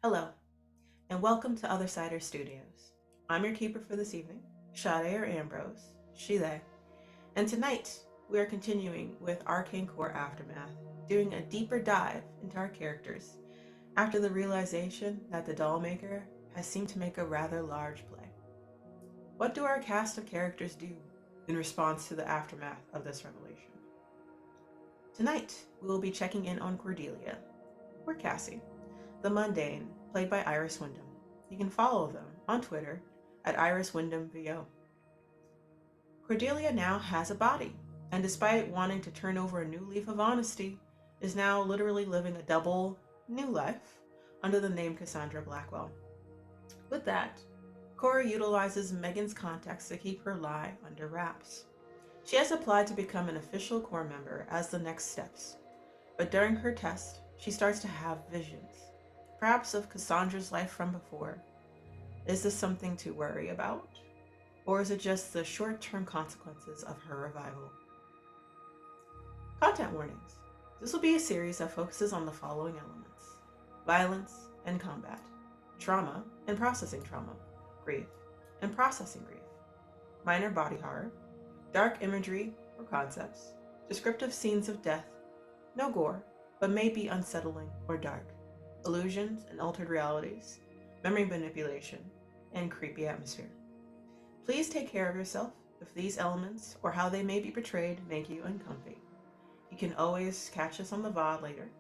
Hello, and welcome to Othersider Studios. I'm your keeper for this evening, Sade or Ambrose, she, they, and tonight we are continuing with Arcane Corps AfterMath, doing a deeper dive into our characters after the realization that the doll maker has seemed to make a rather large play. What do our cast of characters do in response to the aftermath of this revelation? Tonight, we will be checking in on Cordelia, or Cassie, the mundane, played by Iris Wyndham. You can follow them on Twitter at @IrisWyndhamVO. Cordelia now has a body, and despite wanting to turn over a new leaf of honesty, is now literally living a double new life under the name Cassandra Blackwell. With that, Cora utilizes Megan's contacts to keep her lie under wraps. She has applied to become an official Corps member as the next steps, but during her test, she starts to have visions, perhaps of Cassandra's life from before. Is this something to worry about? Or is it just the short-term consequences of her revival? Content warnings. This will be a series that focuses on the following elements: violence and combat, trauma and processing trauma, grief and processing grief, minor body horror, dark imagery or concepts, descriptive scenes of death, no gore, but may be unsettling or dark, illusions and altered realities, memory manipulation, and creepy atmosphere. Please take care of yourself if these elements or how they may be portrayed make you uncomfy. You can always catch us on the VOD later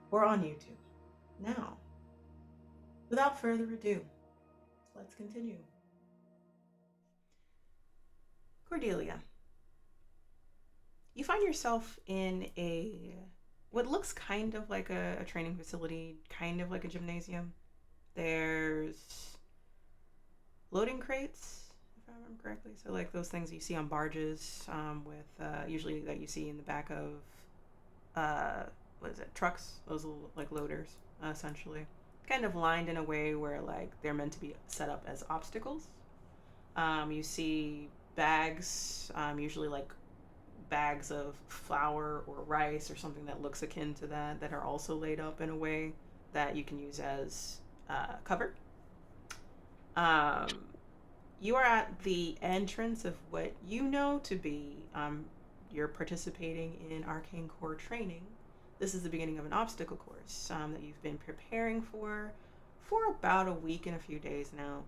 or on YouTube. Now, without further ado, let's continue. Cordelia, you find yourself in what looks kind of like a training facility, kind of like a gymnasium. There's loading crates, if I remember correctly. So like those things you see on barges, with usually that you see in the back of trucks. Those little like loaders, essentially, kind of lined in a way where like they're meant to be set up as obstacles. You see bags, usually like bags of flour or rice or something that looks akin to that are also laid up in a way that you can use as cover. You are at the entrance of what you know to be you're participating in Arcane Corps training. This is the beginning of an obstacle course that you've been preparing for about a week and a few days now.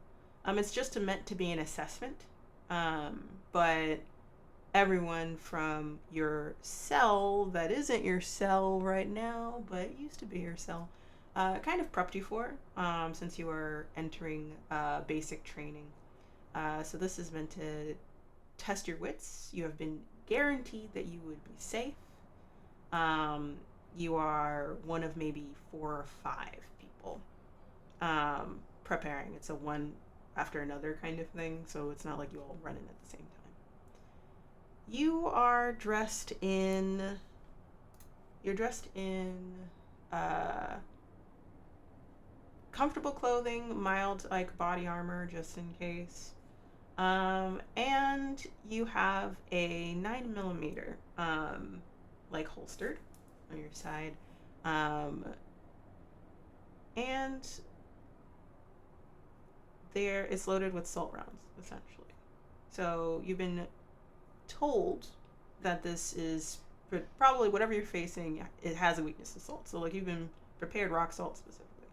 It's just meant to be an assessment, but everyone from your cell that isn't your cell right now, but used to be your cell, kind of prepped you for, since you are entering basic training. So this is meant to test your wits. You have been guaranteed that you would be safe. You are one of maybe 4 or 5 people preparing. It's a one after another kind of thing, so it's not like you all run in at the same time. You're dressed in comfortable clothing, mild like body armor just in case. And you have a 9mm like holstered on your side. And it's loaded with salt rounds, essentially. So you've been told that this is probably whatever you're facing, it has a weakness to salt. So like you've been prepared rock salt specifically.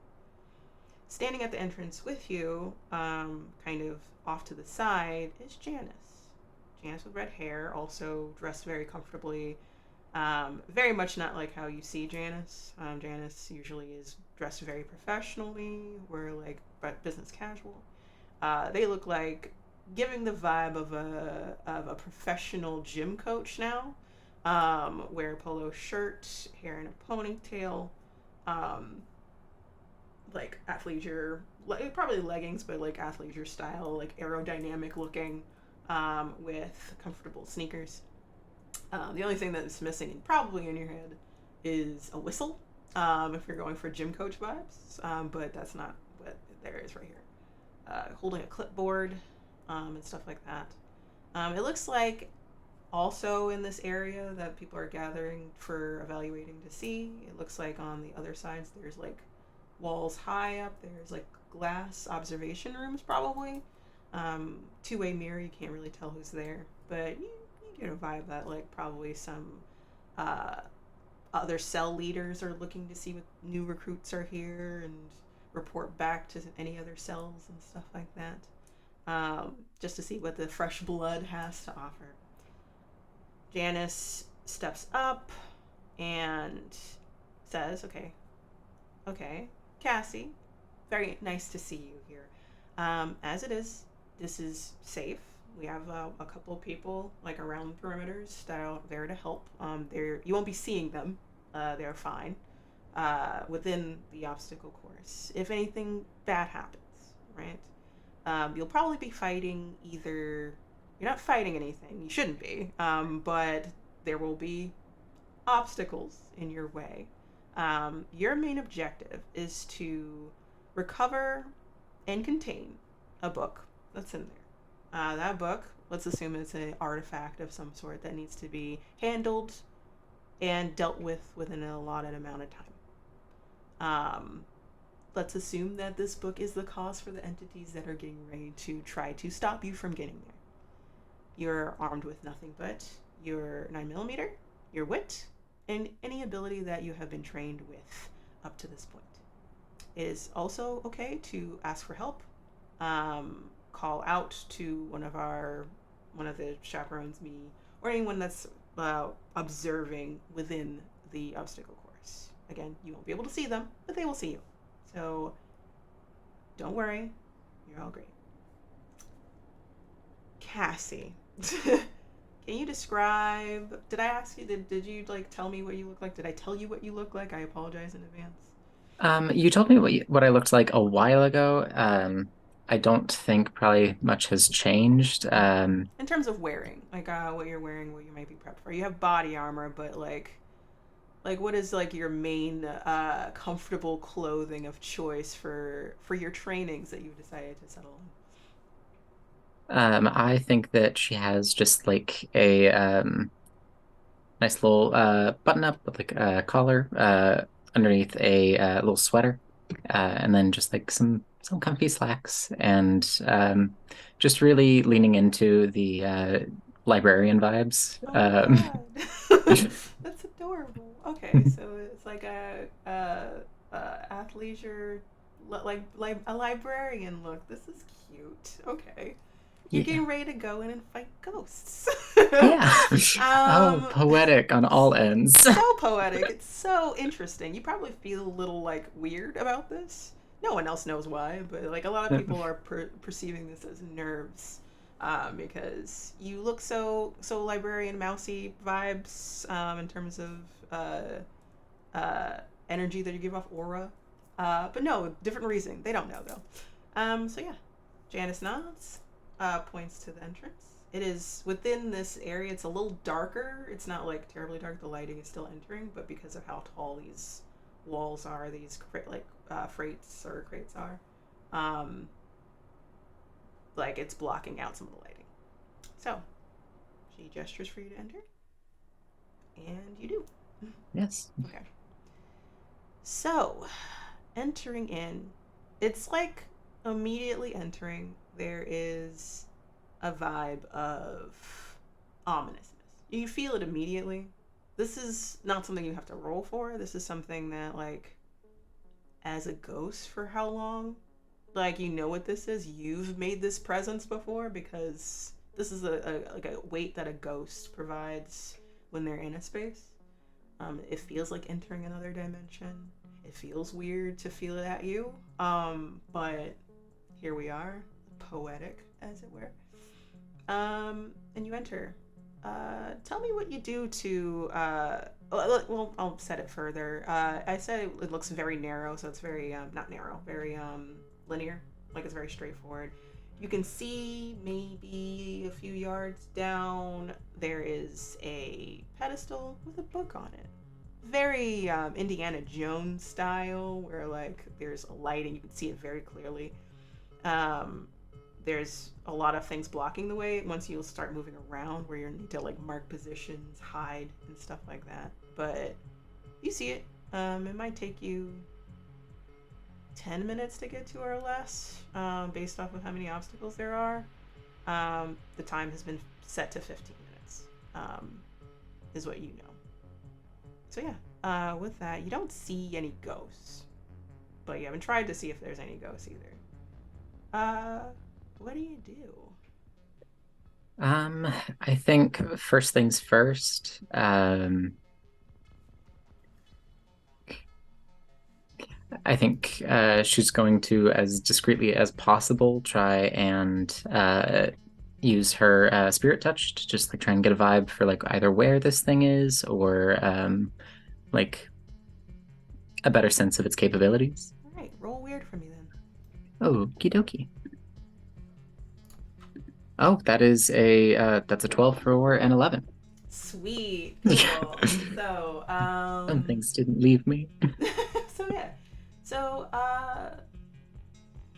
Standing at the entrance with you, kind of off to the side, is Janice. Janice with red hair, also dressed very comfortably. Very much not like how you see Janice. Janice usually is dressed very professionally. We're like business casual. They look like giving the vibe of a professional gym coach now. Wear a polo shirt, hair in a ponytail, like athleisure, probably leggings, but like athleisure style, like aerodynamic looking, with comfortable sneakers. The only thing that's missing probably in your head is a whistle, if you're going for gym coach vibes, but that's not what there is right here. Holding a clipboard, and stuff like that. It looks like also in this area that people are gathering for evaluating to see. It looks like on the other sides there's like walls high up. There's like glass observation rooms, probably. Two-way mirror, you can't really tell who's there, but you get a vibe that like probably some uh, other cell leaders are looking to see what new recruits are here and report back to any other cells and stuff like that, just to see what the fresh blood has to offer. Janice steps up and says, "Okay, okay, Cassie, very nice to see you here. As it is, this is safe. We have a couple people like around perimeters that are there to help. They're you won't be seeing them. They're fine within the obstacle course. If anything bad happens, right? You'll probably be fighting either. You're not fighting anything. You shouldn't be. But there will be obstacles in your way. Your main objective is to recover and contain a book that's in there. That book, let's assume it's an artifact of some sort that needs to be handled and dealt with within an allotted amount of time. Let's assume that this book is the cause for the entities that are getting ready to try to stop you from getting there. You're armed with nothing but your 9mm, your wit, and any ability that you have been trained with up to this point. It is also okay to ask for help, call out to one of the chaperones, me, or anyone that's observing within the obstacle course. Again, you won't be able to see them, but they will see you. So don't worry, you're all great. Cassie, can you describe? Did I ask you? Did you like tell me what you look like? Did I tell you what you look like? I apologize in advance. You told me what I looked like a while ago. I don't think probably much has changed. In terms of wearing, like what you're wearing, what you might be prepped for. You have body armor, but like what is like your main comfortable clothing of choice for your trainings that you've decided to settle on? I think that she has just like a nice little button up with like a collar underneath a little sweater, and then just like some comfy slacks, and just really leaning into the librarian vibes. Oh my god, that's adorable. Okay, so it's like a athleisure, like a librarian look. This is cute. Okay, you're Yeah. getting ready to go in and fight ghosts. Yeah. Oh, um, poetic on all ends. so poetic. It's so interesting. You probably feel a little like weird about this. No one else knows why, but like a lot of people are perceiving this as nerves, because you look so librarian mousy vibes, in terms of energy that you give off, aura. But no, different reason. They don't know though. So yeah, Janice nods, points to the entrance. It is within this area. It's a little darker. It's not like terribly dark. The lighting is still entering, but because of how tall these walls are, these freights or crates are, um, like it's blocking out some of the lighting. So she gestures for you to enter, and you do. Yes. Okay. So, entering in, it's like immediately entering, there is a vibe of ominousness. You feel it immediately. This is not something you have to roll for. This is something that, like, as a ghost for how long? Like, you know what this is. You've made this presence before because this is like a weight that a ghost provides when they're in a space. It feels like entering another dimension. It feels weird to feel it at you. But here we are, poetic, as it were. And you enter. Tell me what you do to. Well, I'll set it further. I said it looks very narrow, so it's very not narrow, very linear. Like it's very straightforward. You can see maybe a few yards down there is a pedestal with a book on it. Very Indiana Jones style, where like there's a lighting, you can see it very clearly. Um, there's a lot of things blocking the way once you start moving around, where you need to like mark positions, hide, and stuff like that. But you see it. It might take you 10 minutes to get to or less, based off of how many obstacles there are. The time has been set to 15 minutes, is what you know. So yeah, with that, you don't see any ghosts, but you haven't tried to see if there's any ghosts either. What do you do? I think first things first. I think she's going to, as discreetly as possible, try and use her spirit touch to just like try and get a vibe for like either where this thing is or like a better sense of its capabilities. All right, roll weird for me then. Oh, okie dokie. Oh, that's a 12 for an 11. Sweet, cool. So, Some things didn't leave me. so yeah, so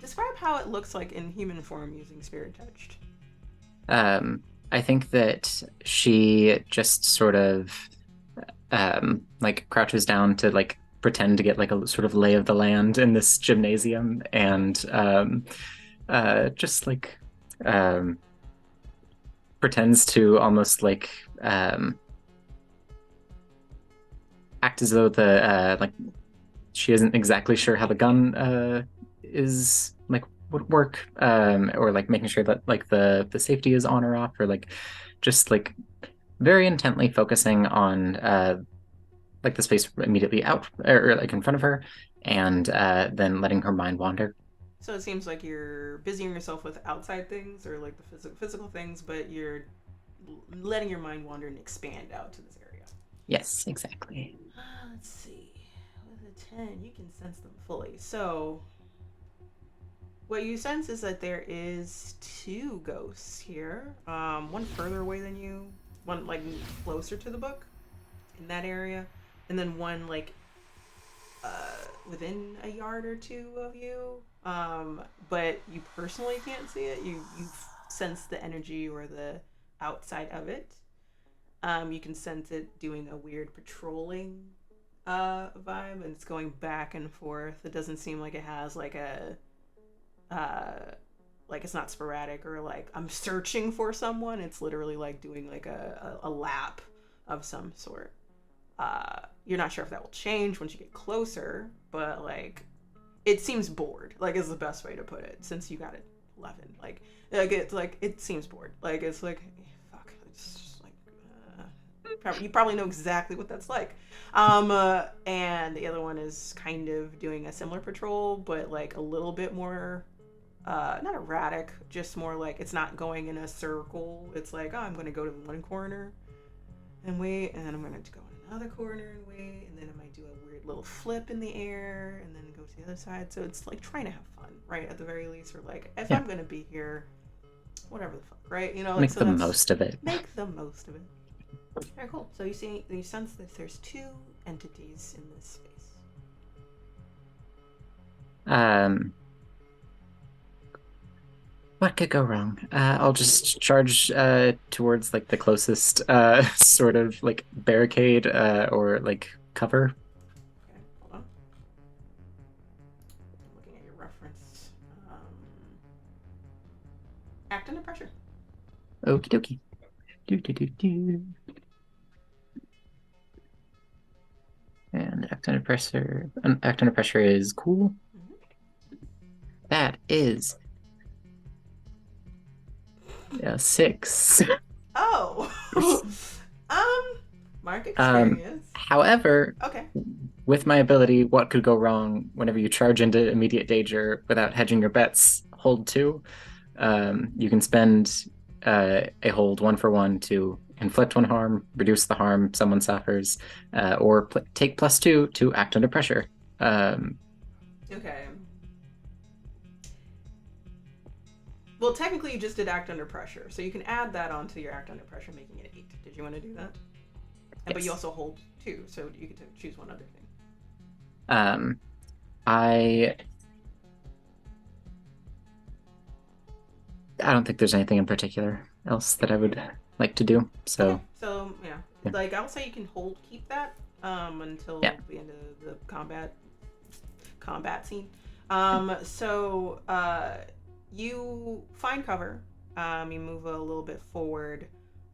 describe how it looks like in human form using spirit touched. I think that she just sort of like crouches down to like pretend to get like a sort of lay of the land in this gymnasium and just like pretends to almost like act as though the like she isn't exactly sure how the gun is like would work, or like making sure that like the safety is on or off, or like just like very intently focusing on like the space immediately out or like in front of her, and then letting her mind wander. So it seems like you're busying yourself with outside things or like the physical things, but you're letting your mind wander and expand out to this area. Yes, exactly. Let's see. With a 10, you can sense them fully. So what you sense is that there is two ghosts here. One further away than you, one like closer to the book in that area, and then one like within a yard or two of you. But you personally can't see it. You sense the energy or the outside of it. You can sense it doing a weird patrolling vibe, and it's going back and forth. It doesn't seem like it has like a like it's not sporadic or like I'm searching for someone. It's literally like doing like a lap of some sort. You're not sure if that will change once you get closer, but like it seems bored, like is the best way to put it, since you got it 11. Like it's like it seems bored. Like it's like fuck. It's just like you probably know exactly what that's like. And the other one is kind of doing a similar patrol, but like a little bit more not erratic, just more like it's not going in a circle. It's like, oh, I'm going to go to one corner and wait, and then I'm going to go in another corner and wait, and then I might do a weird little flip in the air and then go to the other side. So it's like trying to have fun, right? At the very least, or like if I'm going to be here, whatever the fuck, right? You know, like, Make so the most of it. Make the most of it. Very cool. So you sense that there's two entities in this space. What could go wrong? I'll just charge towards like the closest sort of like barricade or like cover. Okay, hold on. I'm looking at your reference. Act under pressure. Okie dokie. Do. And act under pressure. Act under pressure is cool. Mm-hmm. That is 6. Oh. Mark experience. However, okay. With my ability, what could go wrong whenever you charge into immediate danger without hedging your bets? Hold 2. You can spend a hold 1 for 1 to inflict 1 harm, reduce the harm someone suffers, or take +2 to act under pressure. Okay. Well, technically, you just did act under pressure, so you can add that onto your act under pressure, making it 8. Did you want to do that? Yes. But you also hold 2, so you get to choose one other thing. I don't think there's anything in particular else that I would like to do. So, okay. So yeah, like I'll say you can keep that until the end of the combat scene. So you find cover. You move a little bit forward.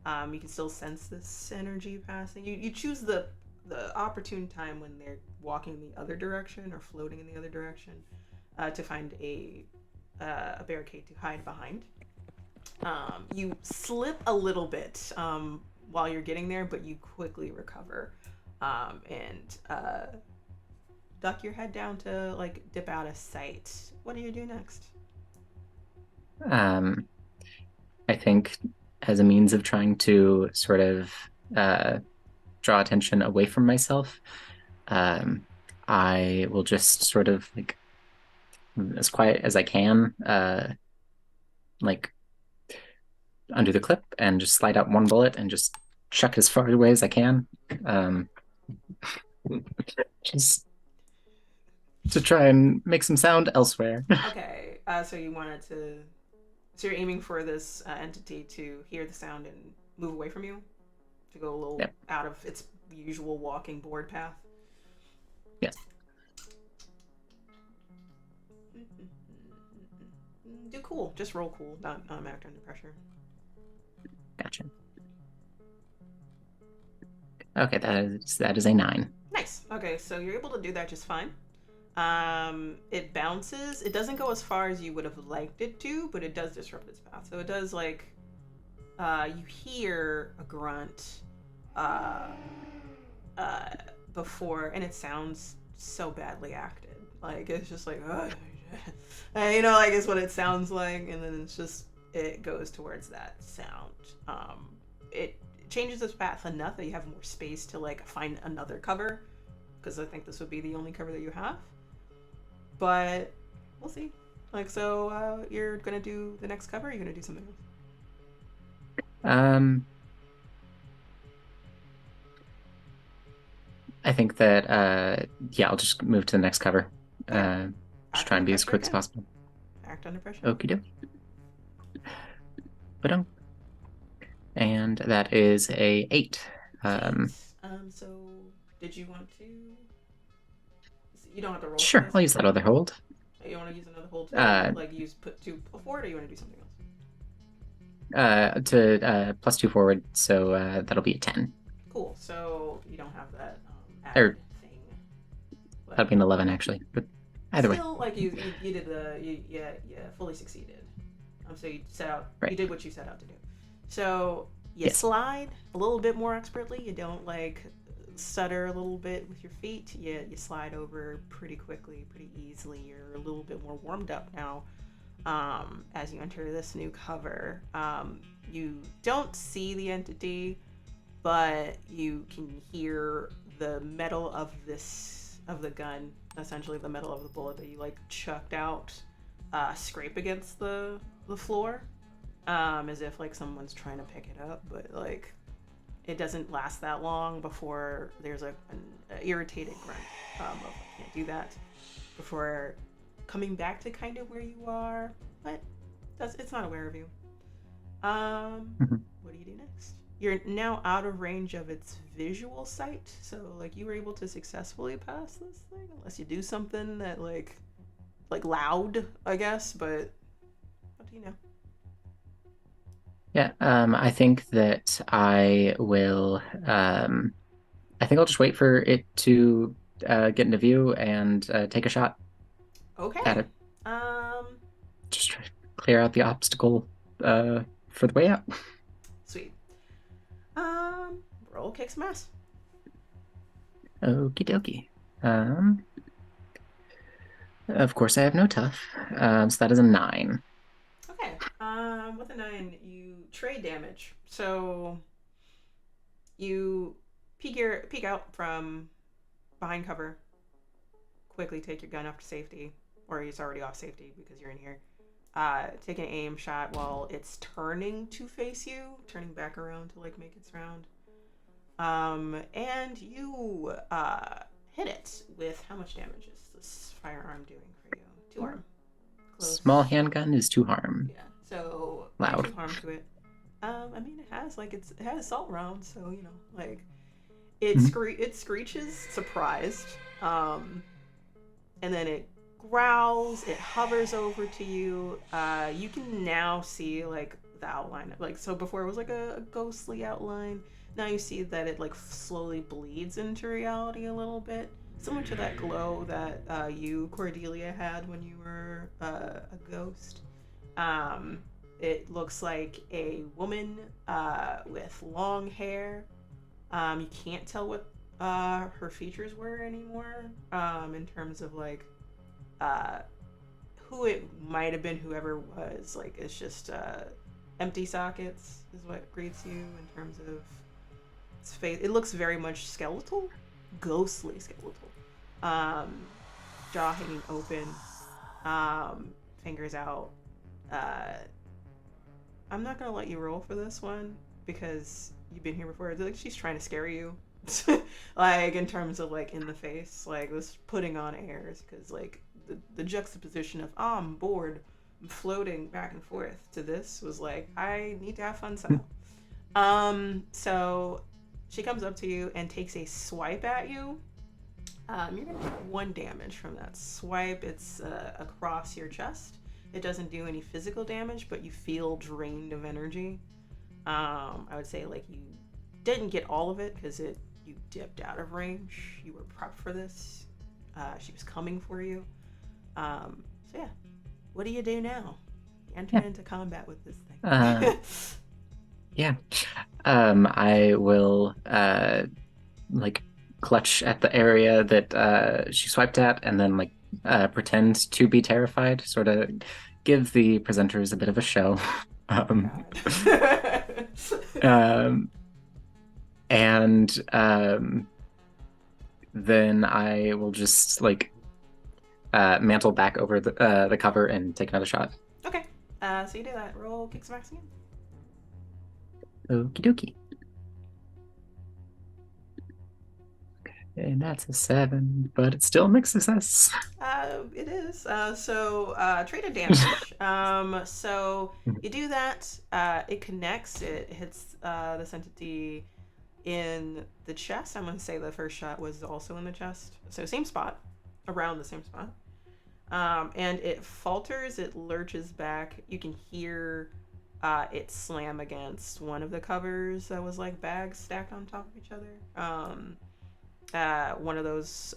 You can still sense this energy passing. You choose the opportune time when they're walking in the other direction or floating in the other direction to find a barricade to hide behind. You slip a little bit while you're getting there, but you quickly recover and duck your head down to like dip out of sight. What do you do next? Um, I think as a means of trying to sort of uh, draw attention away from myself, um, I will just sort of like as quiet as I can, like undo the clip and just slide out one bullet and just chuck it as far away as I can. Um, just to try and make some sound elsewhere. Okay, so you wanted to. So you're aiming for this entity to hear the sound and move away from you, to go a little Yep. out of its usual walking board path. Yes. Do cool. Just roll cool, not act under pressure. Gotcha. Okay, that is a 9. Nice. Okay, so you're able to do that just fine. It bounces. It doesn't go as far as you would have liked it to, but it does disrupt its path. So it does like you hear a grunt before, and it sounds so badly acted. Like it's just like, and, you know, like it's what it sounds like, and then it's just it goes towards that sound. It changes its path enough that you have more space to like find another cover, because I think this would be the only cover that you have. But we'll see. Like, so you're gonna do the next cover, or you're gonna do something else? I think that yeah, I'll just move to the next cover. Okay. Just try and be as quick as possible. Act under pressure. Okie doke. Ba-dum. And that is a 8. So did you want to? You don't have to roll. Sure, I'll use that other hold. You want to use another hold to like put 2 forward, or you want to do something else? To plus 2 forward, so that'll be a 10. Cool. So you don't have that Or thing. that'll be an 11 actually, but either still, way. like you did you fully succeeded. So you set out. Right. You did what you set out to do. So you Yes. slide a little bit more expertly. You don't like stutter a little bit with your feet. You slide over pretty quickly, pretty easily. You're a little bit more warmed up now. As you enter this new cover, you don't see the entity, but you can hear the metal of the gun, essentially the metal of the bullet that you like chucked out, scrape against the floor, as if like someone's trying to pick it up, but like it doesn't last that long before there's an irritated grunt of I can't do that, before coming back to kind of where you are, but it's not aware of you. What do you do next? You're now out of range of its visual sight, so like you were able to successfully pass this thing, unless you do something that like loud, I guess. But what do you know? Yeah, I think that I will. I think I'll just wait for it to get into view and take a shot Okay. at it. Just try to clear out the obstacle for the way out. Sweet. Roll kick some ass. Okie dokie. Of course, I have no tough, so that is a 9. Okay. With a 9, you trade damage. So you peek out from behind cover. Quickly take your gun up to safety, or it's already off safety because you're in here. Take an aim shot while it's turning to face you, turning back around to like make its round. And you hit it with how much damage is this firearm doing for you? 2 harm. Close. Small handgun is 2 harm. Yeah. So Loud. 2 harm to it. I mean, it has assault rounds, so you know, like it screeches surprised, and then it growls. It hovers over to you. You can now see like the outline. Like so, before it was like a ghostly outline. Now you see that it like slowly bleeds into reality a little bit, similar to that glow that you Cordelia had when you were a ghost. Um, it looks like a woman with long hair. You can't tell what her features were anymore in terms of like uh, who it might have been, whoever was. Like it's just empty sockets is what greets you in terms of its face. It looks very much skeletal, ghostly skeletal. Um, Jaw hanging open, fingers out. Uh, I'm not gonna let you roll for this one because you've been here before. Like she's trying to scare you, like in terms of like in the face, like this putting on airs because like the juxtaposition of I'm bored, I'm floating back and forth to this was like I need to have fun somehow. So she comes up to you and takes a swipe at you. You're gonna take 1 damage from that swipe. It's across your chest. It doesn't do any physical damage, but you feel drained of energy. I would say like you didn't get all of it because you dipped out of range. You were prepped for this. She was coming for you. So yeah, what do you do now? You enter into combat with this thing. Yeah. I will like clutch at the area that she swiped at and then like pretend to be terrified, sort of give the presenters a bit of a show. And then I will just like mantle back over the cover and take another shot. Okay. So you do that. Roll kick some axe again. Okie dokie. And that's a 7, but it's still a mixed success. It is. So traded damage. So you do that. It connects. It hits this entity in the chest. I'm going to say the first shot was also in the chest. So same spot, around the same spot. And it falters. It lurches back. You can hear it slam against one of the covers that was like bags stacked on top of each other. One of those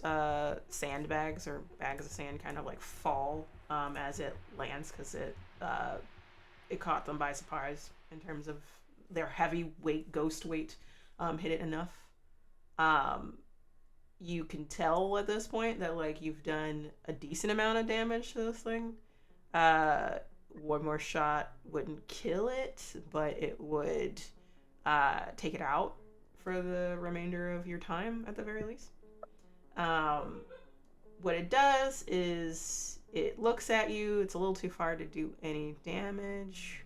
sandbags or bags of sand kind of like fall as it lands because it caught them by surprise in terms of their heavy weight, ghost weight, hit it enough. You can tell at this point that like you've done a decent amount of damage to this thing. One more shot wouldn't kill it, but it would take it out for the remainder of your time at the very least. What it does is it looks at you. It's a little too far to do any damage,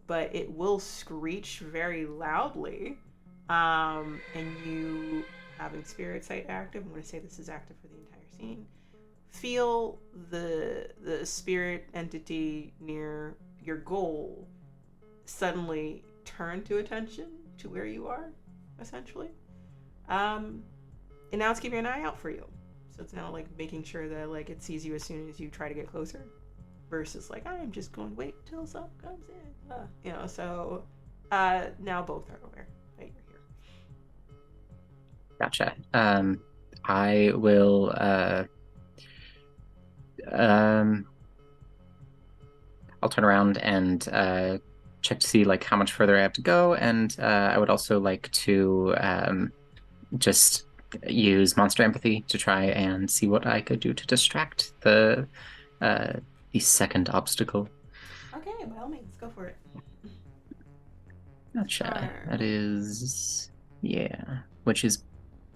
but it will screech very loudly. And you, having spirit sight active, I'm going to say this is active for the entire scene, feel the spirit entity near your goal suddenly turn to attention to where you are, essentially. And now it's keeping an eye out for you. So it's now like making sure that like it sees you as soon as you try to get closer, versus like I'm just going to wait till something comes in. So now both are aware that you're here. Gotcha. I will I'll turn around and check to see like how much further I have to go, and I would also like to just use monster empathy to try and see what I could do to distract the second obstacle. Okay, by all means, go for it. Gotcha. That is, yeah, which is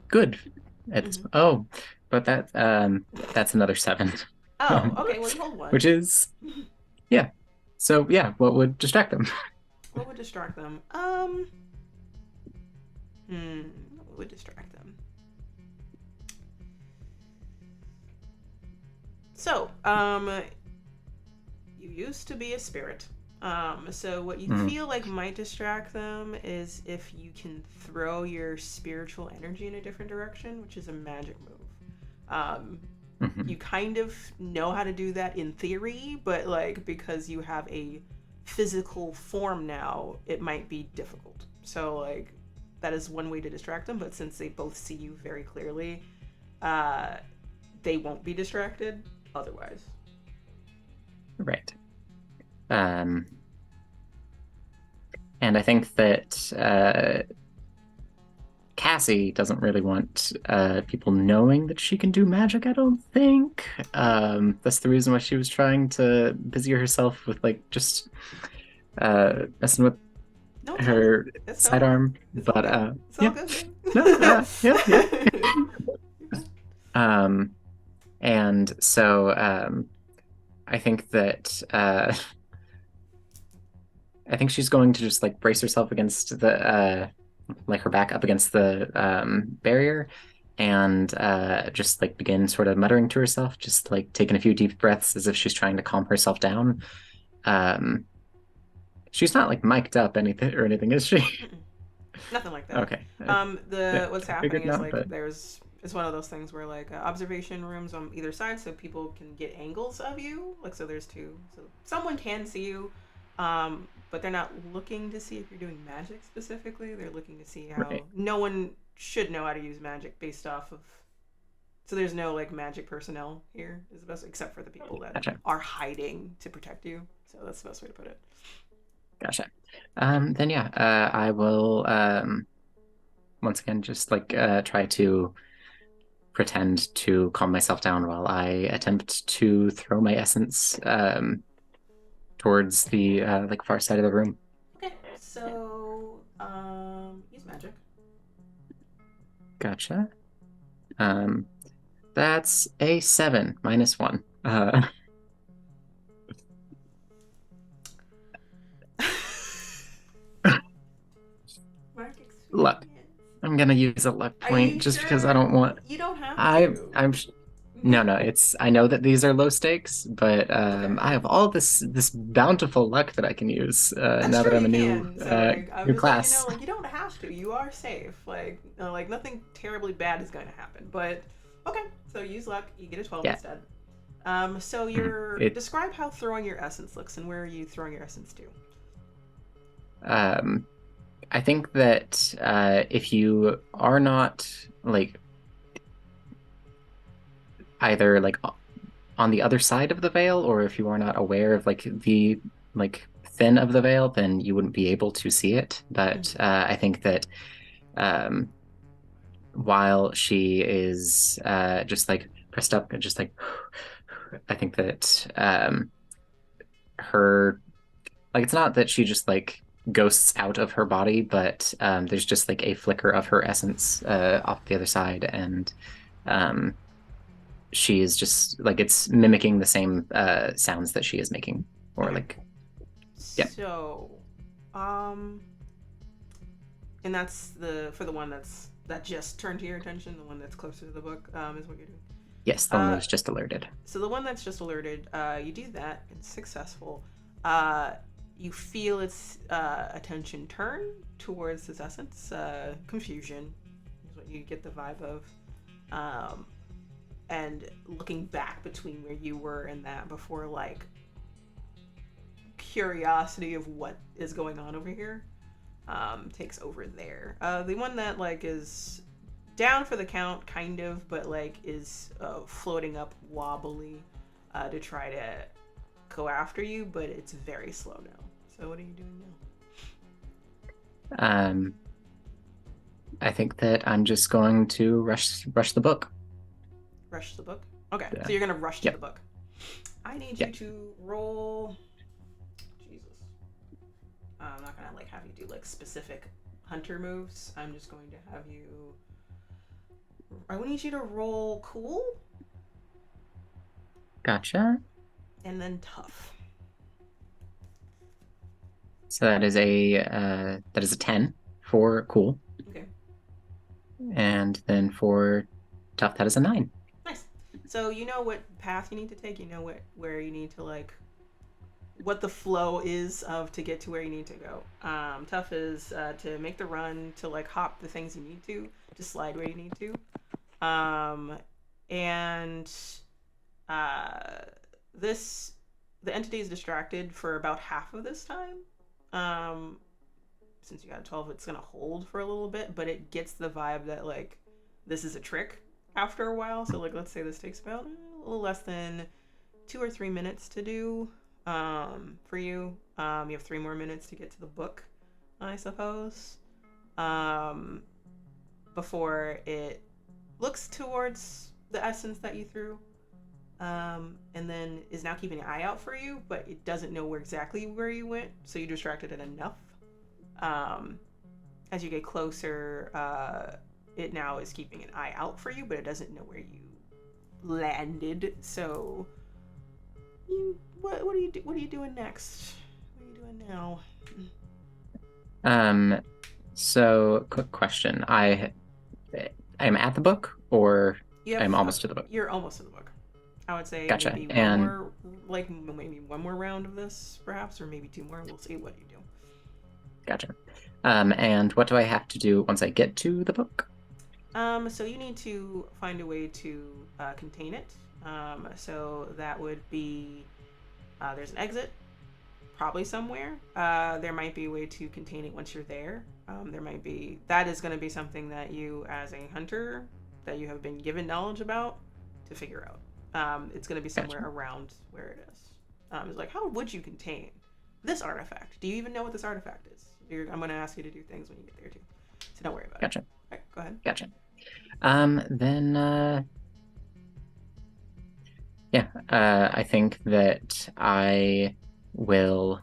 good. It's but that's another 7. Oh, okay. Well, you hold 1. Which is, yeah. So yeah, what would distract them? What would distract them? What would distract them? So, you used to be a spirit. So what you feel like might distract them is if you can throw your spiritual energy in a different direction, which is a magic move. Hmm. You kind of know how to do that in theory, but like because you have a physical form now, it might be difficult. So like that is one way to distract them, but since they both see you very clearly, uh they won't be distracted otherwise. Right. Um, and I think that Cassie doesn't really want people knowing that she can do magic, I don't think. That's the reason why she was trying to busy herself with like just messing with No, it's fine. her It's totally fine. sidearm. It's all But good. It's all yeah, good, no, man. yeah, yeah. You're fine. Um, and so I think that I think she's going to just like brace herself against the like her back up against the barrier and just like begin sort of muttering to herself, just like taking a few deep breaths as if she's trying to calm herself down. Um, she's not like mic'd up anything or anything, is she? Mm-mm. Nothing like that. Okay. Yeah, The what's I happening figured is not, like but there's it's one of those things where like observation rooms on either side, so people can get angles of you. Like so, there's two, so someone can see you, but they're not looking to see if you're doing magic specifically. They're looking to see how right. no one should know how to use magic based off of. So there's no like magic personnel here is the best, except for the people that Gotcha. are hiding to protect you. So that's the best way to put it. Gotcha. Then yeah, I will once again just like try to pretend to calm myself down while I attempt to throw my essence towards the like far side of the room. Okay, so use magic. Gotcha. Um, that's a 7 minus 1. Mark Luck. experience. I'm gonna use a luck Are point you just because I sure? don't want. You don't have I to. I'm no, no. It's I know that these are low stakes, but Okay. I have all this bountiful luck that I can use I'm now that sure I'm a you can. So like I'm new just letting you know, class. like you don't have to. You are safe. Like nothing terribly bad is going to happen. But okay, so use luck. You get a 12 Yeah. instead. So Mhm. you're It describe how throwing your essence looks and where are you throwing your essence to? um I think that if you are not like either like on the other side of the veil, or if you are not aware of like the like thin of the veil, then you wouldn't be able to see it. But Mm-hmm. I think that um, while she is just like pressed up and just like, I think that her like it's not that she just like ghosts out of her body, but there's just like a flicker of her essence off the other side, and um, she is just like it's mimicking the same sounds that she is making, or Okay. like yeah. So, um, and that's the for the one that just turned to your attention, the one that's closer to the book, is what you're doing. Yes, the one that Uh, was just alerted. so the one that's just alerted, you do that, it's successful. Uh, you feel its attention turn towards this essence. Confusion is what you get the vibe of. Um, and looking back between where you were and that before, like curiosity of what is going on over here, takes over there. The one that like is down for the count, kind of, but like is floating up wobbly to try to go after you, but it's very slow now. So what are you doing Um, I think that I'm just going to rush the book. now? Rush the book. Okay, Uh, so you're gonna rush to the yep, book. I need you yep, to roll. Jesus, I'm not gonna like have you do like specific hunter moves. I'm just going to have you. I need you to roll cool gotcha. and then tough. So that is a 10 for cool, Okay, and then for tough that is a 9. nice. So you know what path you need to take. You know what where you need to like what the flow is of to get to where you need to go. Tough is to make the run, to like hop the things you need to slide where you need to. And Uh, this the entity is distracted for about half of this time. Um, since you got a 12, it's gonna hold for a little bit, but it gets the vibe that like this is a trick after a while. So like let's say this takes about a little less than 2 or 3 minutes to do for you. You have 3 more minutes to get to the book, I suppose. Um, before it looks towards the essence that you threw, and then is now keeping an eye out for you, but it doesn't know exactly where you went, so you distracted it enough. Um, as you get closer, it now is keeping an eye out for you, but it doesn't know where you landed. So, what are you what are you doing next? What are you doing now? So quick question. I'm at the book, or I'm almost to the book? You're almost to the book. I would say Gotcha. maybe maybe one more round of this, perhaps, or maybe 2 more. We'll see what you do. Gotcha. And what do I have to do once I get to the book? So you need to find a way to contain it. So that would be there's an exit, probably somewhere. There might be a way to contain it once you're there. That is going to be something that you, as a hunter, that you have been given knowledge about to figure out. It's going to be somewhere around where it is. It's like, how would you contain this artifact? Do you even know what this artifact is? I'm going to ask you to do things when you get there too, so don't worry about it. All right, go ahead. Gotcha. I think that I will.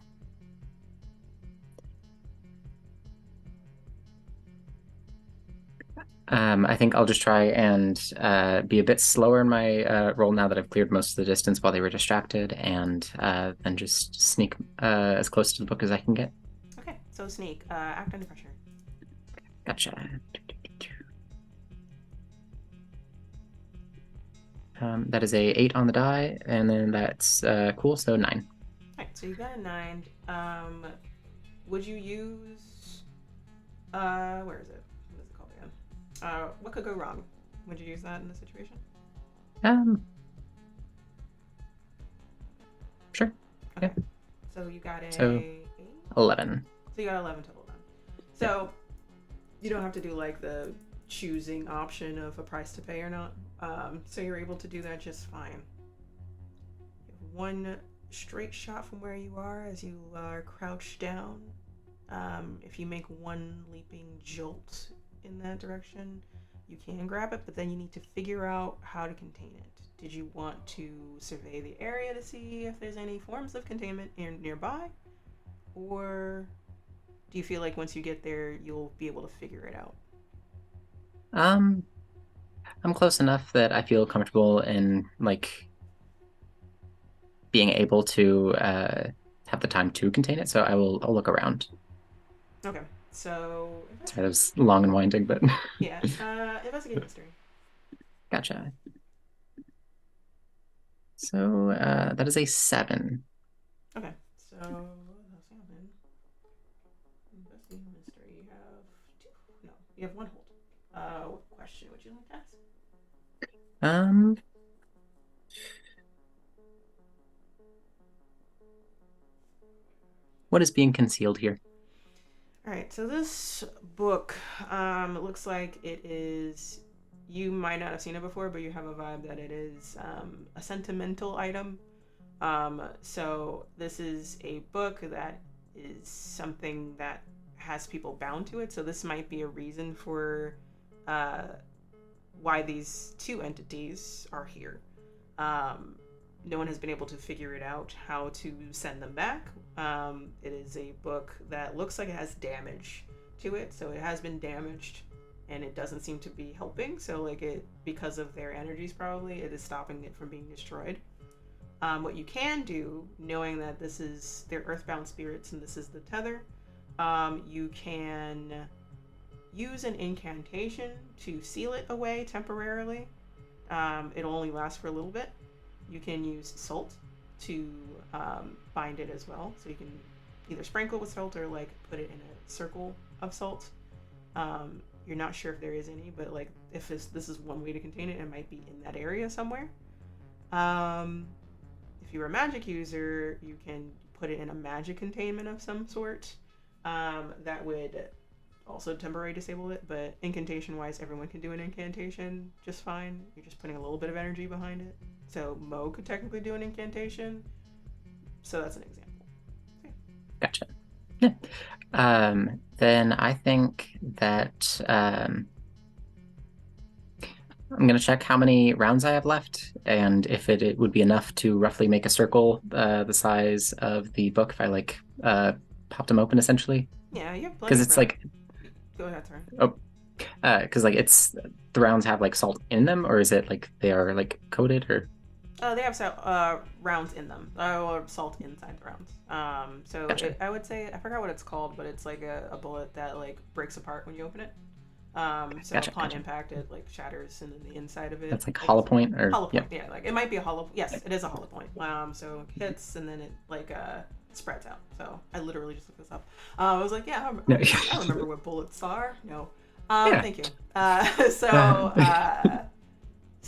I think I'll just try and be a bit slower in my roll now that I've cleared most of the distance while they were distracted, and then just sneak as close to the book as I can get. Okay, so sneak. Act under pressure. Gotcha. That is a 8 on the die, and then that's cool, so 9. Alright, so you got a 9. Would you use where is it? What is it called again? What could go wrong? Would you use that in this situation? Sure. Okay. Yeah. So you got 11. So you got 11 total then. So you don't have to do like the choosing option of a price to pay or not. So you're able to do that just fine. You have one straight shot from where you are as you are crouched down. If you make one leaping jolt in that direction, you can grab it, but then you need to figure out how to contain it. Did you want to survey the area to see if there's any forms of containment nearby? Or do you feel like once you get there, you'll be able to figure it out? I'm close enough that I feel comfortable in like being able to have the time to contain it, so I'll look around. Okay, so sorry, that was long and winding, but yeah, investigate history. Gotcha. So that is a 7. Okay, so 7. Investigate history. You have 2. No, you have 1 hold. What question would you like to ask? What is being concealed here? All right, so this book, it looks like it is. You might not have seen it before, but you have a vibe that it is a sentimental item. So this is a book that is something that has people bound to it. So this might be a reason for why these 2 entities are here. No one has been able to figure it out how to send them back. It is a book that looks like it has damage to it, so it has been damaged and it doesn't seem to be helping. So like because of their energies, probably it is stopping it from being destroyed. What you can do, knowing that this is their earthbound spirits and this is the tether, you can use an incantation to seal it away temporarily. It'll only last for a little bit. You can use salt to bind it as well. So you can either sprinkle with salt or like put it in a circle of salt. You're not sure if there is any, but like if this is one way to contain it, it might be in that area somewhere. If you're a magic user, you can put it in a magic containment of some sort. That would also temporarily disable it, but incantation wise, everyone can do an incantation just fine. You're just putting a little bit of energy behind it. So Mo could technically do an incantation. So that's an example. So, yeah. Gotcha. Yeah. Then I think that I'm gonna check how many rounds I have left, and if it would be enough to roughly make a circle the size of the book if I like popped them open essentially. Yeah, you have plenty Because of it's rounds. like Go ahead, sorry. because like it's the rounds have like salt in them, or is it like they are like coated or? They have rounds in them, or salt inside the rounds. So Gotcha. I would say I forgot what it's called, but it's like a bullet that like breaks apart when you open it. So Gotcha. upon Gotcha. impact, it like shatters, and then the inside of it, That's like like hollow point or hollow yeah. point. Yeah, like it might be a hollow. Yes, it is a hollow point. So it hits, and then it like spreads out. So I literally just looked this up. I was like, yeah, No. I remember what bullets are. No, Yeah. thank you. So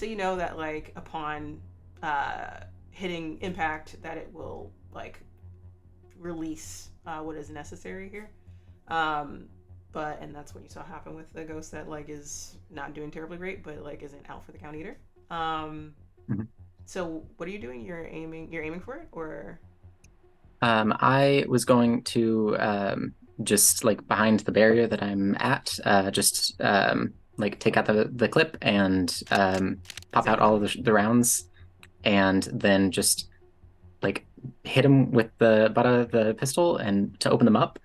you know that like upon hitting impact, that it will like release what is necessary here. And that's what you saw happen with the ghost that like is not doing terribly great, but like isn't out for the count either. Mhm. So what are you doing? You're aiming for it, or I was going to just like behind the barrier that I'm at, just like take out the clip and pop same out all thing? of the rounds, and then just like hit him with the butt of the pistol and to open them up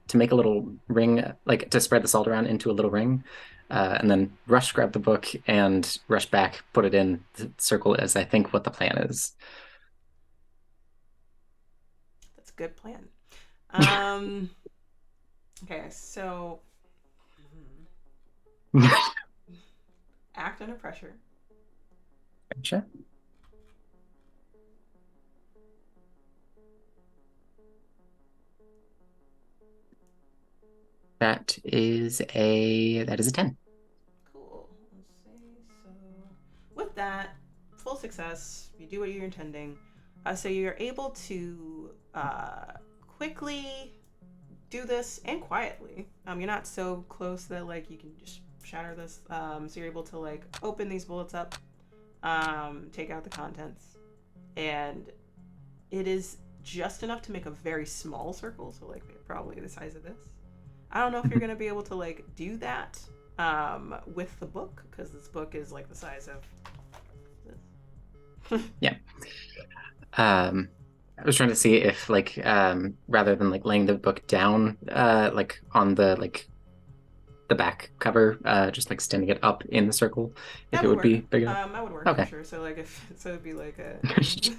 to make a little ring, like to spread the salt around into a little ring, and then rush grab the book and rush back, put it in the circle as I think what the plan is. That's a good plan. Um, okay, so act under pressure. Gotcha. That is a 10. Cool. Let's see. So, with that, full success. You do what you're intending. So you're able to quickly do this and quietly. You're not so close that like you can just shatter this. So you're able to like open these bullets up, take out the contents, and it is just enough to make a very small circle. So like probably the size of this. I don't know if you're gonna be able to like do that with the book, because this book is like the size of this. Yeah. I was trying to see if like rather than like laying the book down like on the back cover, just like standing it up in the circle, if That it would would work. be big enough. That would work for Okay. sure. So like if so, it'd be like a. Sure.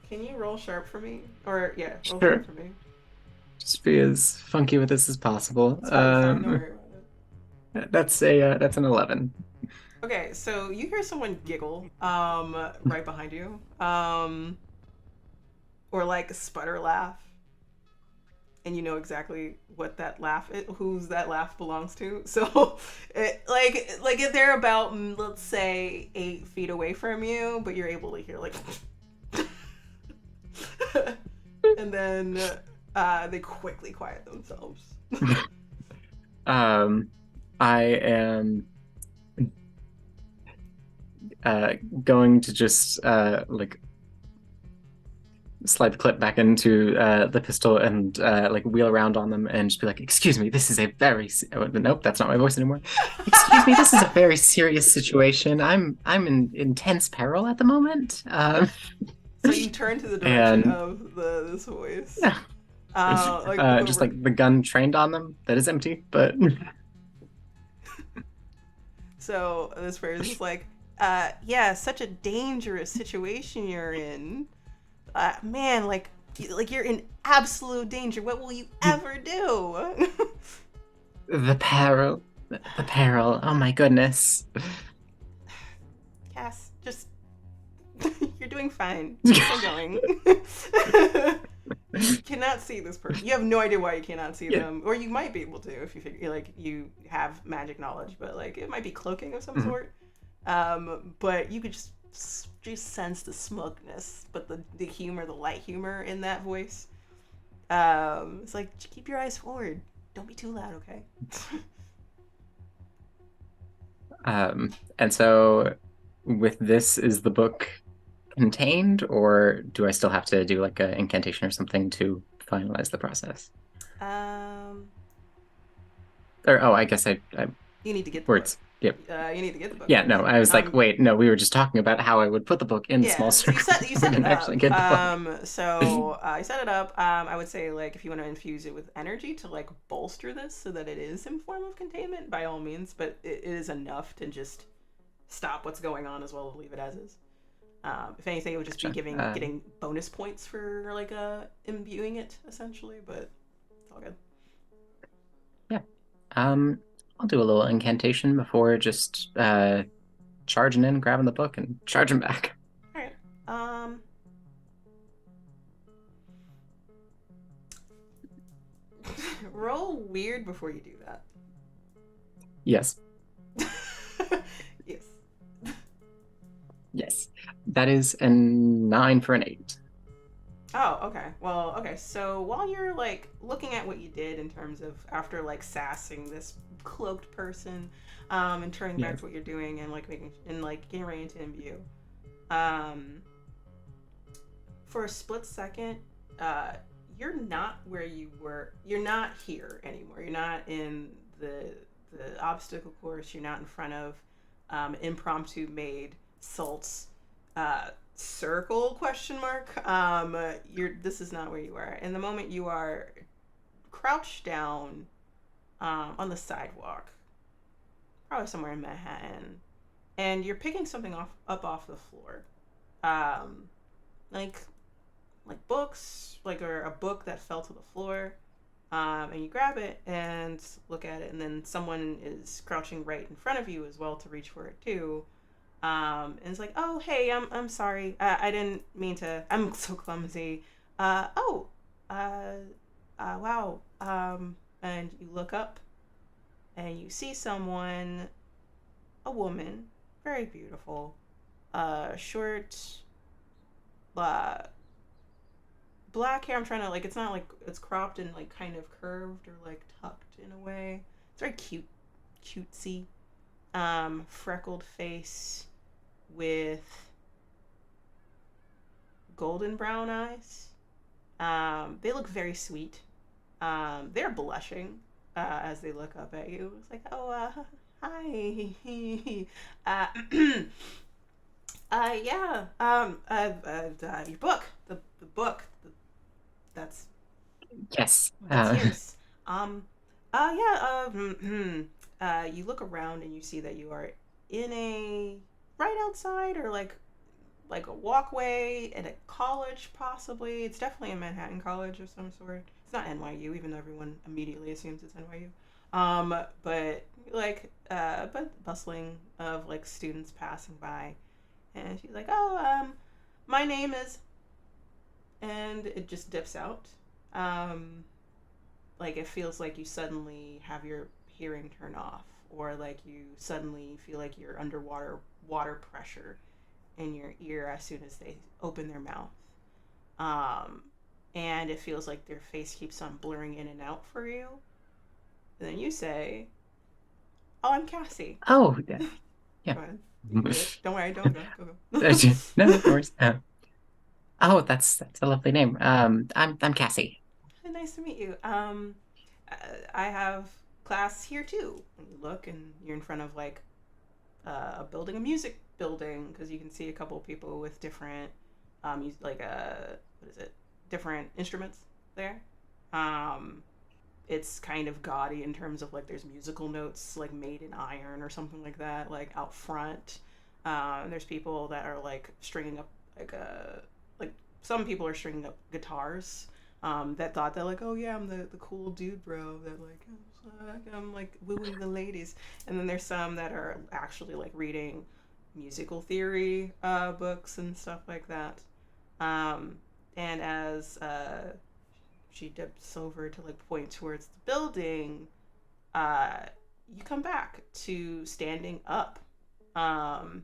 Can you roll sharp for me? Or yeah, roll sharp for me. Just be as funky with this as possible. It's probably fine. Don't worry about it. That's an 11. Okay, so you hear someone giggle right behind you, or like sputter laugh, and you know exactly what that laugh is, whose that laugh belongs to. So like if they're about let's say 8 feet away from you, but you're able to hear like and then they quickly quiet themselves. I am going to just like slide the clip back into the pistol and like wheel around on them and just be like, "Excuse me, this is a very nope, that's not my voice anymore. Excuse me, this is a very serious situation. I'm in intense peril at the moment." So you turn to the direction and of this voice. yeah, just over. like the gun trained on them that is empty, but So this person is like, yeah, such a dangerous situation you're in. Man, like you're in absolute danger. What will you ever do? the peril, the peril. Oh my goodness. Cass, just you're doing fine. Keep going. You cannot see this person. You have no idea why you cannot see them, or you might be able to if you figure like you have magic knowledge, but like it might be cloaking of some sort. But you could just sense the smugness, but the humor, the light humor in that voice. It's like, keep your eyes forward. Don't be too loud, okay? And so with this, is the book contained, or do I still have to do like an incantation or something to finalize the process? um, Or I guess I you need to get the book. words. Yep. You need to get the book Yeah, first. no, I was like, wait, no, we were just talking about how I would put the book in the small Yeah, so circle. you We set it didn't actually up. get the book. You set it up. I would say like if you want to infuse it with energy to like bolster this so that it is some form of containment, by all means. But it is enough to just stop what's going on as well as leave it as is. If anything, it would just be Gotcha. getting bonus points for like imbuing it essentially. But it's all good. Yeah. I'll do a little incantation before just charging in, grabbing the book, and charging back. All right. Roll weird before you do that. Yes. Yes. Yes. That is a 9 for an 8. Oh, okay. Well, okay. So while you're like looking at what you did in terms of after like sassing this cloaked person, and turning back Yes. to what you're doing and like making and like getting ready to imbue, um, for a split second, uh, you're not where you were. You're not here anymore. You're not in the obstacle course. You're not in front of impromptu made salts circle question mark. You're this is not where you are. In the moment you are crouched down on the sidewalk, probably somewhere in Manhattan, and you're picking something off the floor. Um, like books, like or a book that fell to the floor. And you grab it and look at it, and then someone is crouching right in front of you as well to reach for it too. And it's like, oh, hey, I'm sorry. I didn't mean to. I'm so clumsy. Oh, wow. And you look up and you see someone, a woman, very beautiful, short, uh, black hair. I'm trying to like, it's not like it's cropped and like kind of curved or like tucked in a way. It's very cute, cutesy. Freckled face with golden brown eyes. They look very sweet. They're blushing as they look up at you. It's like, oh, hi. uh, yeah. Your book. The book. That's Yes. that's yours. Um, yeah. You look around and you see that you are in a right outside or like a walkway at a college, possibly. It's definitely a Manhattan college of some sort. It's not NYU, even though everyone immediately assumes it's NYU. But but bustling of like students passing by, and she's like, "Oh, my name is," and it just dips out. Um, like it feels like you suddenly have your hearing turn off, or like you suddenly feel like you're underwater water pressure in your ear as soon as they open their mouth. Um, and it feels like their face keeps on blurring in and out for you. And then you say, "Oh, I'm Cassie." Oh, yeah. Yeah. Go ahead. You can do it. Don't worry. Don't go. Go go. No, no worries. Oh, that's a lovely name. I'm Cassie. Nice to meet you. I have class here too. And you look, and you're in front of like a building, a music building, because you can see a couple of people with different, what is it? Different instruments there. Um, it's kind of gaudy in terms of like there's musical notes like made in iron or something like that, like out front. There's people that are like stringing up like some people are stringing up guitars. That thought that like, oh yeah, I'm the cool dude, bro. That like I'm like wooing the ladies, and then there's some that are actually like reading musical theory books and stuff like that. And as she dips over to like point towards the building, uh, you come back to standing up, Um,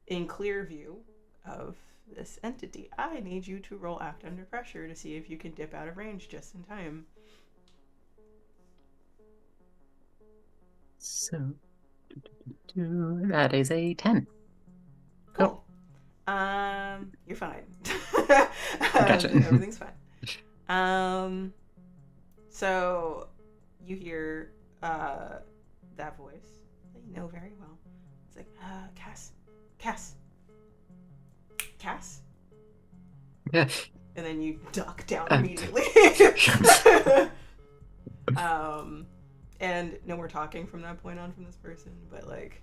in clear view of this entity, I need you to roll act under pressure to see if you can dip out of range just in time. So that is a 10. Cool. You're fine. Gotcha. Everything's fine. So you hear that voice that you know very well. It's like, Cass. Yeah. And then you duck down immediately. And no more talking from that point on from this person, but like,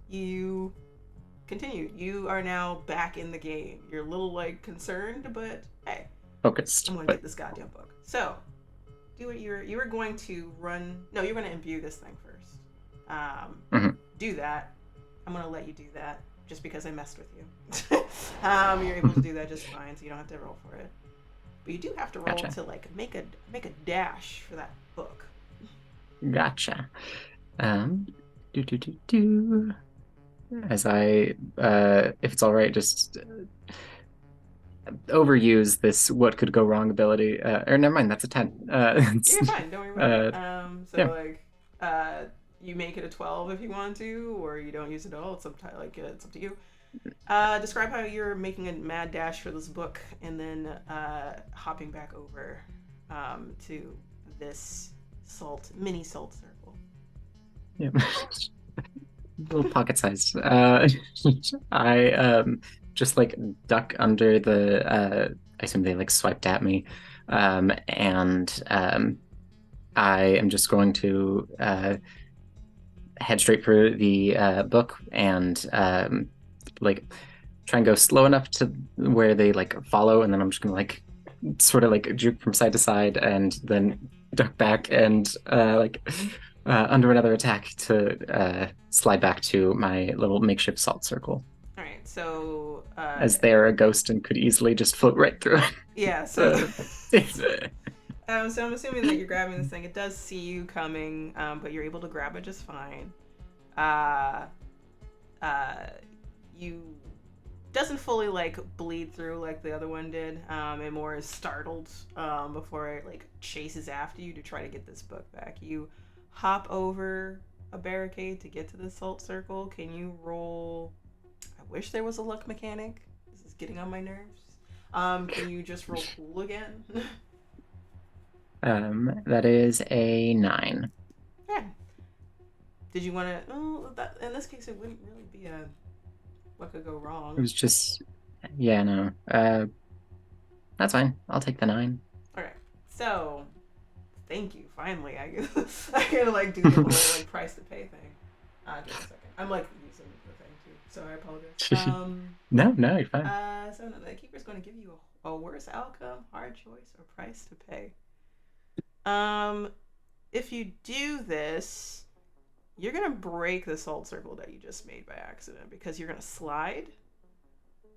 you continue. You are now back in the game. You're a little like concerned, but hey, Focused. I'm gonna get this goddamn book. So, do what you were going to run. No, you're gonna imbue this thing first. Do that. I'm gonna let you do that just because I messed with you. You're able to do that just fine, so you don't have to roll for it. But you do have to roll to like make a dash for that book. Gotcha. As I, if it's all right, just overuse this "what could go wrong" ability. Or never mind, that's a 10. You're fine. Don't worry about it. You make it a 12 if you want to, or you don't use it at all. It's up to you. Describe how you're making a mad dash for this book, and then hopping back over to this mini salt circle. Yeah. Little pocket-sized. I just like duck under the. I assume they like swiped at me, and I am just going to head straight for the book and like try and go slow enough to where they like follow, and then I'm just gonna like sort of like juke from side to side and then duck back and under another attack to slide back to my little makeshift salt circle. All right, so as they're a ghost and could easily just float right through it. Yeah, so so I'm assuming that you're grabbing this thing. It does see you coming, but you're able to grab it just fine. You doesn't fully like bleed through like the other one did. It more is startled before it like chases after you to try to get this book back. You hop over a barricade to get to the salt circle. Can you roll? I wish there was a luck mechanic. This is getting on my nerves. Can you just roll cool again? That is a 9. Yeah. Did you want to? Oh, in this case, it wouldn't really be a what could go wrong. It was just, yeah, no. That's fine. I'll take the 9. All right. So, thank you. Finally, I gotta like do the whole like price to pay thing. Give me a second. I'm like using the thing too, so I apologize. No, you're fine. So the keeper's going to give you a worse outcome, hard choice, or price to pay. If you do this, you're gonna break the salt circle that you just made by accident because you're gonna slide,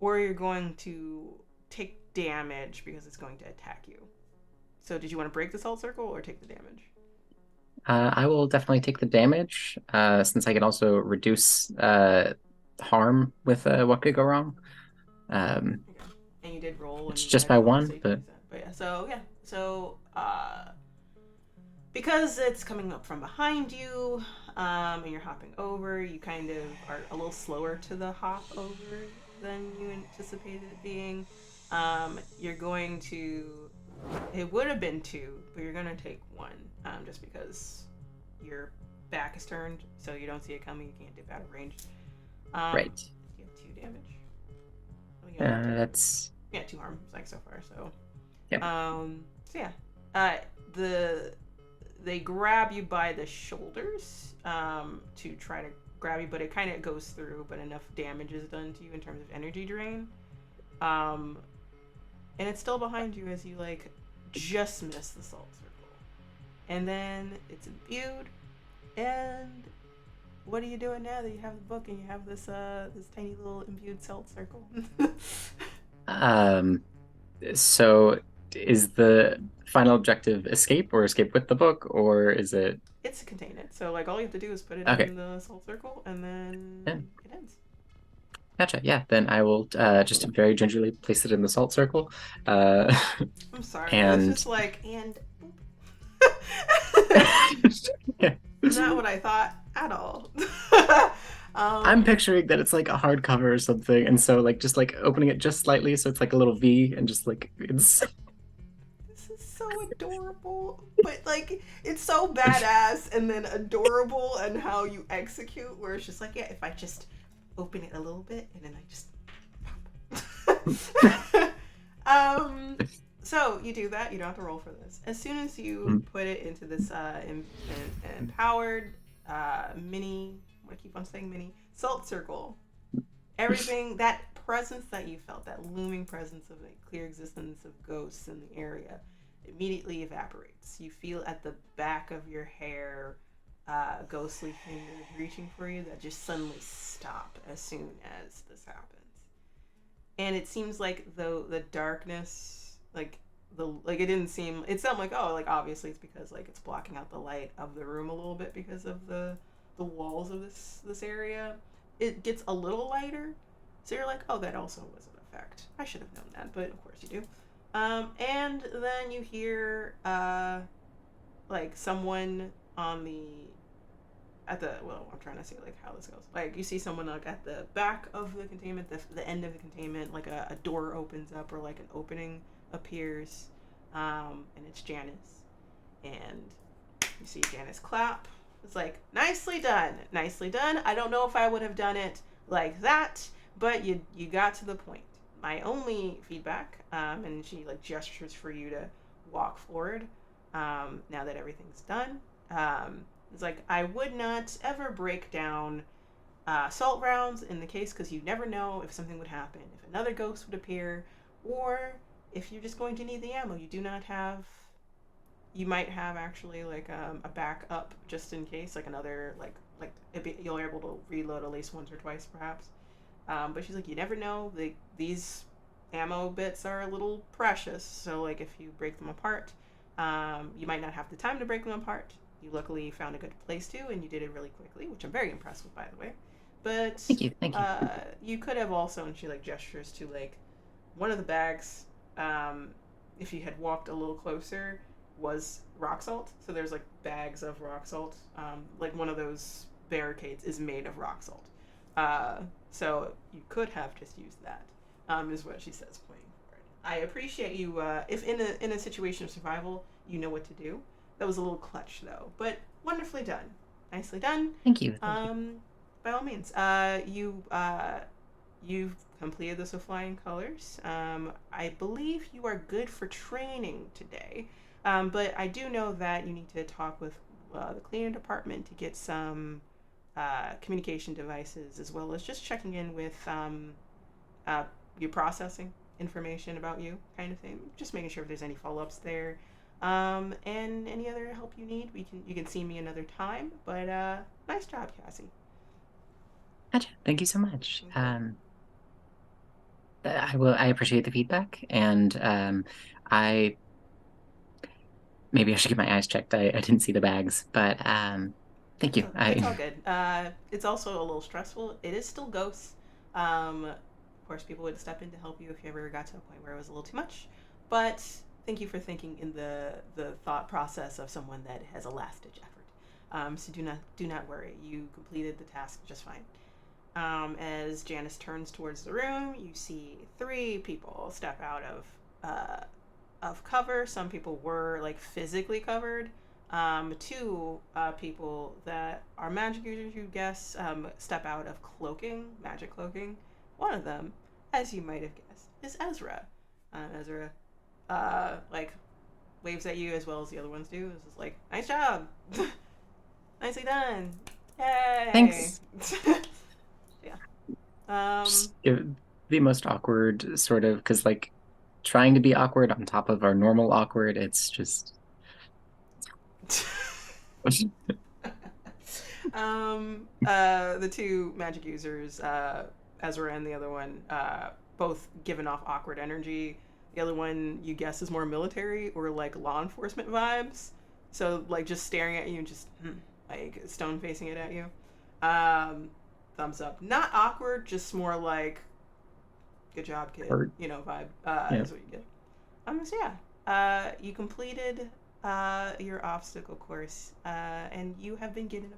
or you're going to take damage because it's going to attack you. So did you want to break the salt circle or take the damage? I will definitely take the damage, since I can also reduce harm with what could go wrong. Okay. And you did roll. It's just by 1, but yeah. So because it's coming up from behind you, and you're hopping over, you kind of are a little slower to the hop over than you anticipated it being. You're going to. It would have been 2, but you're going to take 1, just because your back is turned, so you don't see it coming. You can't dip out of range. Right. You have 2 damage. That's 2 harm like so far. So. Yep. So yeah. They grab you by the shoulders to try to grab you, but it kind of goes through, but enough damage is done to you in terms of energy drain. And it's still behind you as you like just miss the salt circle. And then it's imbued. And what are you doing now that you have the book and you have this this tiny little imbued salt circle? So is the final objective escape or escape with the book, or is it it's a containment. So like all you have to do is put it Okay. in the salt circle, and then Yeah. it ends. Gotcha. Yeah. Then I will just very gingerly place it in the salt circle. Uh, I'm sorry. It's and just like and. yeah. Not what I thought at all. I'm um, picturing that it's like a hardcover or something, and so like just like opening it just slightly, so it's like a little V, and just like it's. this is so adorable, but like it's so badass and then adorable, and how you execute, where it's just like, yeah, if I just open it a little bit and then I just. So you do that. You don't have to roll for this. As soon as you put it into this empowered mini, I keep on saying mini salt circle, everything, that presence that you felt, that looming presence of a clear existence of ghosts in the area, immediately evaporates. You feel at the back of your hair ghostly fingers reaching for you that just suddenly stop as soon as this happens. And it seems like the darkness, like it didn't seem, it sounded like, oh, like obviously it's because like it's blocking out the light of the room a little bit because of the walls of this area. It gets a little lighter, so you're like, oh, that also was an effect. I should have known that, but of course you do. And then you hear like someone on the I'm trying to see like how this goes. Like you see someone like at the back of the containment, the end of the containment, like a door opens up or like an opening appears, and it's Janice, and you see Janice clap. It's like, nicely done, nicely done. I don't know if I would have done it like that, but you got to the point. My only feedback, and she like gestures for you to walk forward. Now that everything's done, it's like, I would not ever break down salt rounds in the case, because you never know if something would happen, if another ghost would appear, or if you're just going to need the ammo. You do not have. You might have actually like a backup just in case, like another you're able to reload at least once or twice perhaps. But she's like, you never know. These ammo bits are a little precious, so like if you break them apart, you might not have the time to break them apart. You luckily found a good place to, and you did it really quickly, which I'm very impressed with, by the way. But Thank you. Thank you. you could have also, and she like gestures to like one of the bags. If you had walked a little closer, was rock salt. So there's like bags of rock salt. Like one of those barricades is made of rock salt. So you could have just used that. Is what she says, pointing forward. I appreciate you. If in a situation of survival, you know what to do. That was a little clutch though, but wonderfully done, nicely done. Thank you. Thank you. By all means, you've completed this with flying colors. I believe you are good for training today. But I do know that you need to talk with the cleaning department to get some communication devices, as well as just checking in with your processing information about you, kind of thing. Just making sure if there's any follow-ups there. And any other help you need, you can see me another time. But nice job, Cassie. Gotcha. Thank you so much. Okay. I appreciate the feedback, and I maybe I should get my eyes checked. I didn't see the bags, but thank you. It's all good. It's also a little stressful. It is still ghosts. Of course, people would step in to help you if you ever got to a point where it was a little too much. But thank you for thinking in the thought process of someone that has a last ditch effort. So do not worry. You completed the task just fine. As Janice turns towards the room, you see 3 people step out of cover. Some people were like physically covered. 2 people that are magic users, you guess, step out of magic cloaking. One of them, as you might have guessed, is Ezra. Ezra, like, waves at you as well as the other ones do. It's just like, nice job, nicely done, yay! Thanks. Yeah. The most awkward sort of, because like trying to be awkward on top of our normal awkward, it's just. The 2 magic users, Ezra and the other one, both giving off awkward energy. The other one, you guess, is more military or like law enforcement vibes. So like just staring at you and just like stone facing it at you. Um, thumbs up. Not awkward, just more like good job, kid. Or Vibe. yeah. Is what you get. So yeah. You completed your obstacle course, and you have been given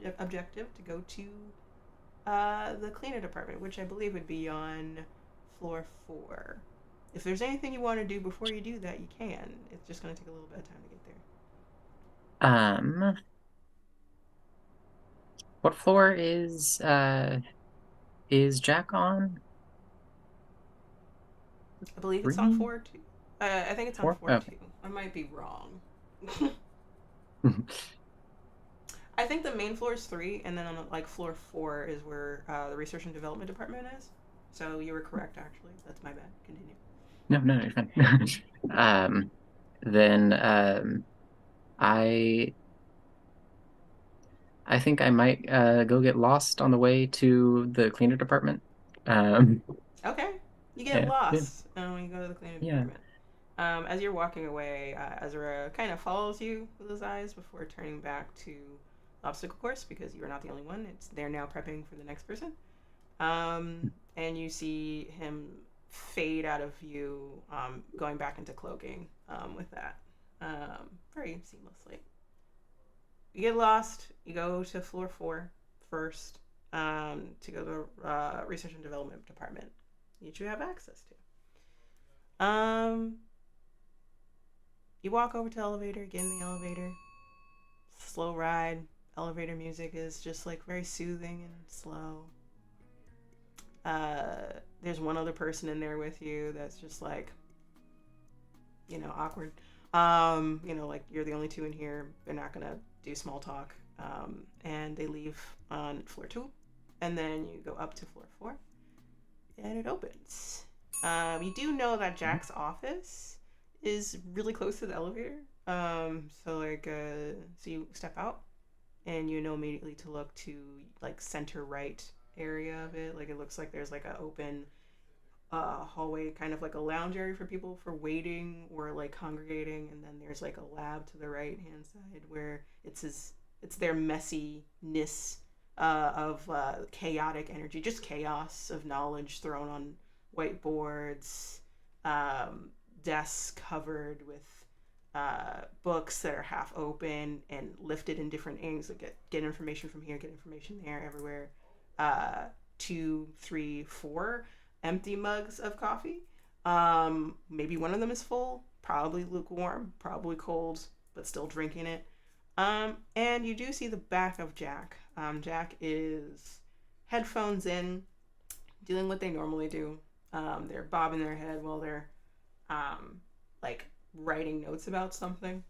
an objective to go to the cleaner department, which I believe would be on floor 4. If there's anything you want to do before you do that, you can. It's just going to take a little bit of time to get there. Um, what floor is Jack on? I believe it's on 3? 4 2. I think it's on 4? 4 2. Okay. I might be wrong. I think the main floor is 3, and then on like floor 4 is where the research and development department is. So you were correct, actually. That's my bad. Continue. No, no, you're fine. Then I I think I might go get lost on the way to the cleaner department. Um, Okay. You get yeah, yeah, lost when you go to the cleaning yeah. department. As you're walking away, Ezra kind of follows you with his eyes before turning back to the obstacle course because you are not the only one. They're now prepping for the next person. And you see him fade out of view, going back into cloaking with that very seamlessly. You get lost. You go to floor 4 first to go to the research and development department, which you have access to. You walk over to the elevator, get in the elevator. Slow ride. Elevator music is just like very soothing and slow. There's one other person in there with you that's just like, awkward. Like you're the only two in here. They're not gonna do small talk. And they leave on floor 2, and then you go up to floor 4, and it opens. You do know that Jack's office is really close to the elevator. So you step out, and you know immediately to look to like center right area of it. Like it looks like there's like an open hallway, kind of like a lounge area for people for waiting or like congregating, and then there's like a lab to the right hand side where it's their messiness of chaotic energy, just chaos of knowledge thrown on whiteboards, desks covered with books that are half open and lifted in different angles. Like get information from here, get information there, everywhere. 2, 3, 4 empty mugs of coffee. Maybe one of them is full, probably lukewarm, probably cold, but still drinking it. And you do see the back of Jack. Jack is headphones in, doing what they normally do. They're bobbing their head while they're like writing notes about something.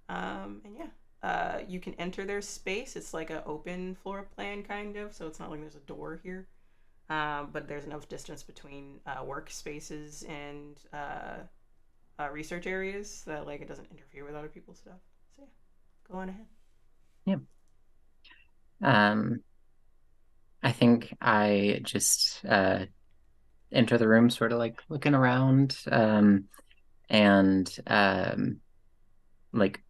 And yeah, you can enter their space. It's like an open floor plan kind of, so it's not like there's a door here. But there's enough distance between workspaces and research areas that like it doesn't interfere with other people's stuff. So yeah, go on ahead. Yeah. I think I just enter the room sort of like looking around, and like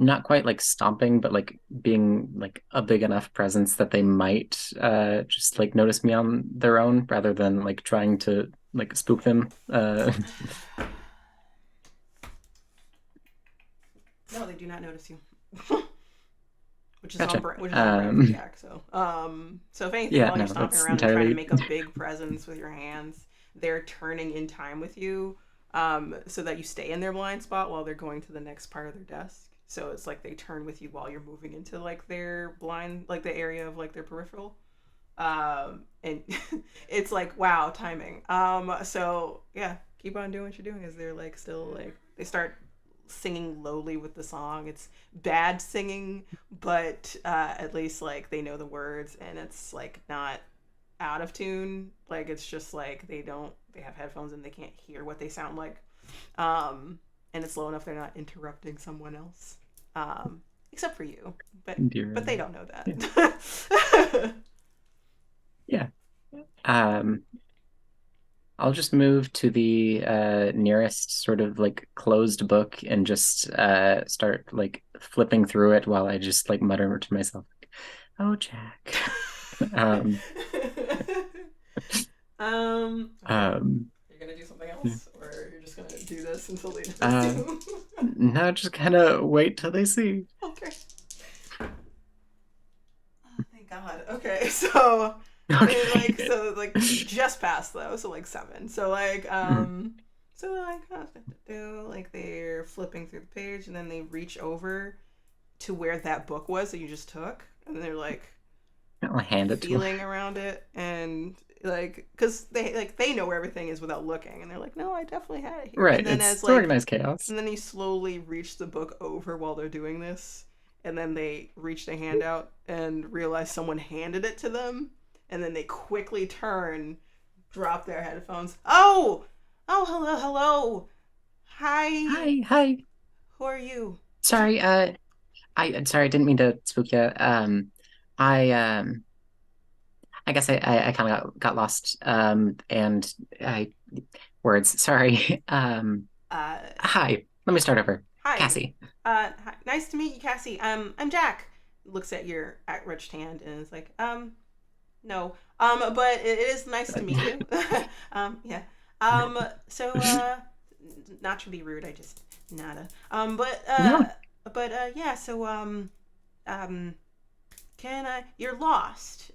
not quite like stomping, but like being like a big enough presence that they might just like notice me on their own rather than like trying to like spook them. No, they do not notice you. Which is Gotcha. which is on brand for Jack. So if anything, Yeah, while you're no, stomping that's around and trying to entirely. make a big presence with your hands, they're turning in time with you, so that you stay in their blind spot while they're going to the next part of their desk. So it's like they turn with you while you're moving into like their blind, like the area of like their peripheral. And it's like wow, timing. So yeah, keep on doing what you're doing as they're like still like they start singing lowly with the song. It's bad singing, but at least like they know the words and it's like not out of tune. Like it's just like they have headphones and they can't hear what they sound like. And it's low enough they're not interrupting someone else. Except for you. But they don't know Yeah. that. Yeah. Um, I'll just move to the nearest sort of like closed book and just start like flipping through it while I just like mutter to myself, "Oh, Jack." um, Okay. um, You're gonna do something yeah. else, or you're just gonna do this until they notice uh, you? no, just kind of wait till they see. Okay. Oh, thank God. Okay, so Okay. you just passed though, so like seven. Mm. Like they're flipping through the page, and then they reach over to where that book was that you just took, and they're like I'll hand it to him. feeling around it, and like because they know where everything is without looking, and they're like, no, I definitely had it here. Right, And then as it's like organized chaos. and then you slowly reach the book over while they're doing this, and then they reach the hand out and realize someone handed it to them, and then they quickly turn, drop their headphones. Oh, hello, hello, hi, Hi, hi. who are you? Sorry, sorry, I didn't mean to spook you. I I guess I kind of got lost. And I words. Sorry. Uh, Hi. Let me start over. Hi. Cassie. Hi. Nice to meet you, Cassie. I'm Jack. Looks at your outstretched hand and is like, no. But it is nice to meet you. Yeah. So, not to be rude, I just nada. No. Yeah. Um, can I? You're lost.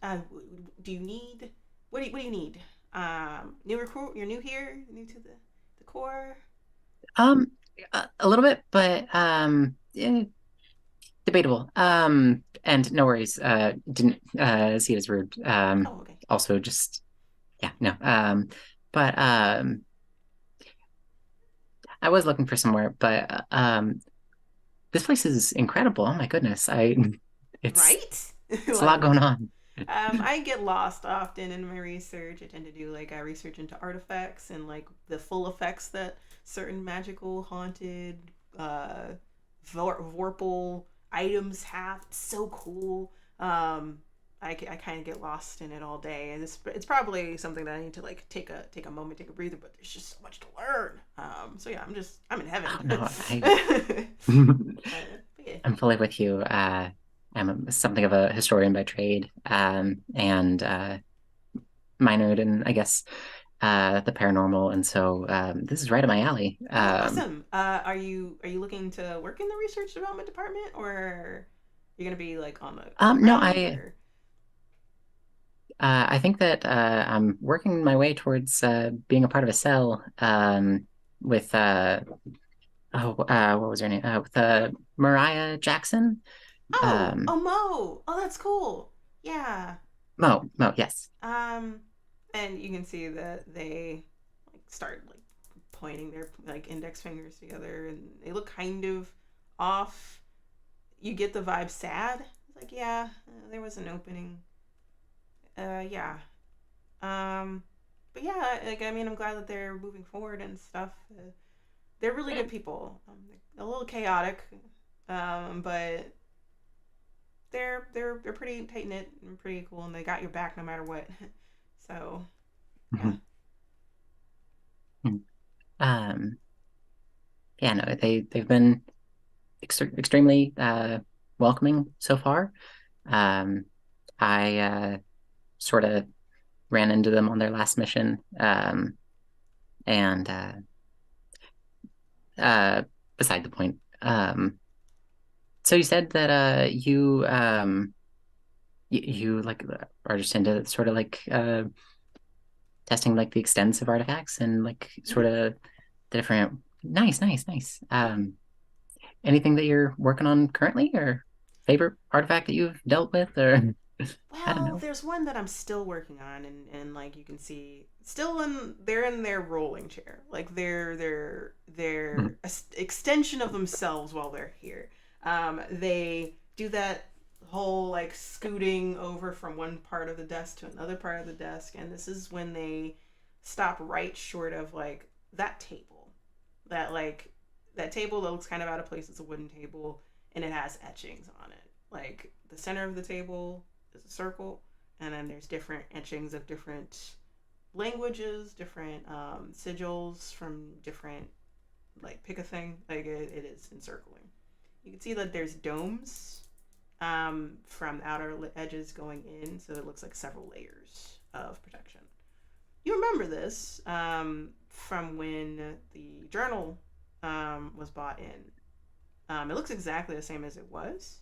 Do you need? What do you need? New recruit. You're new here. New to the Corps. Um, a little bit, but debatable. And no worries. Didn't see it as rude. Oh, okay. Also just yeah, no. But I was looking for somewhere, but this place is incredible. Oh my goodness. It's Right? it's a lot Like, going on. I get lost often in my research. I tend to do like research into artifacts and like the full effects that certain magical, haunted, uh, vorpal items have. It's so cool. I kind of get lost in it all day, and it's probably something that I need to like take a moment, take a breather. But there's just so much to learn. So yeah, I'm in Oh heaven. no, Yeah. I'm fully with you. Something of a historian by trade, and minored in, I guess, the paranormal, and so this is right up my alley. Oh, awesome. Are you looking to work in the research development department, or are you gonna be like on the No, ground, or? I think that I'm working my way towards being a part of a cell with what was her name? With Mariah Jackson. Oh, Um, Mo. Oh, that's cool. Yeah. Mo, yes. Um, and you can see that they like start like pointing their like index fingers together, and they look kind of off. You get the vibe sad. It's like, yeah, there was an opening. Yeah. Um, but yeah, like I mean, I'm glad that they're moving forward and stuff. They're really good people. They're a little chaotic, but they're pretty tight knit and pretty cool, and they got your back no matter what. So yeah. Mhm. Um, yeah, no, they've been extremely welcoming so far. Um, I sort of ran into them on their last mission, and uh, beside the point. So you said that you like are just into sort of like testing like the extensive artifacts and like sort Mm-hmm. of the different. Nice, nice, nice. Anything that you're working on currently, or favorite artifact that you've dealt with, or I don't Well, know. there's one that I'm still working on, and like you can see, still they're in their rolling chair, like they're extension of themselves while they're here. They do that whole like scooting over from one part of the desk to another part of the desk, and this is when they stop right short of like that table, that like that table that looks kind of out of place. It's a wooden table, and it has etchings on it. Like the center of the table is a circle, and then there's different etchings of different languages, different sigils from different, like, pick a thing. Like, it is encircling. You can see that there's domes from outer edges going in, so it looks like several layers of protection. You remember this from when the journal was bought in. It looks exactly the same as it was.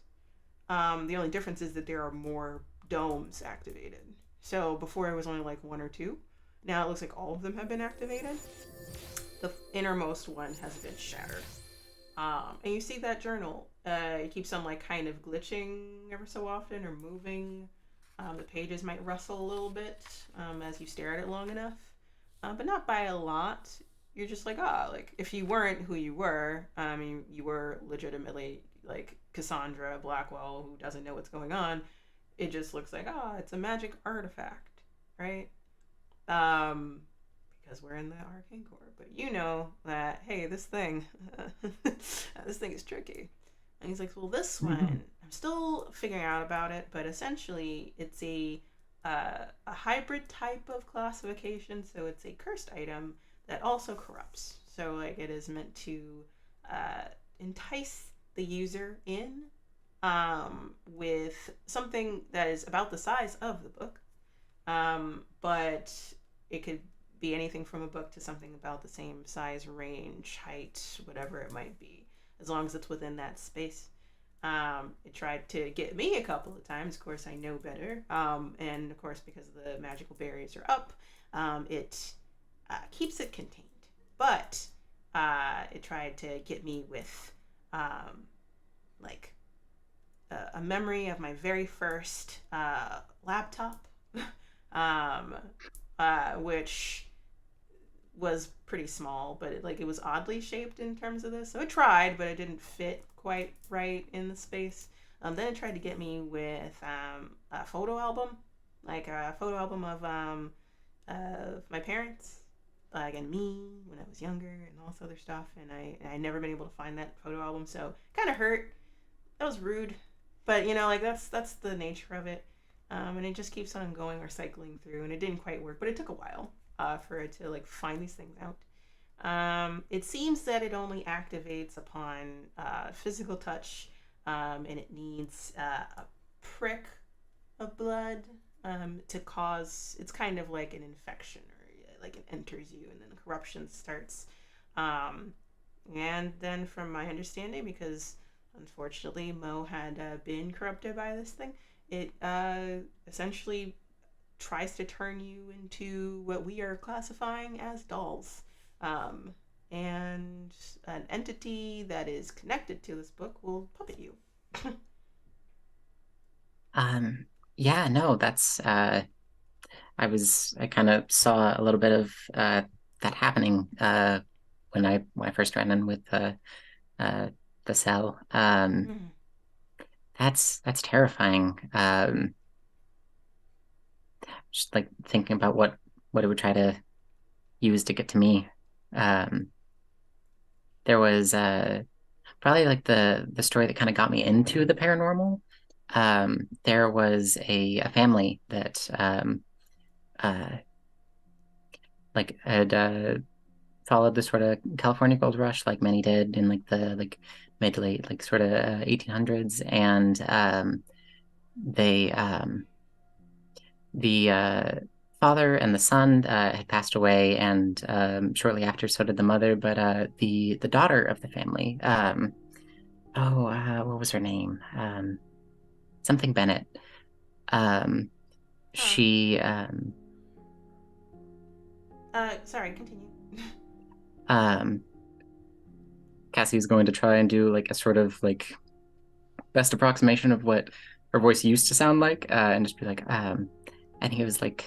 The only difference is that there are more domes activated. So before it was only like one or two. Now it looks like all of them have been activated. The innermost one has been shattered. And you see that journal. It keeps on like kind of glitching ever so often or moving. The pages might rustle a little bit as you stare at it long enough, but not by a lot. You're just like, like if you weren't who you were, I mean, you were legitimately like Cassandra Blackwell who doesn't know what's going on. It just looks like, it's a magic artifact, right? Because we're in the Arcane Corps, but you know that, hey, this thing, this thing is tricky. And he's like, well, this one, I'm still figuring out about it, but essentially it's a hybrid type of classification. So it's a cursed item that also corrupts. So like it is meant to entice the user in with something that is about the size of the book, but it could be anything from a book to something about the same size, range, height, whatever it might be, as long as it's within that space. It tried to get me a couple of times. Of course, I know better. And of course, because the magical barriers are up, it keeps it contained. But it tried to get me with like a memory of my very first laptop, which was pretty small, but it was oddly shaped in terms of this. So it tried, but it didn't fit quite right in the space. Then it tried to get me with a photo album, like a photo album of my parents, and me when I was younger, and all this other stuff. And I never been able to find that photo album, so kind of hurt. That was rude, but like that's the nature of it. And it just keeps on going or cycling through, and it didn't quite work, but it took a while for it to like find these things out. It seems that it only activates upon physical touch, and it needs a prick of blood to cause. It's kind of like an infection, or like it enters you, and then corruption starts. And then, from my understanding, because unfortunately Mo had been corrupted by this thing, it essentially tries to turn you into what we are classifying as dolls. And an entity that is connected to this book will puppet you. Yeah, no, that's I kind of saw a little bit of that happening when I first ran in with the cell. That's terrifying. Just like thinking about what it would try to use to get to me. There was probably like the story that kind of got me into the paranormal. There was a family that like had followed the sort of California gold rush, like many did in like the mid to late like sort of 1800s, and they the father and the son had passed away, and shortly after, so did the mother. But the daughter of the family, what was her name? Something Bennett. She. Sorry, continue. Cassie's going to try and do like a sort of like best approximation of what her voice used to sound like, and just be like, I think it was like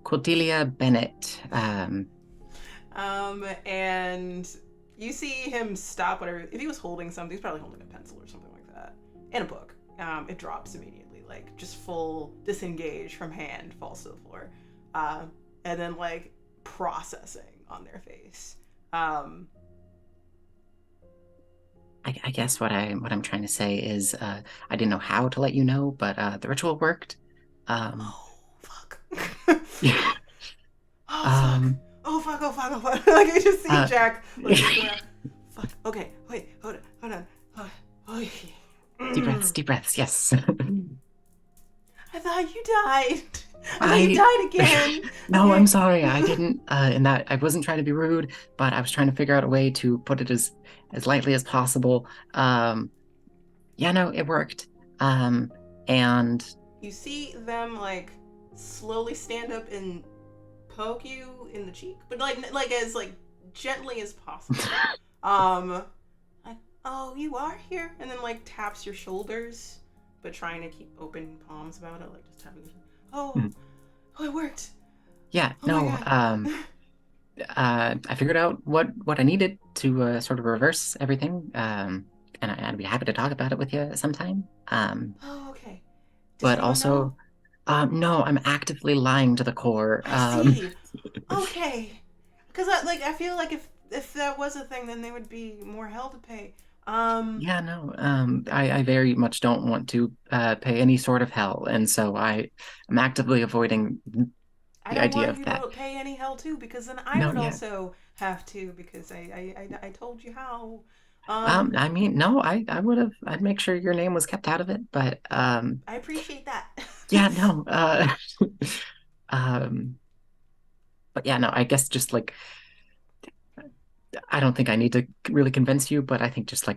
Cordelia Bennett. And you see him stop whatever. If he was holding something, he's probably holding a pencil or something like that. In a book. It drops immediately, like just full disengage from hand, falls to the floor. And then like processing on their face. I guess what I'm trying to say is I didn't know how to let you know, but the ritual worked. Oh fuck. Yeah. fuck. Like I just see Uh, Jack like looking around. Fuck. Okay. Wait. Hold on. Oh, Deep breaths, deep breaths. Yes. I thought you died. I thought you I died again. No, I'm Okay. sorry. I didn't in that I wasn't trying to be rude, but I was trying to figure out a way to put it as lightly as possible. Yeah, no, it worked. And You see them like slowly stand up and poke you in the cheek, but like as like gently as possible. Um, like, oh, you are here, and then like taps your shoulders, but trying to keep open palms about it, like just tapping. Oh, mm, oh, it worked. yeah, Oh my no, god. I figured out what I needed to sort of reverse everything. And I'd be happy to talk about it with you sometime. Oh, okay. Does But anyone know? also, no, I'm actively lying to the core. I see. Okay. Because I feel like if that was a thing, then there would be more hell to pay. Yeah, no, I very much don't want to pay any sort of hell, and so I'm actively avoiding I the don't idea want of you that. to pay any hell too, because then I No, would yeah. also have to, because I told you how. I mean, no, I would have, I'd make sure your name was kept out of it, but I appreciate that. yeah, no, um, but yeah, no, I guess just like I don't think I need to really convince you, but I think just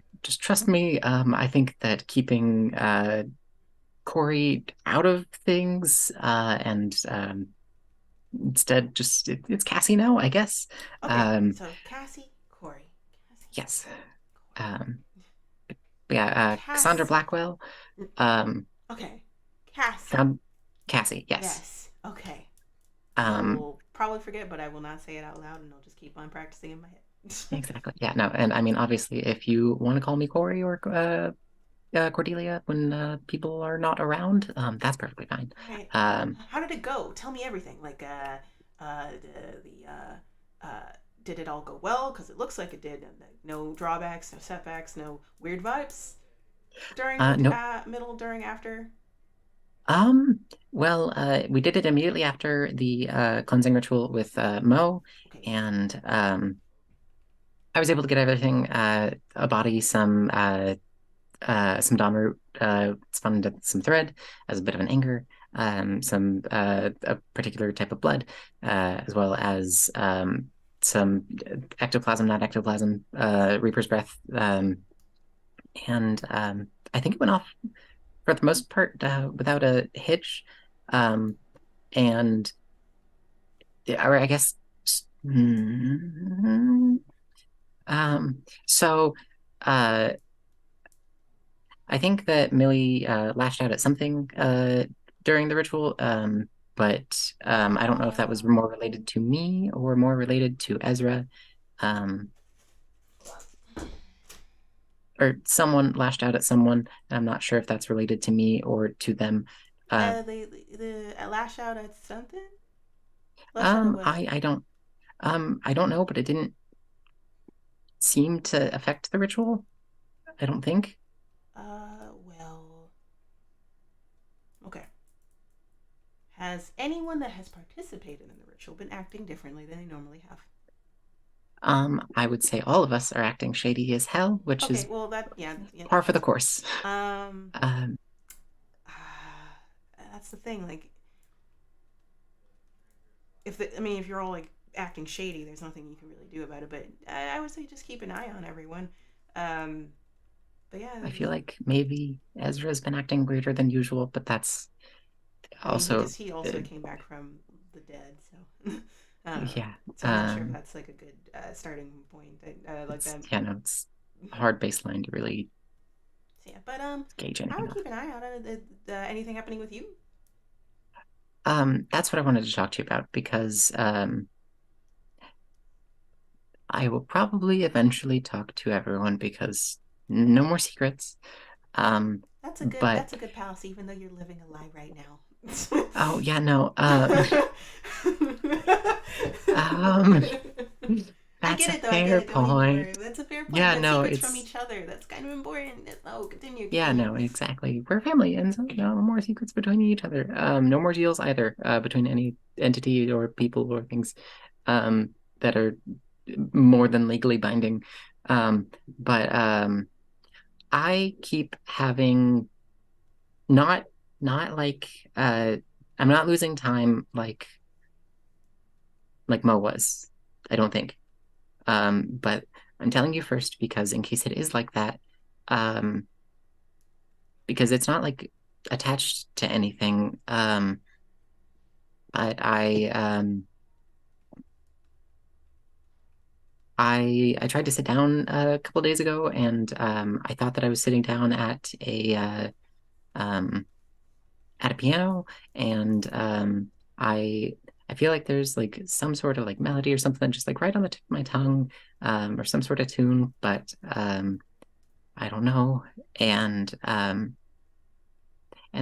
trust me. I think that keeping Corey out of things and instead just it's Cassie now, I guess. Okay, Um, so Cassie, Corey, Cassie, yes. Corey, Um, yeah, Cassandra Cassie. Blackwell. Um, Okay, Cassie. found Cassie, yes. Yes. Okay. I Um, will probably forget, but I will not say it out loud, and I'll just keep on practicing in my head. exactly. Yeah, no, and I mean, obviously, if you want to call me Corey or Cordelia when people are not around, that's perfectly fine. All right. Um, How did it go? Tell me everything. Like, the did it all go well? Because it looks like it did. And no drawbacks, no setbacks, no weird vibes during, nope. middle, during, after. Well, we did it immediately after the cleansing ritual with Mo, Okay. and I was able to get everything a body, some dawn root, spun some thread as a bit of an anchor, some a particular type of blood, as well as some ectoplasm, not ectoplasm, Reaper's breath, and I think it went off for the most part without a hitch, um, and or I guess. mm, so uh I think that Millie lashed out at something during the ritual, but I don't know if that was Oh. more related to me or more related to Ezra, um, or someone lashed out at someone. I'm not sure if that's related to me or to them. Uh, The lash out at something. Lash out at what? I don't know, but it didn't seem to affect the ritual. I don't think. Well, okay. Has anyone that has participated in the ritual been acting differently than they normally have? I would say all of us are acting shady as hell, which Okay, is well yeah, par for the that's fair. course. Um, Um, that's the thing. Like, I mean, if you're all like acting shady, there's nothing you can really do about it. But I would say just keep an eye on everyone. Um, but yeah, I feel like maybe Ezra's been acting weirder than usual, but that's I mean, also, he also came back from the dead, so yeah. so I'm not sure if that's like a good starting point. Like It's that. yeah, no, it's a hard baseline to really So yeah, but gauge I anything would off. keep an eye out on it. Anything happening with you? That's what I wanted to talk to you about because I will probably eventually talk to everyone because no more secrets. Um, That's but a good policy, even though you're living a lie right now. oh yeah, no, um, I that's get a it though. I get fair it. Don't even worry. point. That's a fair point. Yeah, Get no, secrets from it's each other. That's kind of important. Oh, continue, yeah, continue. no, exactly. We're family, and so no more secrets between each other. No more deals either, between any entity or people or things. Um, that are more than legally binding. But I keep having not not like I'm not losing time like Mo was, I don't think. But I'm telling you first because in case it is like that, um, because it's not like attached to anything. But I tried to sit down a couple days ago, and I thought that I was sitting down um, at a piano, and I I feel like there's like some sort of like melody or something just like right on the tip of my tongue, or some sort of tune, but I don't know. And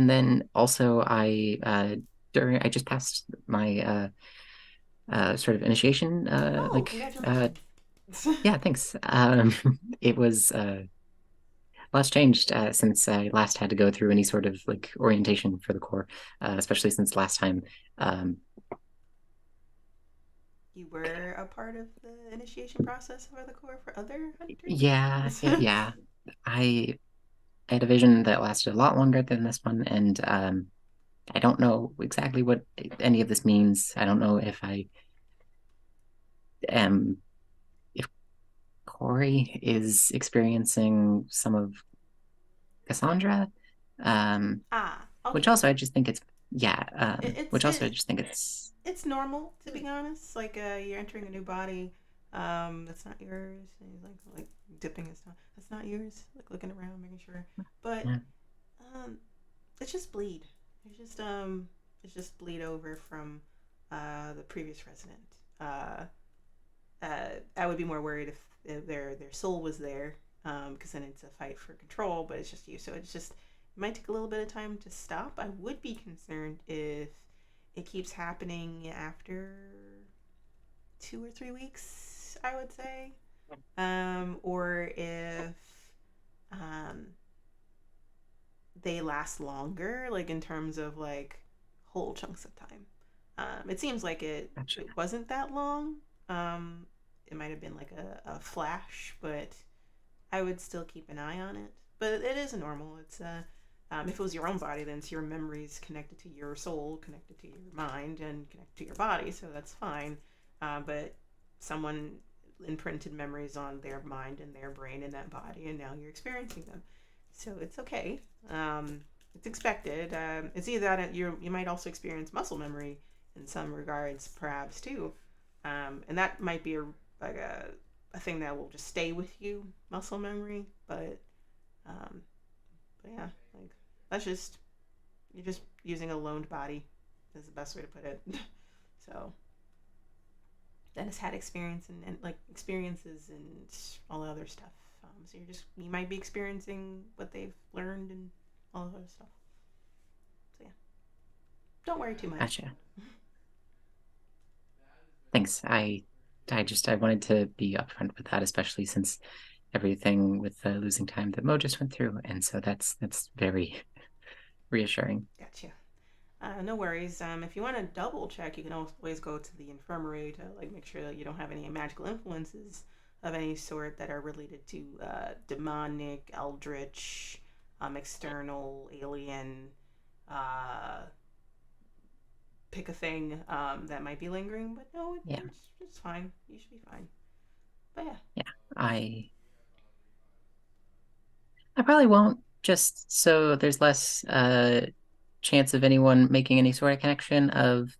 then also I just passed my sort of initiation Oh, congratulations. yeah, thanks. It was lots changed since I last had to go through any sort of like orientation for the Corps, especially since last time. Um, You were a part of the initiation process for the Corps for other yeah, hunters? yeah. I I had a vision that lasted a lot longer than this one, and I don't know exactly what any of this means. I don't know if I am if Corey is experiencing some of Cassandra, um, Ah, which okay. also I just think it's yeah, It, it's which also I it, just think it's it's normal to be honest. Like you're entering a new body, that's not yours. And he's like dipping his tongue. That's not yours. Like looking around, making sure. But yeah, um, it's just bleed. It's just bleed over from the previous resident. Uh, I would be more worried if their soul was there, because then it's a fight for control. But it's just you, so it's just it might take a little bit of time to stop. I would be concerned if it keeps happening after 2 or 3 weeks. I would say, or if um, they last longer, like in terms of like whole chunks of time. It seems like gotcha. it wasn't that long. Um, it might have been like a flash, but I would still keep an eye on it. But it is normal. It's if it was your own body, then it's your memories connected to your soul, connected to your mind, and connected to your body. So that's fine. But someone imprinted memories on their mind and their brain in that body, and now you're experiencing them. So it's okay. Um, it's expected. It's either that you might also experience muscle memory in some regards, perhaps too, and that might be like a thing that will just stay with you, muscle memory. Um, but yeah, like that's just you're just using a loaned body is the best way to put it. So that has had experience and like experiences and all the other stuff. So you might be experiencing what they've learned and all the other stuff. So yeah, don't worry too much. Gotcha. Thanks. I wanted to be upfront with that, especially since everything with the losing time that Mo just went through, and so that's very reassuring. Gotcha. No worries. If you want to double check, you can always go to the infirmary to like make sure that you don't have any magical influences of any sort that are related to demonic, eldritch, external, alien. Uh, Pick a thing that might be lingering, but no, Yeah, it's fine. You should be fine. But yeah, yeah. I probably won't, just so there's less chance of anyone making any sort of connection of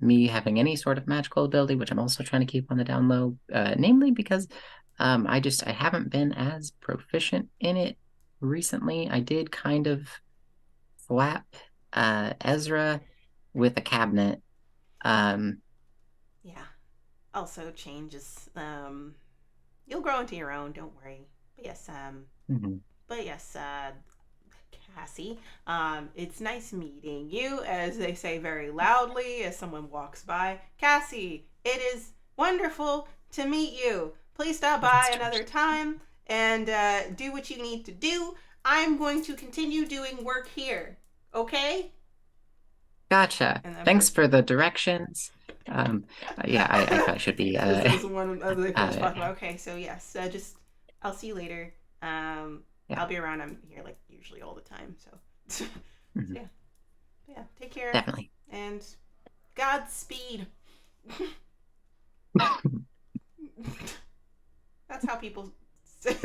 me having any sort of magical ability, which I'm also trying to keep on the down low, namely because I haven't been as proficient in it recently. I did kind of flap Ezra with a cabinet. Um, yeah. Also changes. You'll grow into your own. Don't worry. But yes, mhm. but yes, Cassie. It's nice meeting you, as they say very loudly as someone walks by. Cassie, it is wonderful to meet you. Please stop by It's another charged. time and do what you need to do. I'm going to continue doing work here. Okay? Gotcha. And then Thanks for the directions. Yeah, I probably should be. this is one of the things Uh, talking about. Okay, so yes, just I'll see you later. yeah, I'll be around. I'm here like usually all the time. So, so mhm, yeah, yeah. Take care definitely. and Godspeed. That's how people say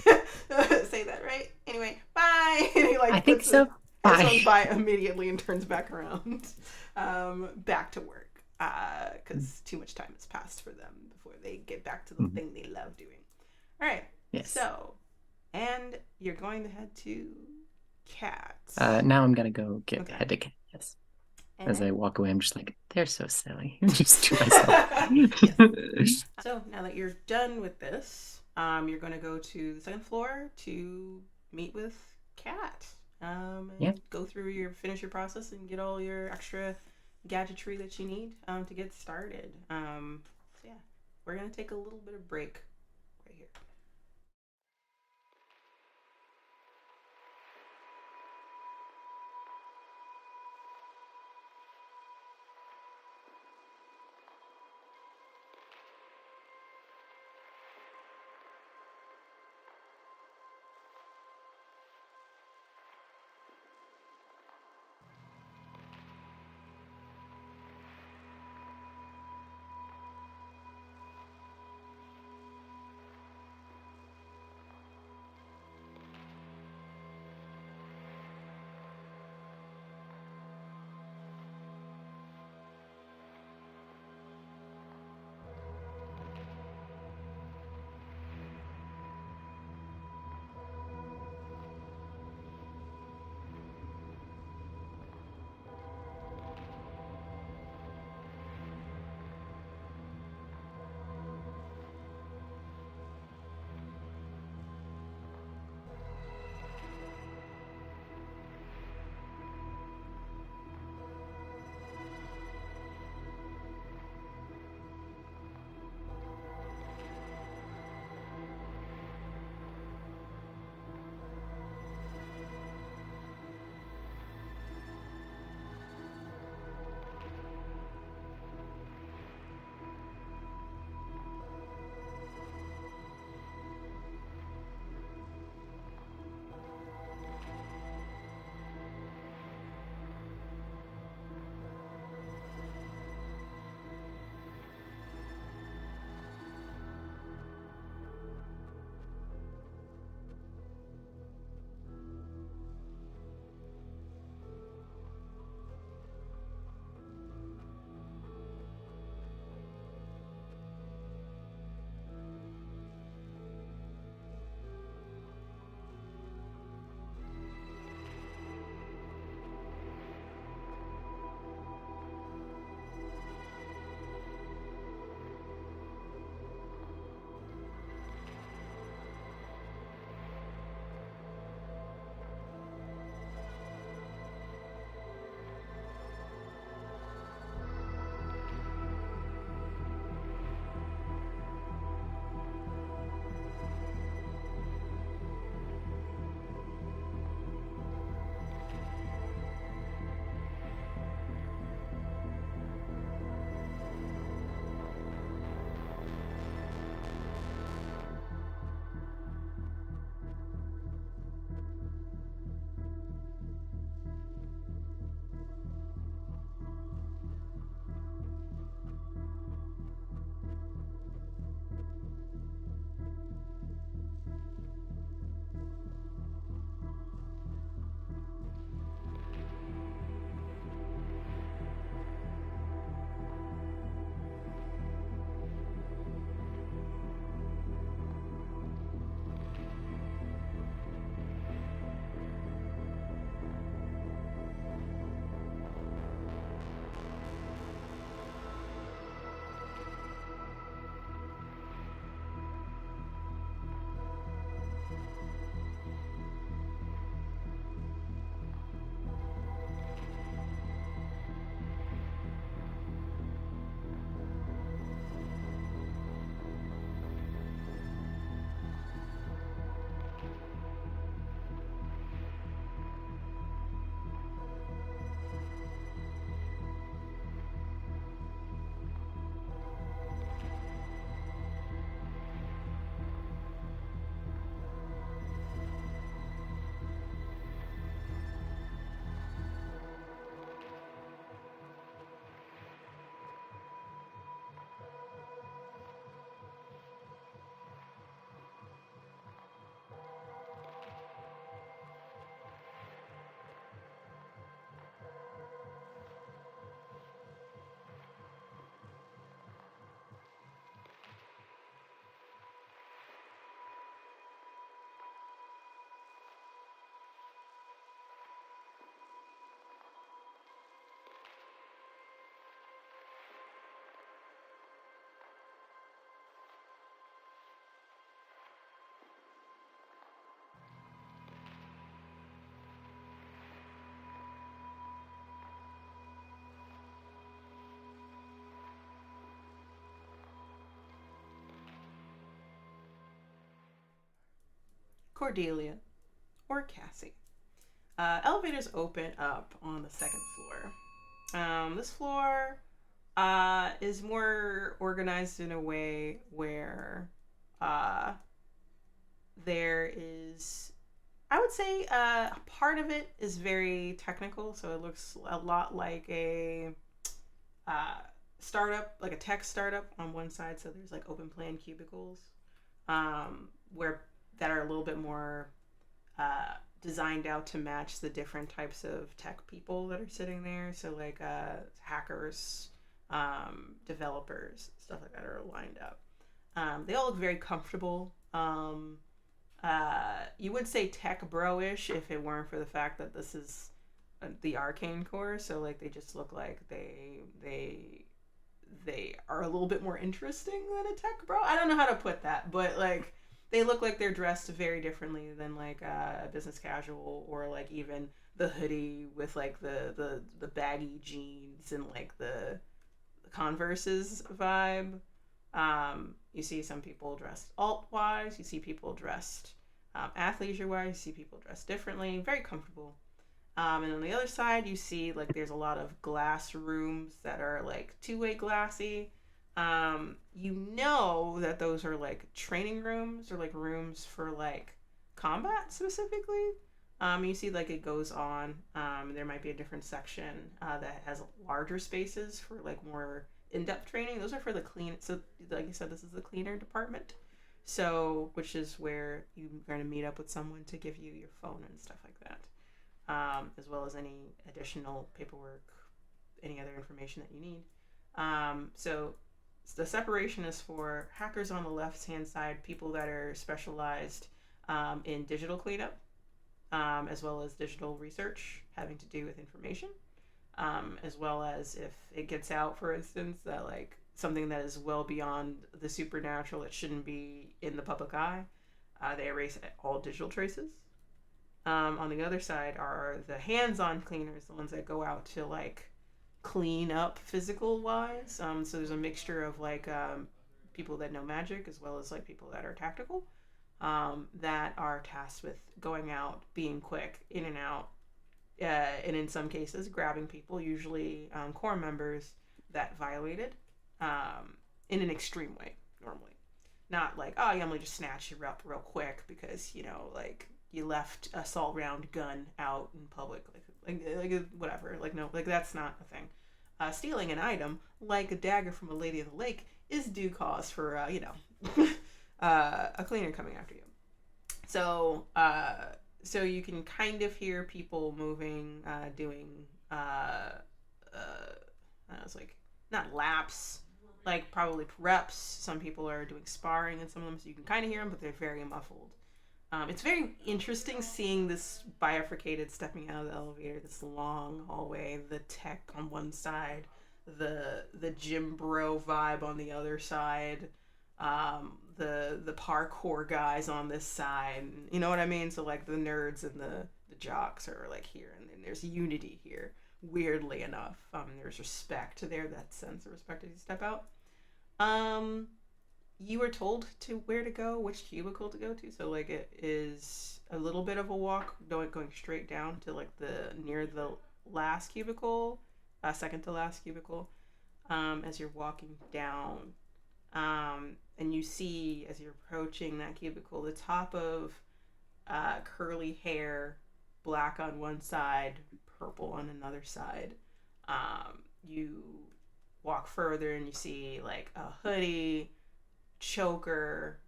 that, right? Anyway, bye. And he I like think puts the so. headphones Bye. by immediately and turns back around, back to work. Because too much time has passed for them before they get back to the Mhm. thing they love doing. All right. Yes. So, and you're going to head to cats. Now I'm gonna go get Okay. head to cat. Yes. As And I walk away, I'm just like, they're so silly. Just to myself. yes. So now that you're done with this, you're going to go to the second floor to meet with Kat. And Yeah. go through finish your process and get all your extra gadgetry that you need to get started. So yeah, we're going to take a little bit of break right here. Cordelia, or Cassie. Elevators open up on the second floor. This floor is more organized in a way where uh, there is, I would say, part of it is very technical, so it looks a lot like a uh, startup, like a tech startup on one side. So there's like open plan cubicles where that are a little bit more uh, designed out to match the different types of tech people that are sitting there. So like hackers, developers, stuff like that are lined up. They all look very comfortable. You would say tech bro-ish if it weren't for the fact that this is the Arcane Corps. So like they just look like they are a little bit more interesting than a tech bro. I don't know how to put that, but like they look like they're dressed very differently than like a business casual, or like even the hoodie with like the baggy jeans and like the Converse's vibe. You see some people dressed alt wise. You see people dressed athleisure wise. You see people dressed differently. Very comfortable. And on the other side, you see like there's a lot of glass rooms that are like two-way glassy. You know that those are like training rooms or like rooms for like combat specifically. You see like it goes on. There might be a different section that has larger spaces for like more in-depth training. Those are for the clean. So like you said, this is the cleaner department. So which is where you're going to meet up with someone to give you your phone and stuff like that. As well as any additional paperwork, any other information that you need. So the separation is for hackers on the left-hand side, people that are specialized in digital cleanup, as well as digital research having to do with information, as well as if it gets out, for instance, that like something that is well beyond the supernatural, it shouldn't be in the public eye, they erase all digital traces. On the other side are the hands-on cleaners, the ones that go out to like clean up physical wise. So there's a mixture of like people that know magic as well as like people that are tactical, that are tasked with going out, being quick, in and out, and in some cases grabbing people, usually core members that violated in an extreme way normally. Not like, oh yeah, I'm gonna just snatch you up real quick because, you know, like you left a assault round gun out in public, like whatever. Like no, like that's not a thing. Stealing an item like a dagger from a lady of the lake is due cause for a cleaner coming after you. So so you can kind of hear people moving, doing I was like not laps, like probably reps. Some people are doing sparring, and some of them, so you can kind of hear them, but they're very muffled. It's very interesting seeing this bifurcated stepping out of the elevator, this long hallway, the tech on one side, the gym bro vibe on the other side, the parkour guys on this side. You know what I mean? So like the nerds and the jocks are like here, and then there's unity here. Weirdly enough, there's respect there, that sense of respect as you step out. You were told to where to go, which cubicle to go to. So like it is a little bit of a walk, going straight down to like the near the last cubicle, second to last cubicle. As you're walking down, and you see as you're approaching that cubicle, the top of curly hair, black on one side, purple on another side. You walk further and you see like a hoodie, choker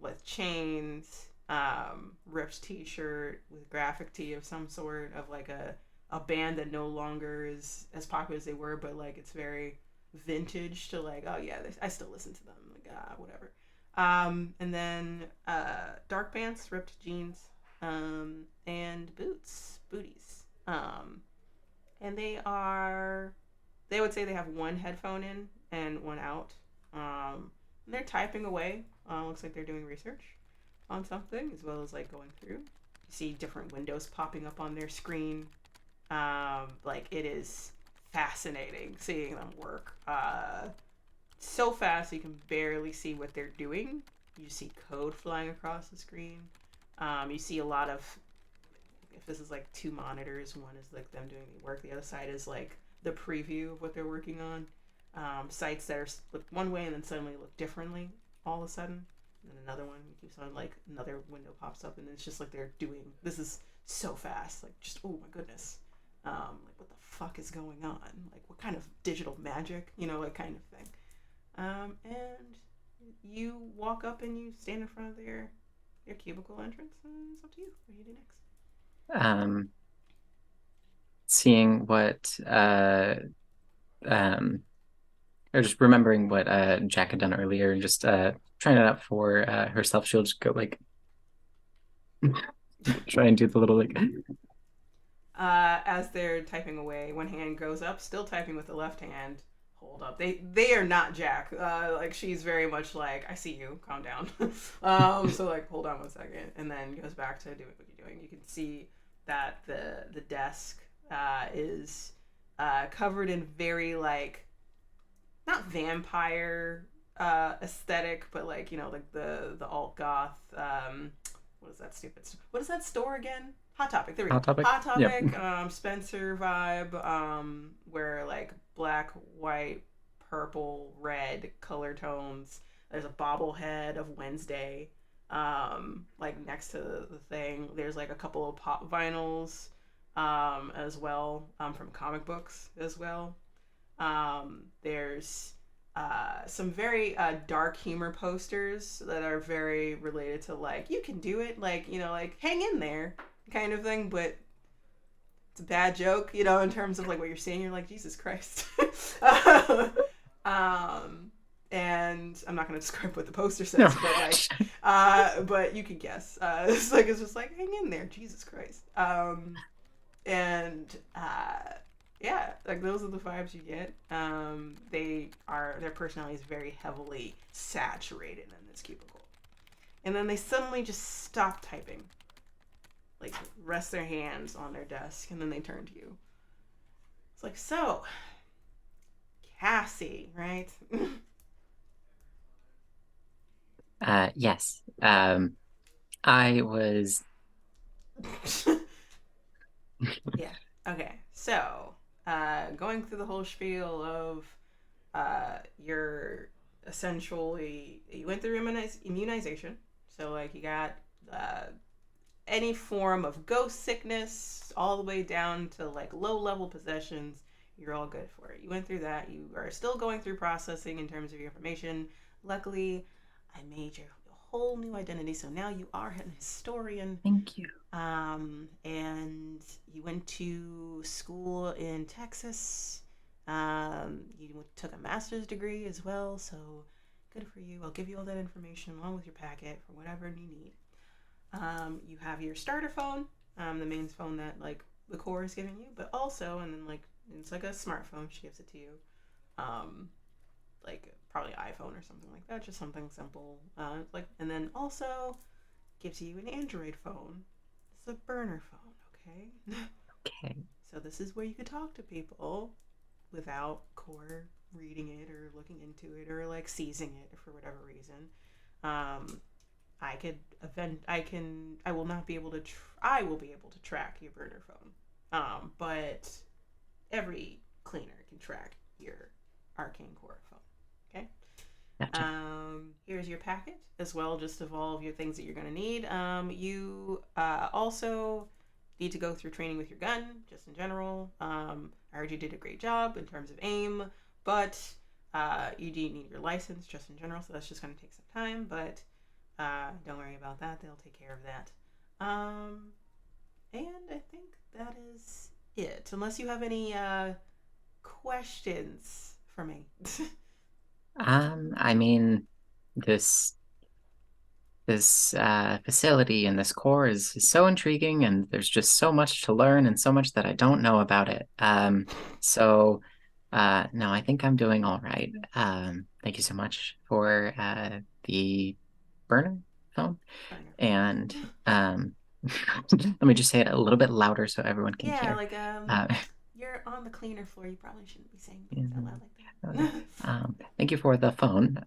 with chains, ripped t-shirt with graphic tee of some sort of like a band that no longer is as popular as they were, but like it's very vintage to like, oh yeah, I still listen to them, like whatever. And then dark pants, ripped jeans, and booties. And they would say they have one headphone in and one out. And they're typing away. Looks like they're doing research on something, as well as like going through. You see different windows popping up on their screen. Like it is fascinating seeing them work. So fast you can barely see what they're doing. You see code flying across the screen. You see a lot of, if this is like two monitors, one is like them doing the work, the other side is like the preview of what they're working on. Sites that are look one way and then suddenly look differently all of a sudden. And then another one keeps on, like another window pops up and it's just like they're doing, this is so fast, like just, oh my goodness. Like what the fuck is going on? Like what kind of digital magic, like kind of thing. And you walk up and you stand in front of their cubicle entrance, and it's up to you. What do you do next? Seeing what or just remembering what Jack had done earlier and just trying it out for herself. She'll just go like try and do the little like As they're typing away, one hand goes up, still typing with the left hand. Hold up, they are not Jack. Like she's very much like, I see you, calm down. So like, hold on 1 second, and then goes back to doing what you're doing. You can see that the desk is covered in very like, not vampire aesthetic, but like like the alt goth. What is that stupid? What is that store again? Hot Topic. There we go. Hot Topic. Hot Topic. Yep. Spencer vibe. Where like black, white, purple, red color tones. There's a bobblehead of Wednesday. Like next to the thing. There's like a couple of pop vinyls. As well. From comic books as well. There's some very dark humor posters that are very related to like, you can do it, like like hang in there kind of thing, but it's a bad joke, in terms of like what you're saying. You're like, Jesus Christ. And I'm not going to describe what the poster says, no. But like but you can guess. It's just like, hang in there, Jesus Christ. Yeah, like those are the vibes you get. Their personality is very heavily saturated in this cubicle. And then they suddenly just stop typing. Like rest their hands on their desk and then they turn to you. It's like, so, Cassie, right? Yes. I was Yeah. Okay. So, going through the whole spiel of your essentially, you went through immunization. So like you got any form of ghost sickness all the way down to like low level possessions. You're all good for it. You went through that. You are still going through processing in terms of your information. Luckily, I made your whole new identity, so now you are an historian. Thank you. And you went to school in Texas. You took a master's degree as well, so good for you. I'll give you all that information along with your packet for whatever you need. You have your starter phone, the main phone that like the Corps is giving you, but also, and then like it's like a smartphone. She gives it to you, like probably iPhone or something like that, just something simple. And then also gives you an Android phone. It's a burner phone, okay? Okay. So this is where you could talk to people without Corps reading it or looking into it or like seizing it for whatever reason. I will not be able to. I will be able to track your burner phone. But every cleaner can track your Arcane Corps phone. Okay. Gotcha. Here's your packet as well, just of all of your things that you're going to need. You also need to go through training with your gun, just in general. I heard you did a great job in terms of aim, but you do need your license, just in general, so that's just going to take some time, but don't worry about that. They'll take care of that. And I think that is it, unless you have any questions for me. I mean, this facility and this core is so intriguing, and there's just so much to learn and so much that I don't know about it. So no, I think I'm doing all right. Thank you so much for the burner phone. And let me just say it a little bit louder so everyone can hear. Like you're on the cleaner floor. You probably shouldn't be saying things out loud like that. Thank you for the phone.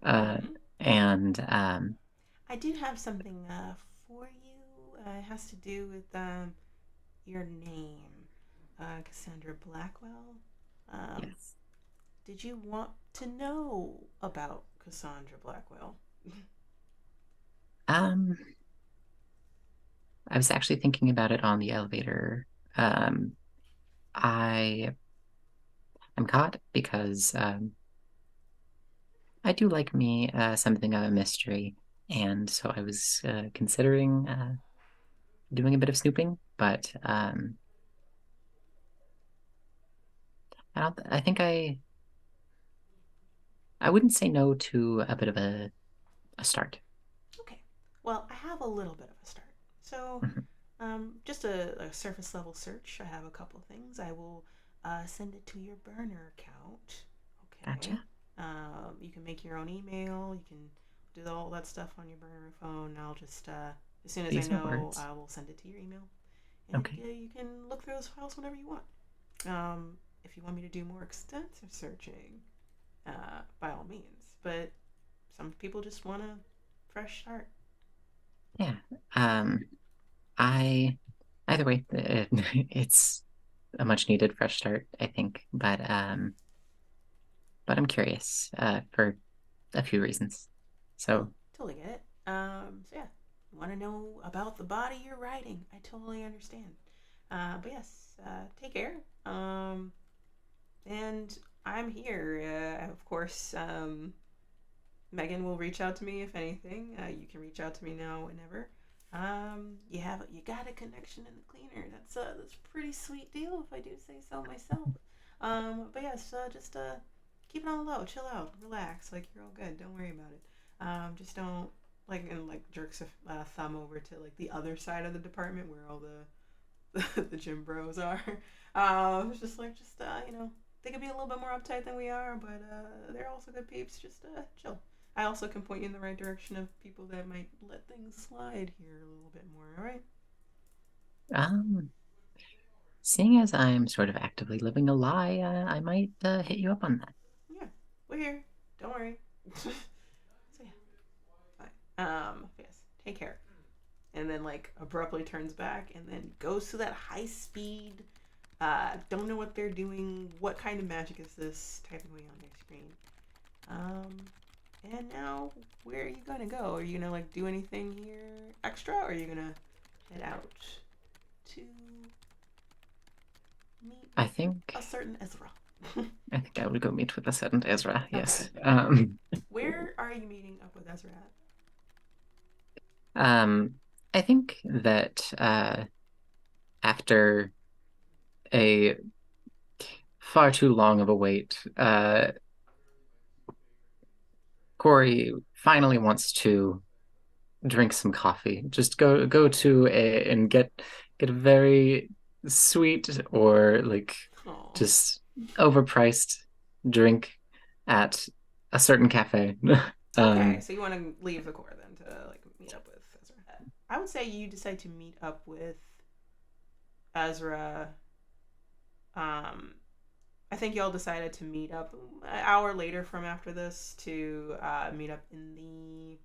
And I do have something for you. it has to do with your name, Cassandra Blackwell. Um, Yes. did you want to know about Cassandra Blackwell? Um, I was actually thinking about it on the elevator. Um, I am caught because I do like me something of a mystery, and so I was considering doing a bit of snooping, but I don't. I think I wouldn't say no to a bit of a start. Okay. Well, I have a little bit of a start. So, Mhm. just a surface level search. I have a couple of things. I will send it to your burner account. Okay. Gotcha. You can make your own email. You can do all that stuff on your burner phone. I'll just, as soon as I These are know, words. I will send it to your email. And Okay. you can look through those files whenever you want. If you want me to do more extensive searching, by all means. But some people just want a fresh start. Yeah. Um, I either way, it's a much needed fresh start, I think. But I'm curious for a few reasons. Totally, So totally get it. So yeah, want to know about the body you're writing? I totally understand. But yes, take care. And I'm here. Of course, Megan will reach out to me if anything. You can reach out to me now whenever. You got a connection in the cleaner. That's a pretty sweet deal if I do say so myself. But yes, just keep it on the low, chill out, relax. Like you're all good. Don't worry about it. Just don't like jerks a thumb over to like the other side of the department where all the gym bros are. It's just they could be a little bit more uptight than we are, but they're also good peeps. Just chill. I also can point you in the right direction of people that might let things slide here a little bit more. All right? um, seeing as I'm sort of actively living a lie, I might hit you up on that. Yeah, we're here. Don't worry. So yeah, fine. Yes. Take care. And then like abruptly turns back and then goes to that high speed. Don't know what they're doing. What kind of magic is this typing away on their screen? Um, and now, where are you gonna go? Are you gonna like do anything here extra, or are you gonna head out to meet I with think a certain Ezra? I think I would go meet with a certain Ezra. Okay. Yes. Where are you meeting up with Ezra at? Um, I think that after a far too long of a wait, Corey finally wants to drink some coffee. Just go to and get a very sweet or like Oh. just overpriced drink at a certain cafe. Okay, um, so you want to leave the core then to like meet up with Ezra. I would say you decide to meet up with Ezra. Um, I think y'all decided to meet up an hour later from after this to meet up in the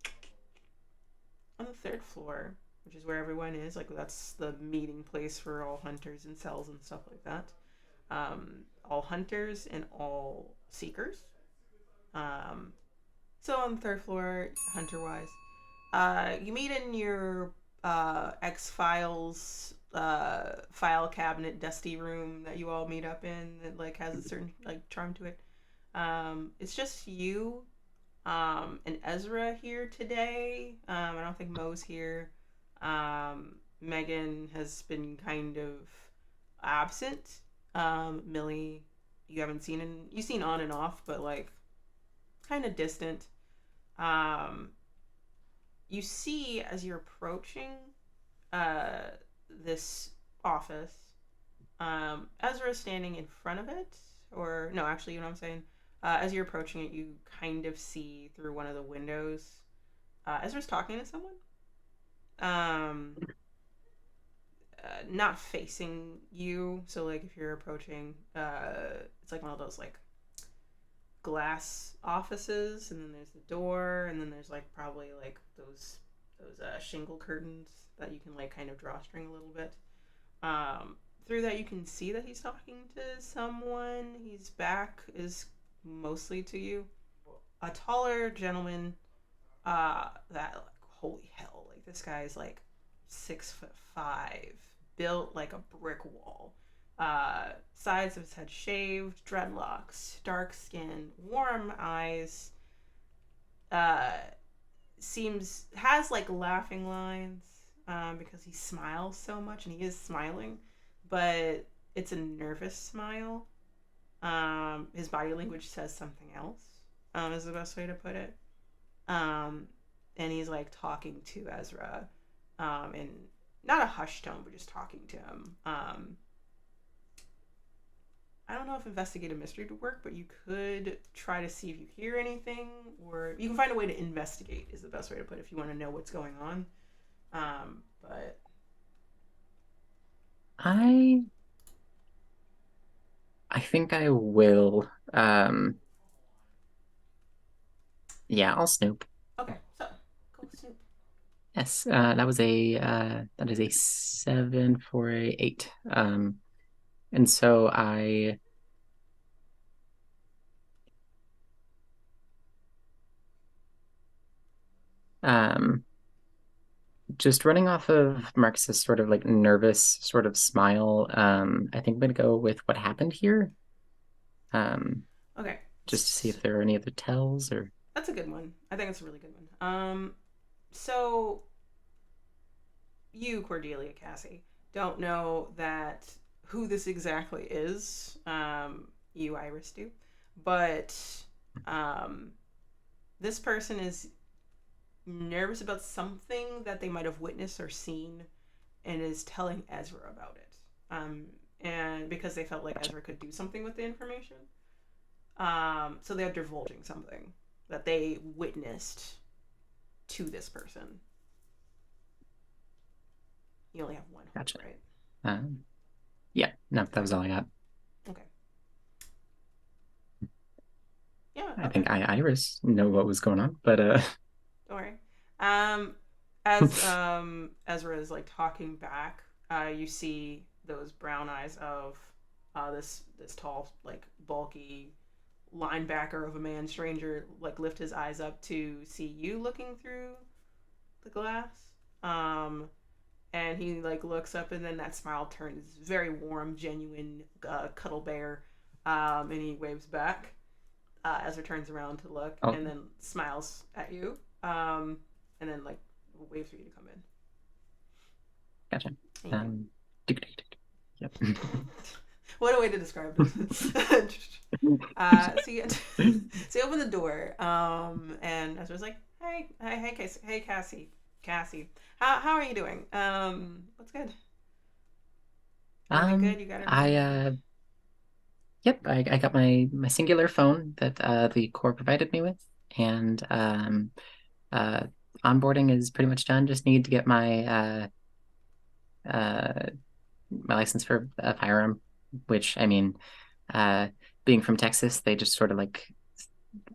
on the third floor, which is where everyone is. Like that's the meeting place for all hunters and cells and stuff like that. All hunters and all seekers. Um, so on the third floor, hunter wise, you meet in your X Files file cabinet dusty room that you all meet up in that like has a certain like charm to it. It's just you and Ezra here today. I don't think Mo's here. Megan has been kind of absent. Millie, you haven't seen in you've seen on and off, but like kind of distant. Um, you see as you're approaching uh, this office, Ezra is standing in front of it, or no, actually, you know what I'm saying. As you're approaching it, you kind of see through one of the windows. Ezra's talking to someone. Um, not facing you. So like if you're approaching, it's like one of those like glass offices, and then there's the door, and then there's like probably like those those shingle curtains that you can like kind of drawstring a little bit. Through that, you can see that he's talking to someone. His back is mostly to you. A taller gentleman. That like, holy hell, like this guy's like 6'5", built like a brick wall. Sides of his head shaved, dreadlocks, dark skin, warm eyes. Uh, has like laughing lines because he smiles so much, and he is smiling, but it's a nervous smile. His body language says something else. Is the best way to put it. And he's like talking to Ezra, in not a hushed tone, but just talking to him. I don't know if investigate a mystery would work, but you could try to see if you hear anything, or you can find a way to investigate is the best way to put it if you want to know what's going on. But I think I will. Yeah, I'll snoop. okay, so go Snoop. Yes, that is a 7 for a 8. And so I um just running off of Marcus's sort of like nervous sort of smile. I think I'm gonna go with what happened here. Um, Okay, just to see if there are any other tells or. that's a good one. I think it's a really good one. So you, Cordelia Cassie, don't know that who this exactly is. You, Iris, do, but um, this person is nervous about something that they might have witnessed or seen, and is telling Ezra about it. And because they felt like Gotcha. Ezra could do something with the information, so they're divulging something that they witnessed to this person. You only have one hope, Gotcha. right? Yeah, no, that was all I got. Okay. Yeah. I Okay. think Iris know what was going on, but Don't worry. Um, as Ezra is like talking back, you see those brown eyes of this tall, like bulky linebacker of a man stranger like lift his eyes up to see you looking through the glass. Um, and he like looks up, and then that smile turns very warm, genuine, cuddle bear. And he waves back. Ezra turns around to look, oh, and then smiles at you, and then like waves for you to come in. gotcha. And you Um, yep. what a way to describe this. So you so you open the door, and Ezra's like, hey, Cassie, Cassie, how are you doing? What's good? Everything good? You got everything? Yep, I got my singular phone that the Corps provided me with, and uh, onboarding is pretty much done. Just need to get uh, my license for a firearm, which I mean, uh, being from Texas, they just sort of like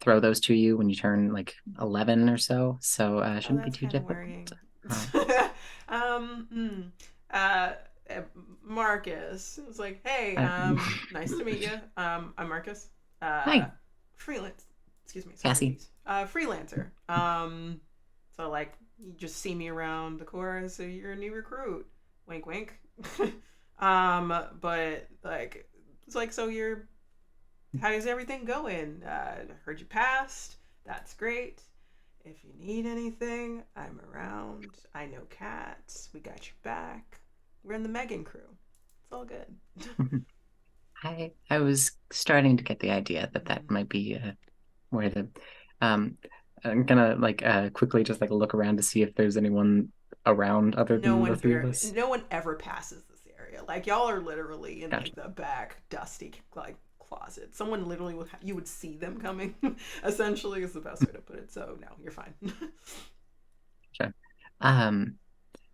throw those to you when you turn like 11 or so. So Oh, shouldn't be that's too kind of difficult. worrying. Uh, um, hmm. uh, Marcus was like, "Hey, uh, nice to meet you. I'm Marcus. Hi, Freelance. Excuse me, sorry, Cassie. ladies. Freelancer. So like, you just see me around the Corps, so you're a new recruit. Wink, wink. But like, it's like, so you're. How's everything going? Heard you passed. That's great. If you need anything, I'm around. I know cats. We got your back. We're in the Megan crew. It's all good. I was starting to get the idea that that Mm. might be where the um I'm gonna like quickly just like look around to see if there's anyone around other No than the one three of us. no one ever passes this area. Like y'all are literally in Gotcha. like the back dusty like closet. Someone literally would you would see them coming. Essentially, is the best way to put it. So no, you're fine. Sure. Um,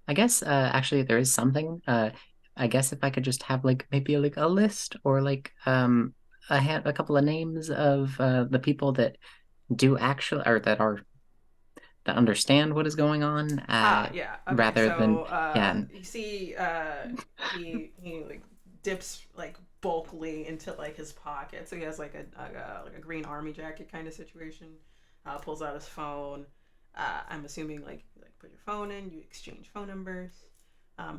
I guess actually there is something. I guess if I could just have like maybe like a list or like a couple of names of the people that do actually or that are that understand what is going on, Yeah. Okay. rather than So, yeah. you see, he like dips like bulkily into like his pocket. So he has like a green army jacket kind of situation. Pulls out his phone. I'm assuming like you like put your phone in. You exchange phone numbers.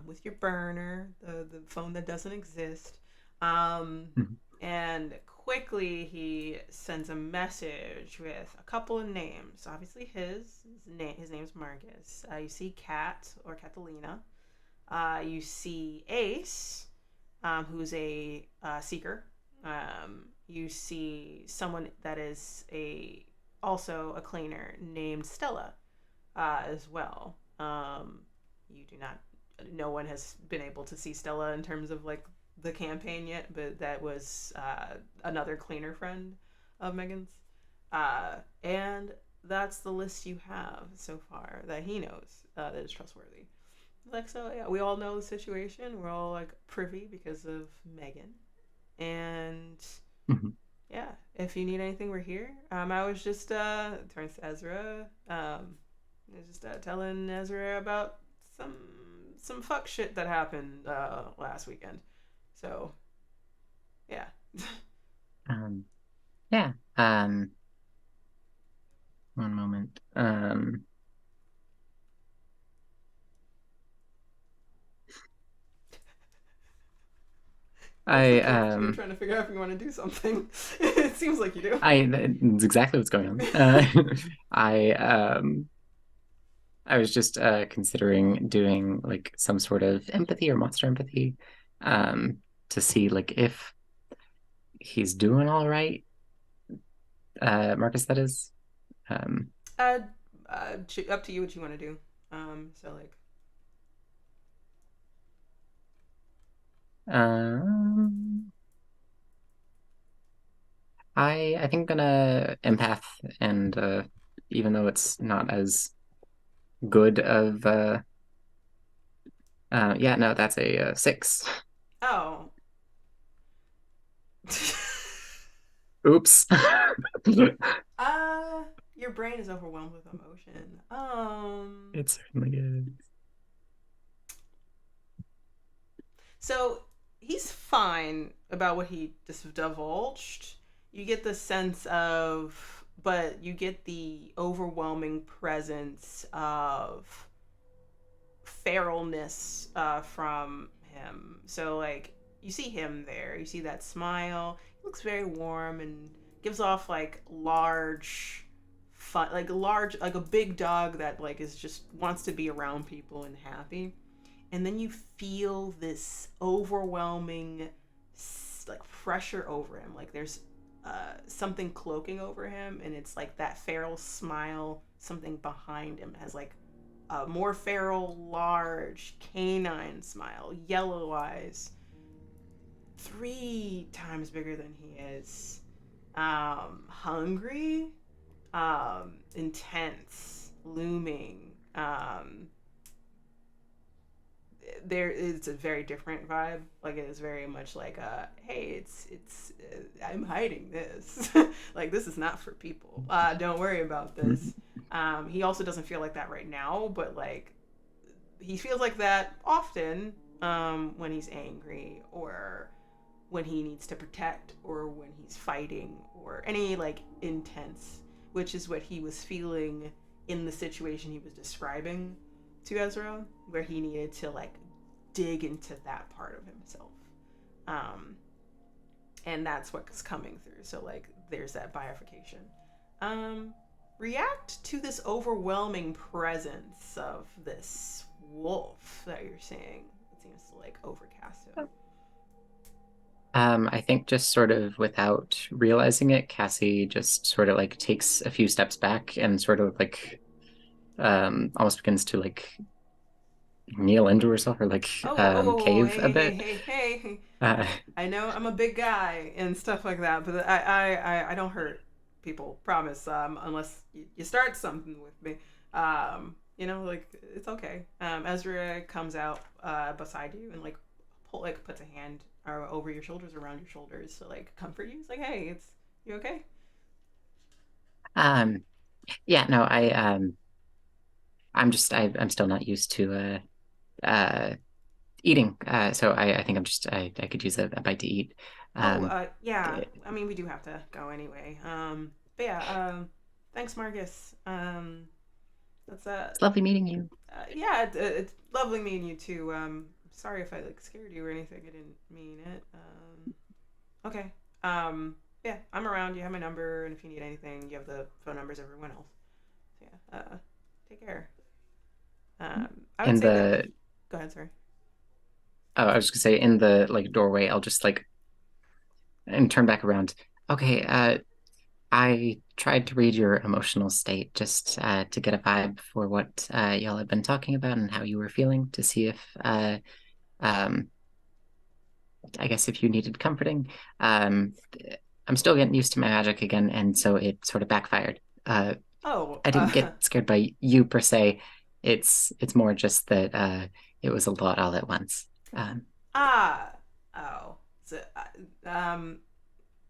With your burner, the phone that doesn't exist. Um, Mhm. and quickly he sends a message with a couple of names. Obviously his name's Marcus. You see Kat or Catalina. You see Ace, who's a seeker. You see someone that is a also a cleaner named Stella, as well. You do not. No one has been able to see Stella in terms of like the campaign yet, but that was another cleaner friend of Megan's, and that's the list you have so far that he knows that is trustworthy. Like so, yeah, we all know the situation. We're all like privy because of Megan, and Mhm. yeah, if you need anything, we're here. I was just turns to Ezra. I was just telling Ezra about some some fuck shit that happened last weekend. So yeah. Um, yeah. One moment. What's I looking at you, trying to figure out if you want to do something. It seems like you do. That's exactly what's going on. I I was just considering doing like some sort of empathy or monster empathy, um, to see like if he's doing all right. Marcus, that is. Um, Uh, up to you what you want to do. So like, um, I think I'm gonna empath, and even though it's not as good of yeah, no, that's a 6. oh. Oops. uh, your brain is overwhelmed with emotion. It certainly is. So he's fine about what he just divulged. You get the sense of, but you get the overwhelming presence of feralness from him. So like you see him there, you see that smile. He looks very warm and gives off like large fun, like a large, like a big dog that like is just wants to be around people and happy. And then you feel this overwhelming like pressure over him. Like there's something cloaking over him, and it's like that feral smile. Something behind him has like a more feral, large, canine smile, yellow eyes, 3 times bigger than he is. Hungry, intense, looming. There it's a very different vibe. Like it is very much like hey, I'm hiding this. Like this is not for people. Don't worry about this. He also doesn't feel like that right now, but like he feels like that often when he's angry or when he needs to protect or when he's fighting or any like intense, which is what he was feeling in the situation he was describing to Ezra, where he needed to like dig into that part of himself. Um, and that's what's coming through. So like there's that bifurcation. Um, React to this overwhelming presence of this wolf that you're seeing. It seems to like overcast him. I think just sort of without realizing it, Cassie just sort of like takes a few steps back and sort of like almost begins to like kneel into herself or like cave a Hey, hey, bit. hey, hey. Uh, I know I'm a big guy and stuff like that, but I don't hurt people. Promise. Unless you start something with me. Like it's okay. Ezra comes out beside you and like puts a hand over your shoulders, around your shoulders to like comfort you. It's like, hey, you okay? um, yeah, no, I'm still not used to uh eating. So I think I could use a bite to eat. Oh, Um, yeah. it's I mean, we do have to go anyway. But yeah. Thanks, Marcus. That's lovely meeting you. yeah. It's lovely meeting you too. Sorry if I like scared you or anything. I didn't mean it. Okay. Yeah, I'm around. You have my number, and if you need anything, you have the phone numbers of everyone else. So yeah. Take care. I would In say that. the Go ahead. Sorry. I was gonna say in the like doorway, I'll just like and turn back around. Okay, I tried to read your emotional state just to get a vibe for what y'all have been talking about and how you were feeling to see if um I guess if you needed comforting. Um, I'm still getting used to my magic again, and so it sort of backfired. Oh. I didn't get scared by you per se. It's more just that it was a lot all at once. Ah. Oh. So,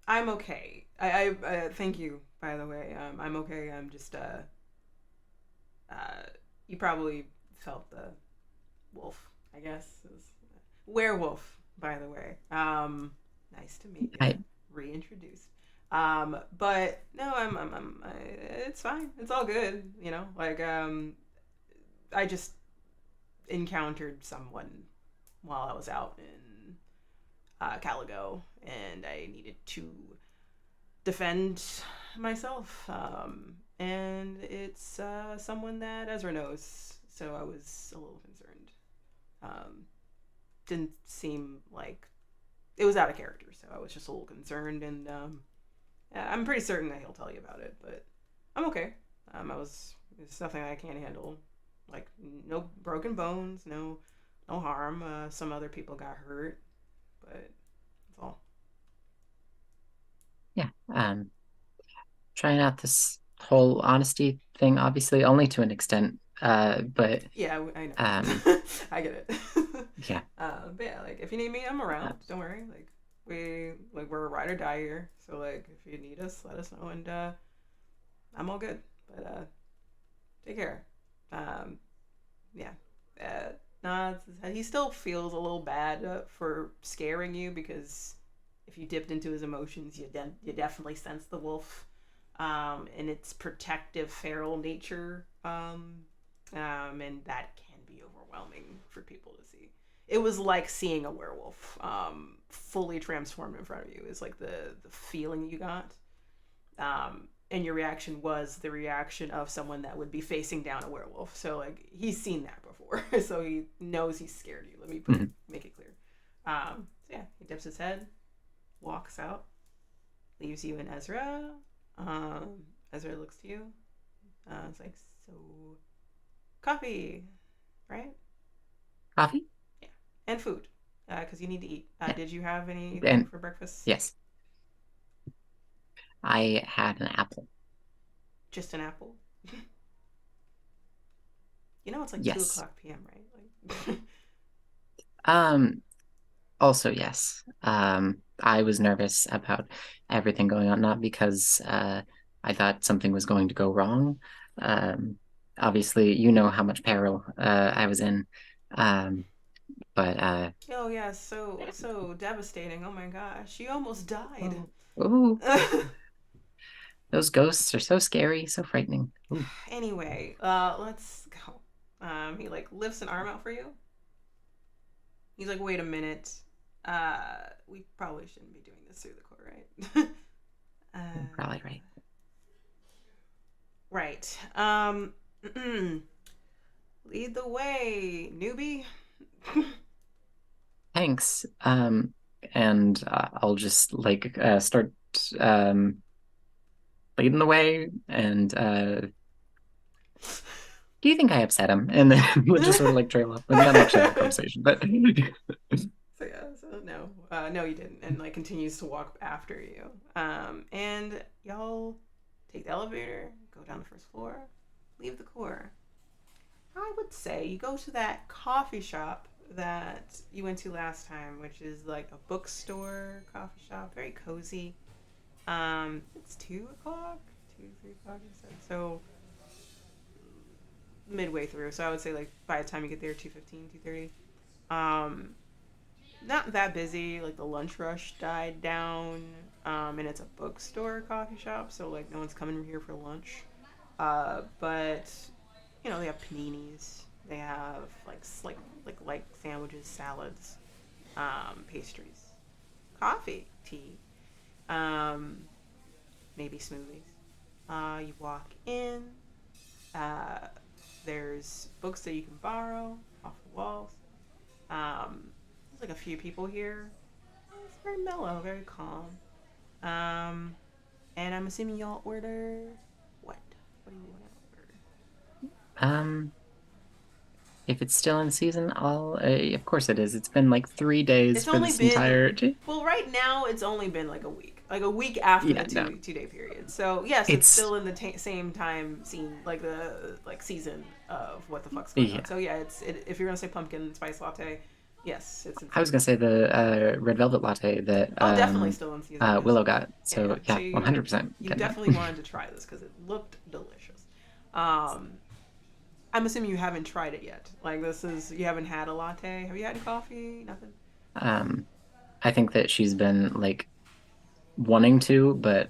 I'm okay. Thank you, by the way. I'm okay. I'm just uh you probably felt the wolf, I guess. Werewolf, by the way. Nice to meet you. I Reintroduced. But no, it's fine. It's all good. You know, like I just encountered someone while I was out in Caligo, and I needed to defend myself. And it's someone that Ezra knows, so I was a little concerned. Um, didn't seem like it was out of character, so I was just a little concerned, and yeah, I'm pretty certain that he'll tell you about it, but I'm okay. It's nothing I can't handle. Like, no broken bones, no harm. Some other people got hurt, but that's all. yeah. Trying out this whole honesty thing, obviously, only to an extent. But Yeah, I um, know. I get it. yeah. But yeah, like if you need me, I'm Uh, around. Don't worry. We're a ride or die here. So like if you need us, let us know, and I'm all good. But take care. Um, yeah. Nah, he still feels a little bad for scaring you because if you dipped into his emotions, you definitely sense the wolf, and its protective feral nature, and that can be overwhelming for people to see. It was like seeing a werewolf fully transformed in front of you. Is like the feeling you got. And your reaction was the reaction of someone that would be facing down a werewolf. So like he's seen that before, so he knows he's scared you. Let me mhm. make it clear. So yeah, he dips his head, walks out, leaves you and Ezra. Ezra looks to you. It's like, so coffee, right? Coffee? Yeah, and food, because you need to eat. Yeah. Did you have anything And for breakfast? yes, I had an apple. Just an apple. You know it's like two Yes. o'clock p.m. right? Like, Um, Also, yes. I was nervous about everything going on, not because I thought something was going to go wrong. Um, Obviously, you know how much peril I was in. Um, but oh yeah, so devastating. Oh my gosh, you almost died. oh, ooh, those ghosts are so scary, so frightening. Ooh, Anyway, let's go. He like lifts an arm out for you. He's like, wait a minute. We probably shouldn't be doing this through the core, right? you're probably right. Right. Lead the way, newbie. Thanks. And I'll just like start um, leading the way and do you think I upset him? And then we'll just sort of like trail off and not actually have a conversation. But So yeah, so no, no, you didn't, and like continues to walk after you. And y'all take the elevator, go down the first floor, leave the core. I would say you go to that coffee shop that you went to last time, which is like a bookstore coffee shop, very cozy. It's 2 o'clock, 2, 3 o'clock. So midway through. So I would say like by the time you get there, 2:15, 2:30. Um, not that busy. Like the lunch rush died down, and it's a bookstore coffee shop, so like no one's coming here for lunch. But they have paninis. They have like sandwiches, salads, pastries, coffee, tea, um, maybe smoothies. You walk in. Uh, there's books that you can borrow off the walls. There's like a few people here. It's very mellow, very calm. Um, and I'm assuming y'all order what? What do you want to order? Um, if it's still in season, I'll. Of course it is. It's been like 3 days It's for only this been entire. well, right now it's only been like a week after Yeah, the no, two-day period. So yes, it's it's still in the same time scene, like the season of what the fuck's going on. yeah. So yeah, if you're gonna say pumpkin spice latte, yes, it's in I was gonna season. say the red velvet latte that Oh, definitely still in season. Yes. Willow got. Yeah, yeah. So So yeah, you 100% you getting that. definitely wanted to try this because it looked delicious. Um, I'm assuming you haven't tried it yet. Like you haven't had a latte. Have you had coffee? Nothing. um, I think that she's been like wanting to, but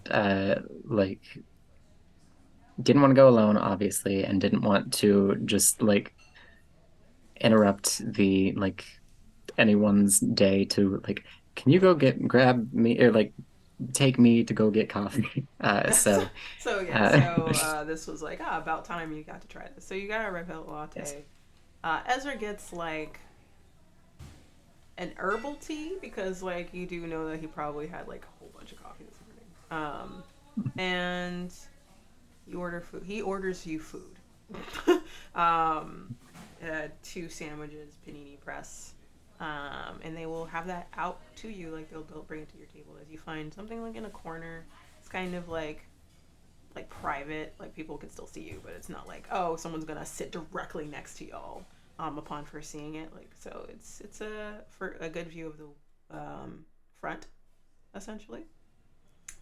like didn't want to go alone, obviously, and didn't want to just like interrupt the like anyone's day to like, can you go grab me or like take me to go get coffee? So So yeah, uh, this was like about time you got to try this. So you got a red velvet yes. latte. Ezra gets like an herbal tea because like you do know that he probably had like a whole bunch of coffee this morning. And you order food. He orders you food. um, 2 sandwiches, panini press. And they will have that out to you. Like they'll bring it to your table as you find something like in a corner. It's kind of like private. Like people can still see you, but it's not like oh someone's gonna sit directly next to y'all. Upon first seeing it, like so, it's for a good view of the front, essentially.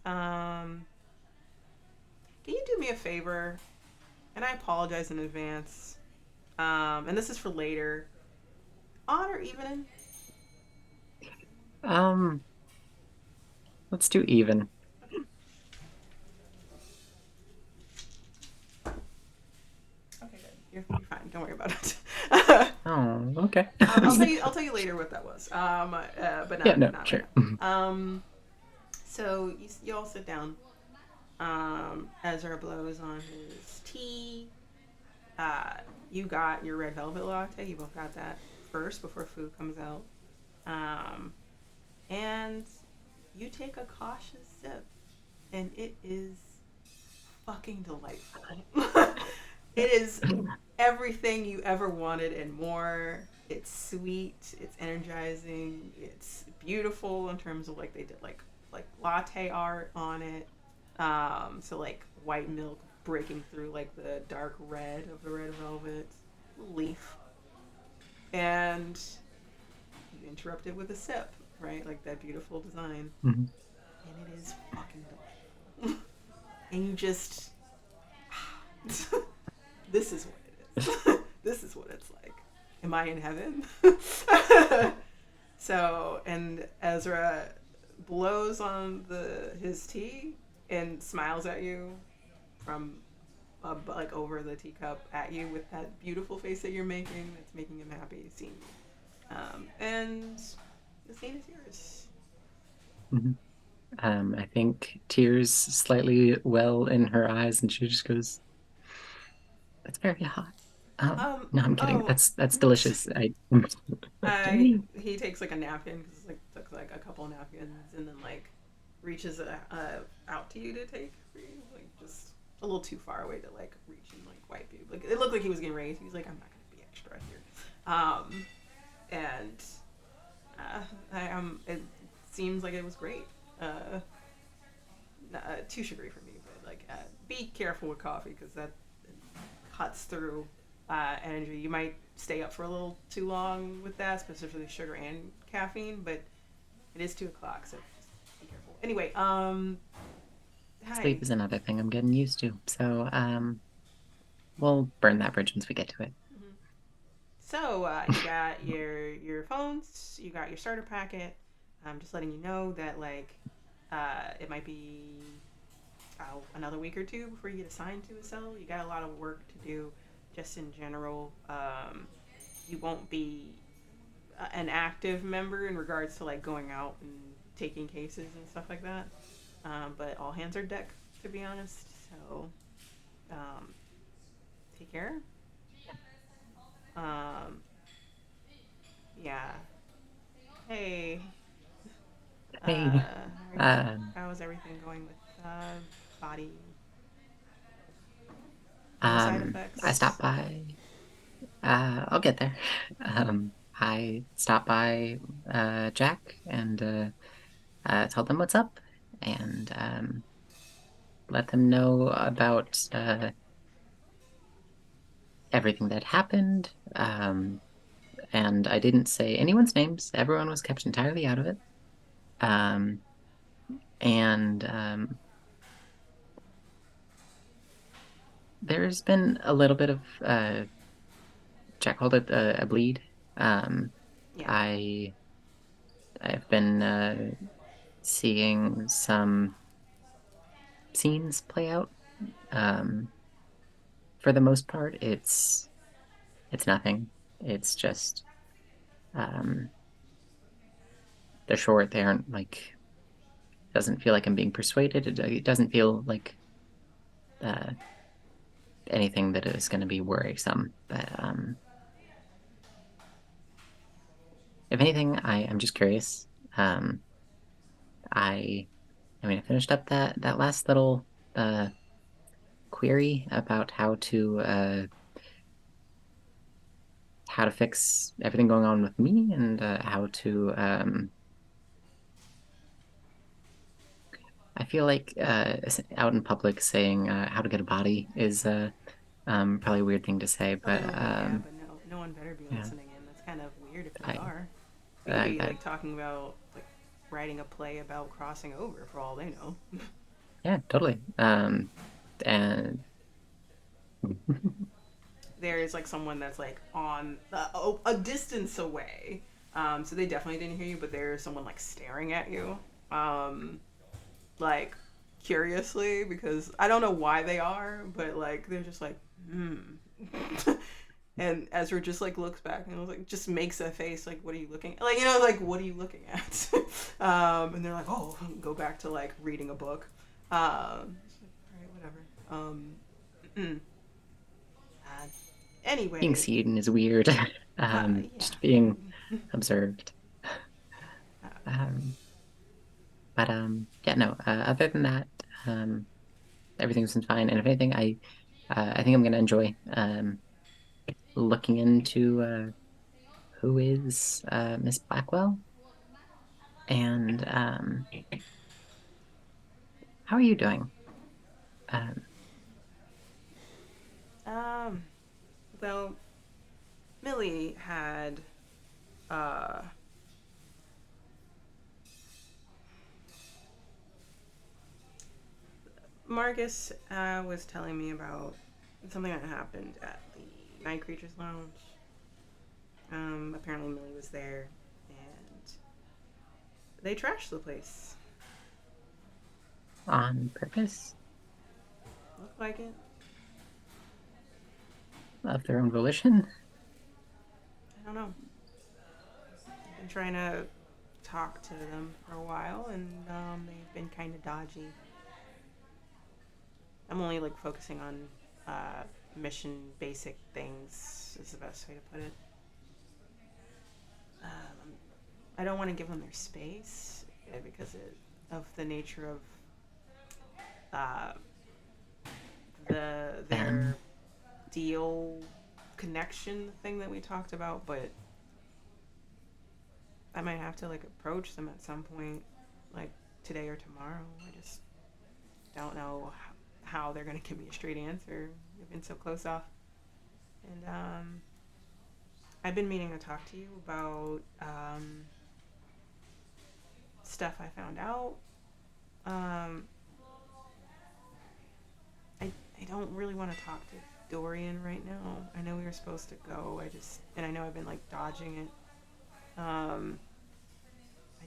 Um, can you do me a favor? And I apologize in advance. And this is for later. Odd or even? Um, let's do even. Okay, good. You're fine. Don't worry about it. Oh, okay. I'll tell you. I'll tell you later what that was. But Yeah, not no, not right sure. now. So you all sit down. Ezra blows on his tea. Uh, you got your red velvet latte. You both got that first before food comes out. Um, and you take a cautious sip, and it is fucking delightful. It is everything you ever wanted and more. It's sweet. It's energizing. It's beautiful in terms of like they did like latte art on it. So like white milk breaking through like the dark red of the red velvet leaf, and you interrupt it with a sip, right? Like that beautiful design, Mhm. and it is fucking delightful. And you just this is what it is. This is what it's like. Am I in heaven? So, and Ezra blows on his tea and smiles at you from like over the teacup at you with that beautiful face that you're making. That's making him happy seeing you. And the scene is yours. Mhm. I think tears slightly well in her eyes, and she just goes, "That's very hot." No, I'm kidding. Oh, That's delicious. I he takes like a napkin because it's like took like a couple napkins and then like reaches out to you to take for you, like just a little too far away to like reach and like wipe you. Like it looked like he was getting ready. He's like, I'm not gonna be extra here. And it seems like it was great. Too sugary for me, but like be careful with coffee because that cuts through energy. You might stay up for a little too long with that, specifically sugar and caffeine, but it is 2 o'clock, so just be careful. Anyway, hi. sleep is another thing I'm getting used to. So we'll burn that bridge once we get to it. Mm-hmm. So you got your phones, you got your starter packet. I'm just letting you know that like it might be another week or two before you get assigned to a cell. You got a lot of work to do, just in general. You won't be an active member in regards to like going out and taking cases and stuff like that. But all hands are deck, to be honest. So um, take care. Um, yeah. Hey. Hey, um, How is everything going with body? No side I stopped effects. by. I'll get there. I stopped by Jack and told them what's up and let them know about everything that happened. And I didn't say anyone's names. Everyone was kept entirely out of it. Um, and there's been a little bit of Jack called it a bleed. Um, Yeah. I I've been seeing some scenes play out. Um, for the most part, it's nothing. It's just um, they're short. They aren't like doesn't feel like I'm being persuaded. It doesn't feel like uh, anything that is going to be worrisome. But if anything, I'm just curious. Um, I I finished up that last little uh, query about how to fix everything going on with me and how to I feel like out in public saying how to get a body is probably a weird thing to say, A but little bit, yeah, but no one better be yeah, listening in. That's kind of weird if they I are. We could I be got like talking about like writing a play about crossing over for all they know. yeah, totally. And There's like someone that's like on a distance away. So they definitely didn't hear you, but there's someone like staring at you, like curiously because I don't know why they are, but like they're just like, hmm. And Ezra just like looks back and like just makes a face like, "What are you looking at?" Like like what are you looking at? And they're like, "Oh," go back to like reading a book. It's like, all right, whatever. Mm, uh, being anyway, seen is weird. yeah. Just being observed. Um, but yeah, no. Other than that, um, everything's been fine. And if anything, I think I'm gonna enjoy looking into who is Miss Blackwell and how are you doing? Um, Um, well, Millie had uh Marcus was telling me about something that happened at the Night Creatures Lounge. Apparently Millie was there, and they trashed the place. on purpose, Looked like it. of their own volition. I don't know. I've been trying to talk to them for a while, and they've been kind of dodgy. I'm only like focusing on mission basic things. Is the best way to put it. Um, I don't want to give them their space because of the nature of uh, Them. their deal connection thing that we talked about, but I might have to like approach them at some point, like today or tomorrow. I just don't know how they're gonna give me a straight answer. We've been so close off, and I've been meaning to talk to you about stuff I found out. Um, I I don't really want to talk to Dorian right now. I know we were supposed to go. And I know I've been like dodging it. I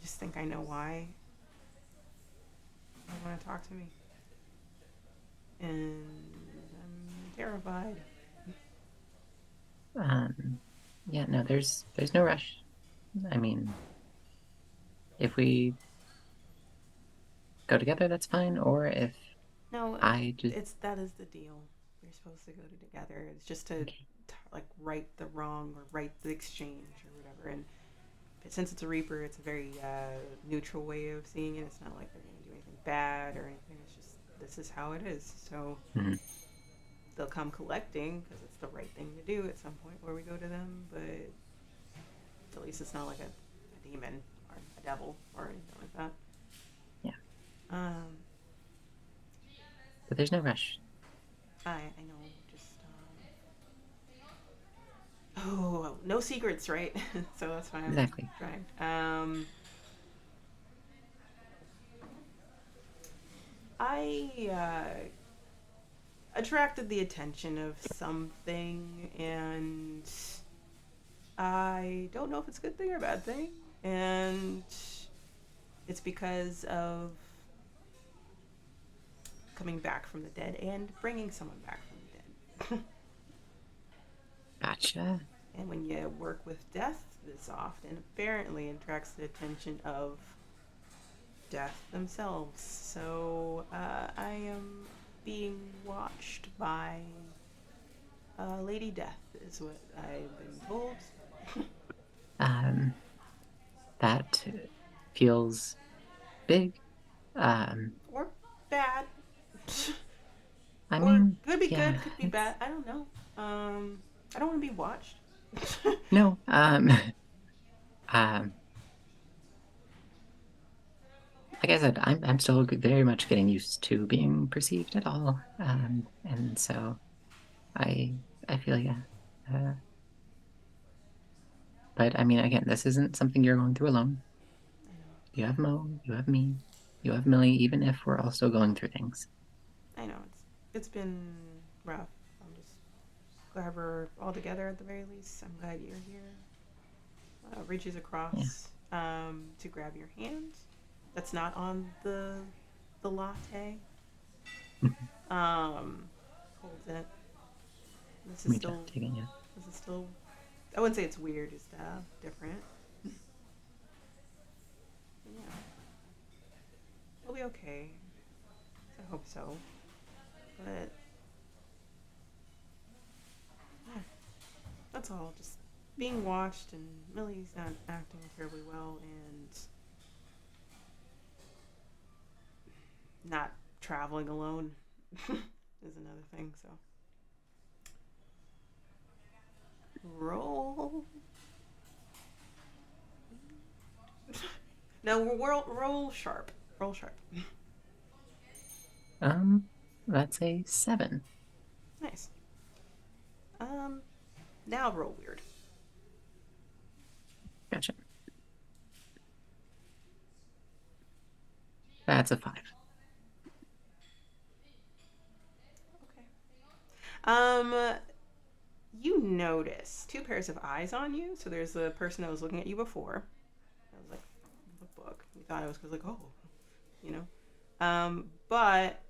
just think I know why they want to talk to me, and I'm terrified. Yeah, no, there's no rush. I mean, if we go together, that's fine. Or if No, I just that is the deal. We're supposed to go together. It's just to okay. like right the wrong or right the exchange or whatever. And since it's a Reaper, it's a very neutral way of seeing it. It's not like they're going to do anything bad or anything. It's just this is how it is. So Mhm. they'll come collecting because it's the right thing to do at some point where we go to them. But at least it's not like a demon or a devil or anything like that. Yeah, Um, but there's no rush. I know. Just oh, no secrets, right? So that's why I'm Exactly. trying. I attracted the attention of something, and I don't know if it's a good thing or a bad thing. And it's because of coming back from the dead and bringing someone back from the dead. Gotcha. And when you work with death this often, apparently it attracts the attention of death themselves. So I am being watched by Lady Death, is what I've been told. Um, that feels big. Um, Or bad. I Or mean, could be yeah, good, could be it's bad. I don't know. I don't want to be watched. no. Um, like I said, I'm still very much getting used to being perceived at all. And so I I feel yeah. Uh, but I mean, again, this isn't something you're going through alone. I know. You have Mo, you have me, you have Millie, even if we're also going through things. I know. It's been rough. I'm just glad we're all together at the very least. I'm glad you're here. Reaches Yeah. across to grab your hand. That's not on the latte. Holds it. This is Me just still. taking it. This is still. I wouldn't say it's weird. Just different. Yeah, we'll be okay. I hope so. But yeah, that's all. Just being watched, and Millie's not acting terribly well, and not traveling alone is another thing. So roll. No, roll sharp. Roll sharp. Um, that's a 7. Nice. Um, now roll weird. Gotcha. That's a 5. Okay. You notice two pairs of eyes on you. So there's the person that was looking at you before. I was like, the book. We thought it was because like, oh, you know. But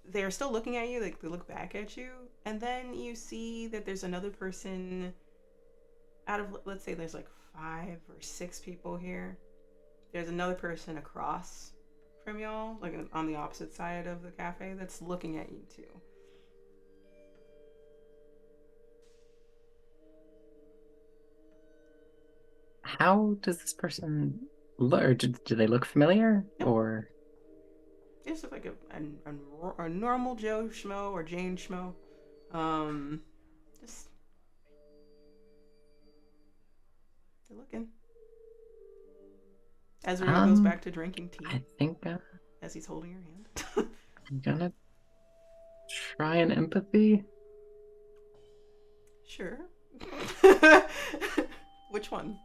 they're still looking at you. Like they look back at you, and then you see that there's another person. Out of let's say there's like 5 or 6 people here. There's another person across from y'all, like on the opposite side of the cafe, that's looking at you too. How does this person look? Or do they look familiar? Nope. Or They just look like a normal Joe Schmo or Jane Schmo. Just they're looking. Ezra goes back to drinking tea I think as he's holding your hand. I'm gonna try an empathy. Sure. Which one?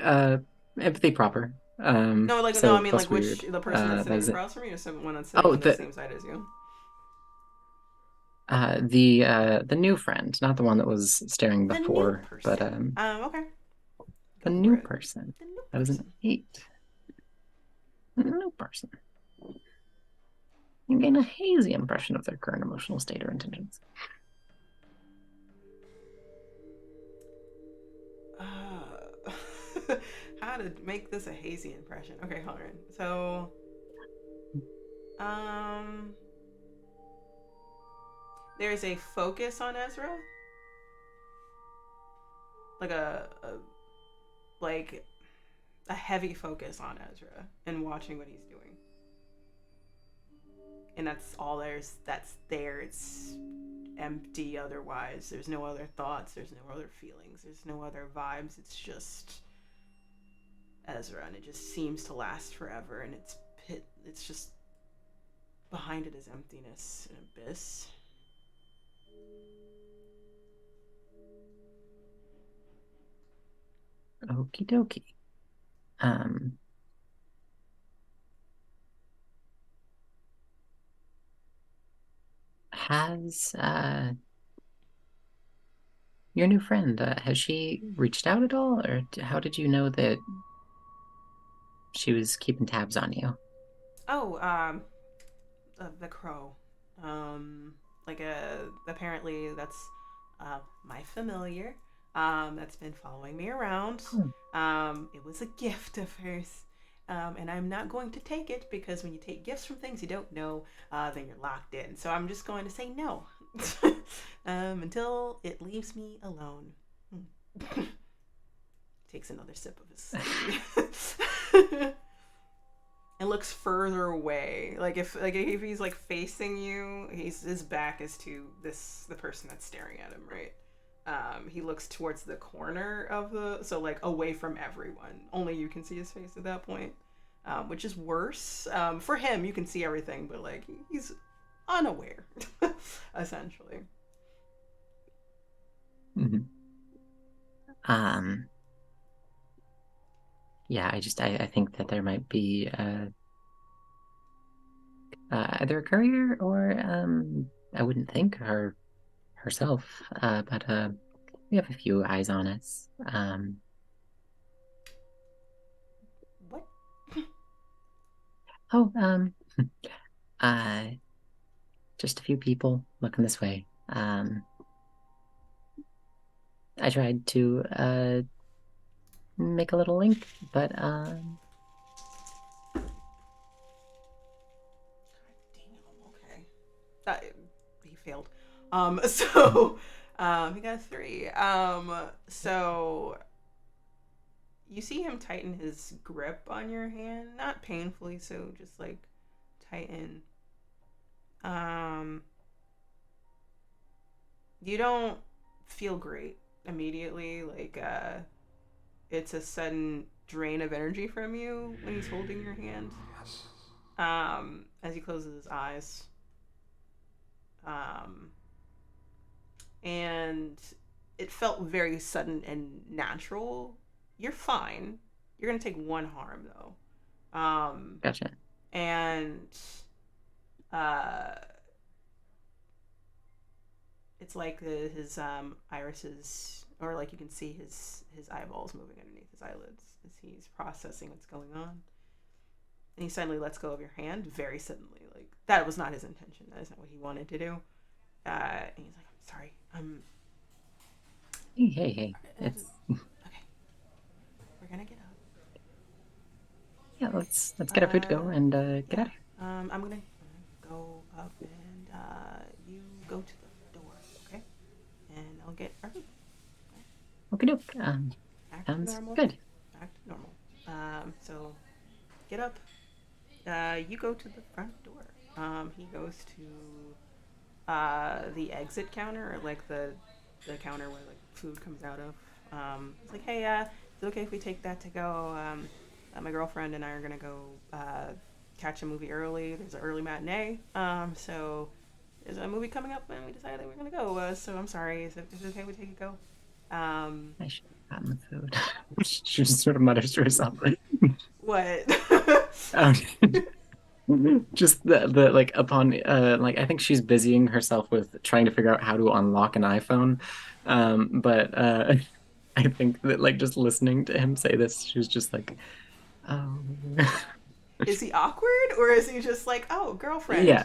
Uh, Empathy proper. No, like no, I So mean like that's which weird. the person that's That sitting was it. across from you, or someone that's sitting Oh, on the same side as you. the new friend, not the one that was staring The new before, but person. Okay, the go for new it. person. The new That was an person. 8. New person. You gain a hazy impression of their current emotional state or intentions. How to make this a hazy impression? Okay, hold on. So, um, there's a focus on Ezra, like like a heavy focus on Ezra and watching what he's doing, and that's all that's there. It's empty otherwise. There's no other thoughts, there's no other feelings, there's no other vibes. It's just Ezra, and it just seems to last forever, and it's just behind it is emptiness and abyss. Okie dokie. Um, has your new friend, has she reached out at all, or how did you know that she was keeping tabs on you? Oh, the crow. Like apparently that's my familiar. That's been following me around. Hmm. It was a gift of hers. And I'm not going to take it because when you take gifts from things you don't know, then you're locked in. So I'm just going to say no until it leaves me alone. Takes another sip of his and looks further away. Like if he's like facing you, his back is to the person that's staring at him, right? He looks towards the corner of so like away from everyone. Only you can see his face at that point, which is worse. For him, you can see everything, but like he's unaware, essentially. Mhm. Um, yeah, I think that there might be either a courier or I wouldn't think herself, but we have a few eyes on us. What? Oh, uh, just a few people looking this way. I tried to make a little link, but Damn. Okay. He failed. So, he got a 3. So you see him tighten his grip on your hand, not painfully, so just like tighten. Um, you don't feel great immediately. Like, it's a sudden drain of energy from you when he's holding your hand. As he closes his eyes. Um, and it felt very sudden and natural. You're fine. You're gonna take 1 harm though, gotcha. and uh, it's like his irises, or like you can see his eyeballs moving underneath his eyelids as he's processing what's going on. And he suddenly lets go of your hand, very suddenly. Like that was not his intention. That is not what he wanted to do. And he's like, "I'm sorry. Hey, it's Okay. We're gonna get up. yeah. Let's get our food to go and get Yeah. out of here. I'm gonna go up and you go to the door, okay? And I'll get our food. Okay? Okay, doke. Act Sounds normal. good. Act normal. So get up. You go to the front door. He goes to the exit counter, or like the counter where like food comes out of. It's like, hey, is it okay if we take that to go? My girlfriend and I are gonna go catch a movie early. There's an early matinee. So there's a movie coming up, and we decided that we're gonna go. So I'm sorry. Is it okay if we take a go? I should have gotten the food. She just sort of mutters to herself. What? Um, just the like upon like I think she's busying herself with trying to figure out how to unlock an iPhone. But I think that like just listening to him say this, she was just like, oh. Is he awkward or is he just like, oh, girlfriend? Yeah.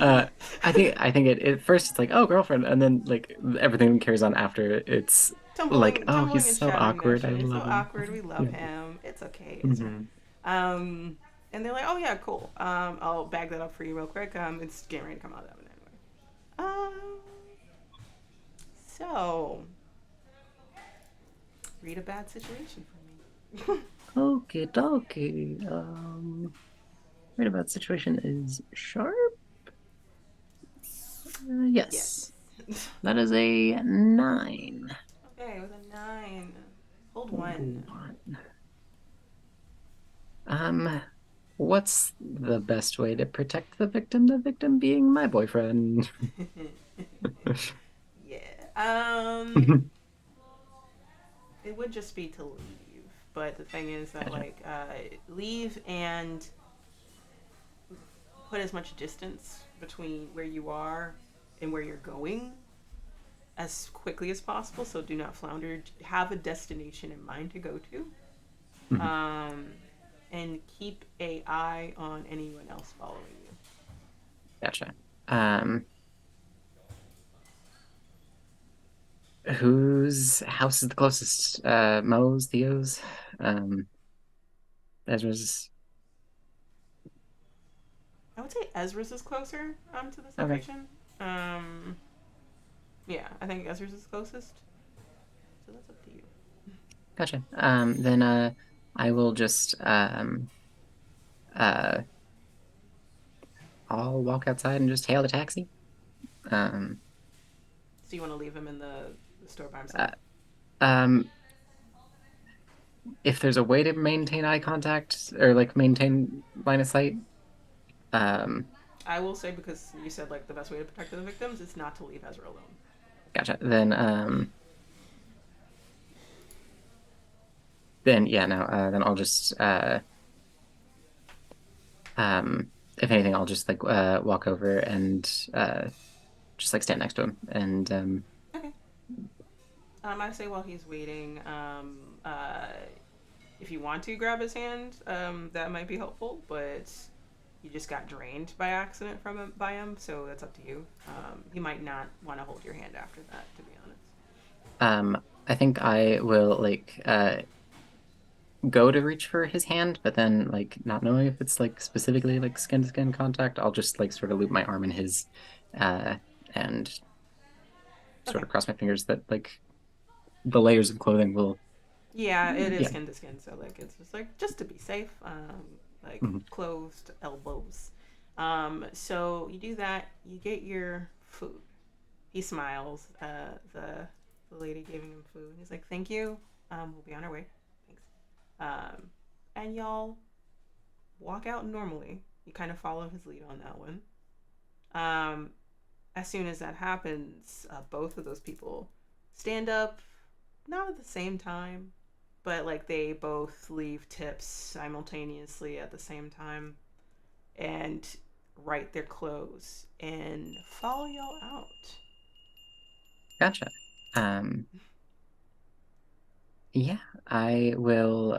Uh, I think it at first it's like, oh, girlfriend, and then like everything carries on after it's like, oh, Tumbling he's and so shattering awkward. I mission. It's so love him. awkward. We love Yeah. him. It's okay. It's okay. Hmm. Um, and they're like, oh yeah, cool. I'll bag that up for you real quick. It's getting ready to come out of that one anyway. So read a bad situation for me. Okay, dokie. Right about situation is sharp. Yes, Yes. that is a 9. Okay, with a 9. Hold Hold 1. on. What's the best way to protect the victim? The victim being my boyfriend. Yeah. It would just be to leave, but the thing is that Gotcha. like leave and put as much distance between where you are and where you're going as quickly as possible. So do not flounder. Have a destination in mind to go to, Mhm. and keep a eye on anyone else following you. Gotcha. Um, whose house is the closest? Mo's, Theo's, Ezra's. I would say Ezra's is closer to this Okay, location. Um, yeah, I think Ezra's is closest. So that's up to you. gotcha. Then I will just uh, I'll walk outside and just hail the taxi. Um, So you want to leave him in the store by himself? uh, um, if there's a way to maintain eye contact or like maintain line of sight, um, I will say because you said like the best way to protect the victims is not to leave Ezra alone. gotcha. Then yeah, no, then I'll just if anything, I'll just like walk over and just like stand next to him and Okay. I say while he's waiting, if you want to grab his hand, that might be helpful, but you just got drained by accident from him by him, so that's up to you. He might not want to hold your hand after that, to be honest. I think I will like go to reach for his hand, but then like not knowing if it's like specifically like skin to skin contact, I'll just like sort of loop my arm in his uh and sort Okay. of cross my fingers that like the layers of clothing will Yeah, it is yeah. skin to skin, so like it's just like just to be safe, like Mhm. closed elbows. So you do that. You get your food. He smiles. The lady giving him food. He's like, "Thank you. We'll be on our way. Thanks." And y'all walk out normally. You kind of follow his lead on that one. Um, as soon as that happens, both of those people stand up, not at the same time, but like they both leave tips simultaneously at the same time and write their clothes and follow y'all out. Gotcha. Um yeah, I will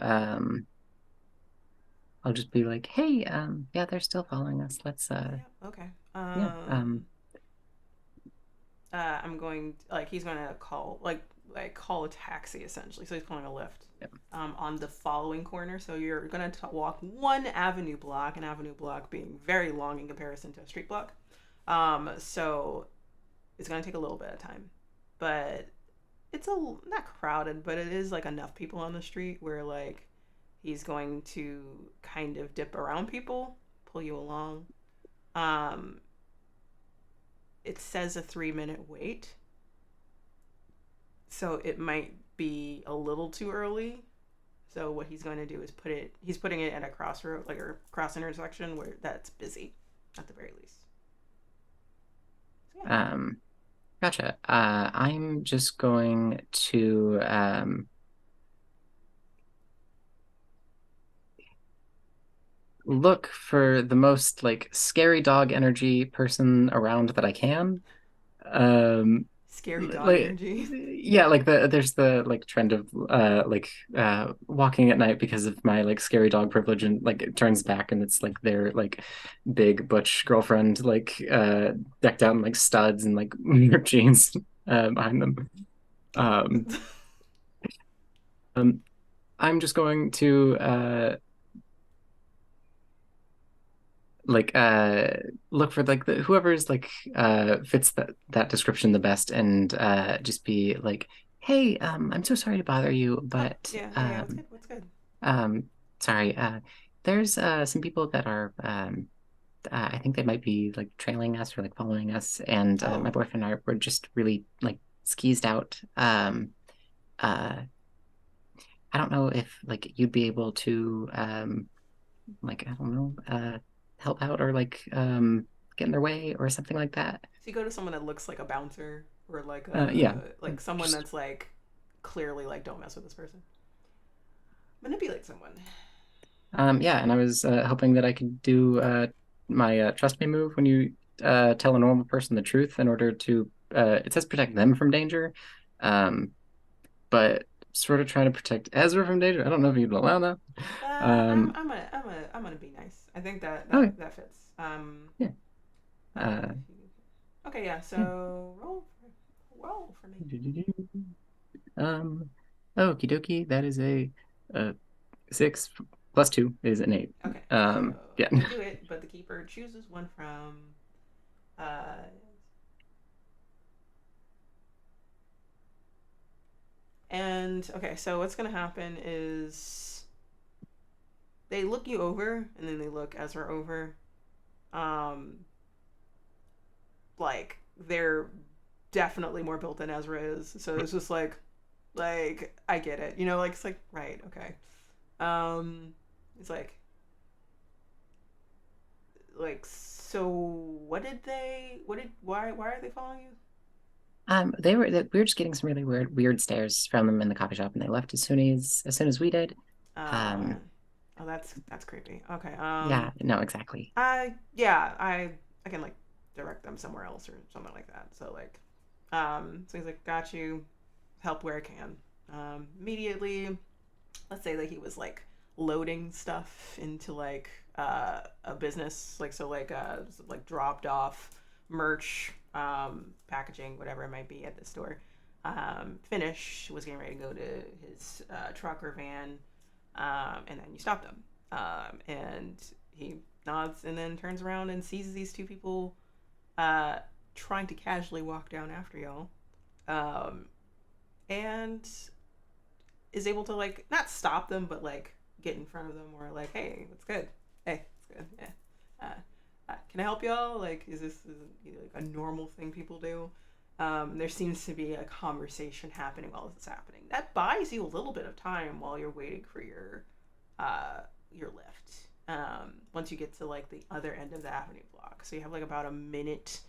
I'll just be like, hey, yeah, they're still following us. Let's Yeah. Okay. yeah, I'm going like he's gonna call like call a taxi essentially. So he's calling a Lyft. yeah. On the following corner. So you're gonna walk one avenue block, an avenue block being very long in comparison to a street block. So it's gonna take a little bit of time, but it's not crowded, but it is like enough people on the street where like he's going to kind of dip around people, pull you along. Um, it says a 3 minute wait, so it might be a little too early. So what he's going to do is he's putting it at a crossroad, like a cross intersection where that's busy, at the very least. So yeah. Um Gotcha. I'm just going to look for the most like scary dog energy person around that I can. Um, Scary dog like energy. yeah, like there's the like trend of walking at night because of my like scary dog privilege, and like it turns back and it's like their like big butch girlfriend like decked out in like studs and like ripped jeans behind them. Um, um, I'm just going to like look for like whoever's like fits that description the best, and just be like, hey, I'm so sorry to bother you, Oh, but yeah, yeah, yeah. What's good? What's good? um sorry, there's some people that are I think they might be like trailing us or like following us, and my Oh, boyfriend and I were just really like skeezed out. Uh I don't know if like you'd be able to like I don't know, help out or like get in their way or something like that. so you go to someone that looks like a bouncer or Yeah, like someone just that's like clearly like don't mess with this person. Manipulate someone. yeah. And I was hoping that I could do my trust me move when you tell a normal person the truth in order to it says protect them from danger, um, but sort of trying to protect Ezra from danger. I don't know if you'd allow that. Um, I'm gonna be nice. I think okay, that fits. yeah, Uh, uh, okay, yeah. yeah. So roll for me. Um, Okie dokie. That is a 6 plus 2 is an 8. Okay, so Yeah. you do it, but the keeper chooses one from. Uh, and okay, so what's gonna happen is they look you over, and then they look Ezra over. Um, like they're definitely more built than Ezra is, so it's just like I get it, you know, like it's like right, okay. Um, it's like so. What did why are they following you? We were just getting some really weird stares from them in the coffee shop, and they left as soon as we did. Uh, Um, oh, that's creepy. Okay. yeah, no, exactly. I can like direct them somewhere else or something like that. So like, so he's like, got you, help where I can. Immediately, let's say that he was like loading stuff into like a business, like so like dropped off merch, packaging, whatever it might be at the store. Finish was getting ready to go to his truck or van, and then you stop them. And he nods and then turns around and sees these two people uh, trying to casually walk down after y'all, um, and is able to like not stop them, but like get in front of them or like, hey, what's good? Hey, it's good. Yeah. Can I help y'all? Like, is like a normal thing people do? There seems to be a conversation happening while this is happening. That buys you a little bit of time while you're waiting for your lift. Once you get to like the other end of the avenue block, so you have like about a minute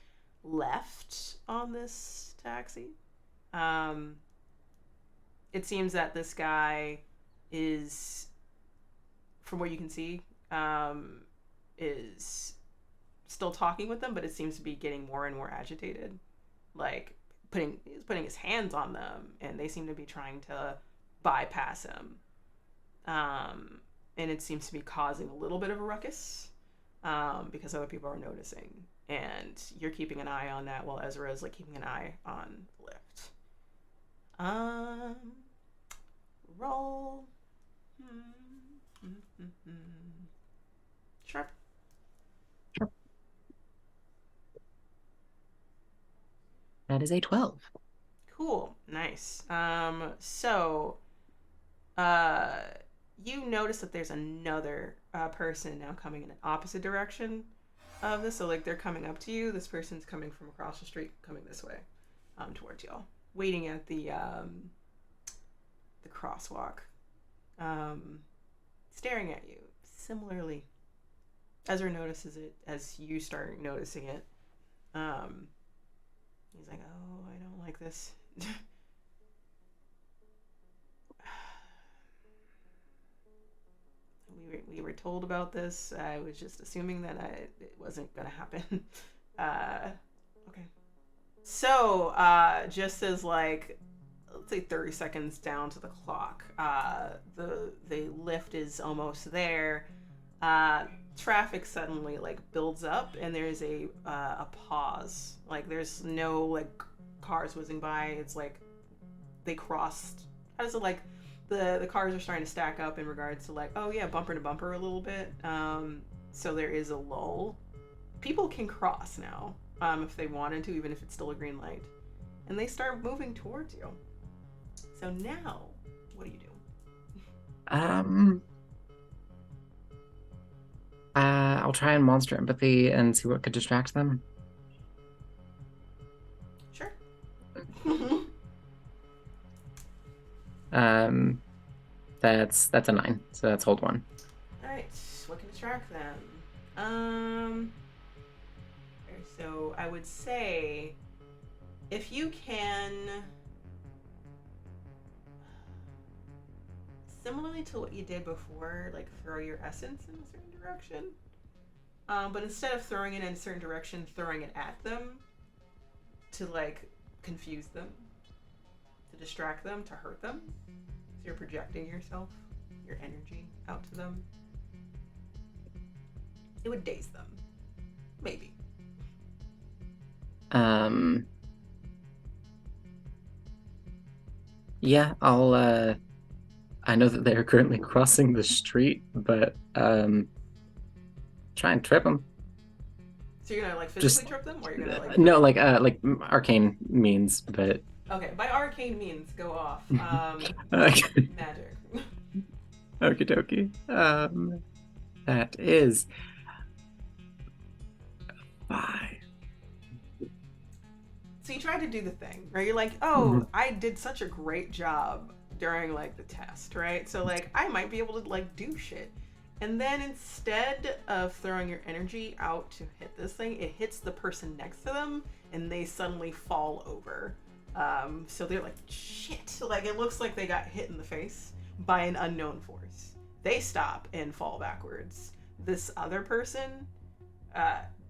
left on this taxi. Um, it seems that this guy is, from what you can see, is still talking with them, but it seems to be getting more and more agitated. Like he's putting his hands on them, and they seem to be trying to bypass him. Um, and it seems to be causing a little bit of a ruckus, because other people are noticing, and you're keeping an eye on that while Ezra is like keeping an eye on the lift. Um, roll. Sharp. Sure. That is a 12. Cool. Nice. So, uh, you notice that there's another person now coming in an opposite direction of this. So, like, they're coming up to you. This person's coming from across the street, coming this way, towards y'all, waiting at the crosswalk, um, staring at you. Similarly, Ezra notices it as you start noticing it. Um, he's like, "Oh, I don't like this." we were told about this. I was just assuming that it wasn't gonna happen. Okay. So, just as like, let's say 30 seconds down to the clock, the lift is almost there. Traffic suddenly like builds up, and there's a pause. Like there's no like cars whizzing by. It's like they crossed. How does it like the cars are starting to stack up in regards to like, oh yeah, bumper to bumper a little bit. So there is a lull. People can cross now, if they wanted to, even if it's still a green light, and they start moving towards you. So now, what do you do? I'll try and monster empathy and see what could distract them. Sure. That's a 9, so that's hold 1. All right, what can distract them? Okay, so I would say if you can, similarly to what you did before, like throw your essence in a certain direction, but instead of throwing it in a certain direction, throwing it at them to like confuse them, to distract them, to hurt them. So you're projecting yourself, your energy out to them. It would daze them. Maybe. Yeah, I'll I know that they're currently crossing the street, but try and trip them. So you're gonna like physically trip them, or you're gonna like no, like arcane means, but okay, by arcane means go off. okay. Magic. Okie dokie. That is 5. So you tried to do the thing, right? You're like, oh, I did such a great job during like the test, right? So like I might be able to like do shit. And then instead of throwing your energy out to hit this thing, it hits the person next to them and they suddenly fall over. So they're like, shit. Like it looks like they got hit in the face by an unknown force. They stop and fall backwards. This other person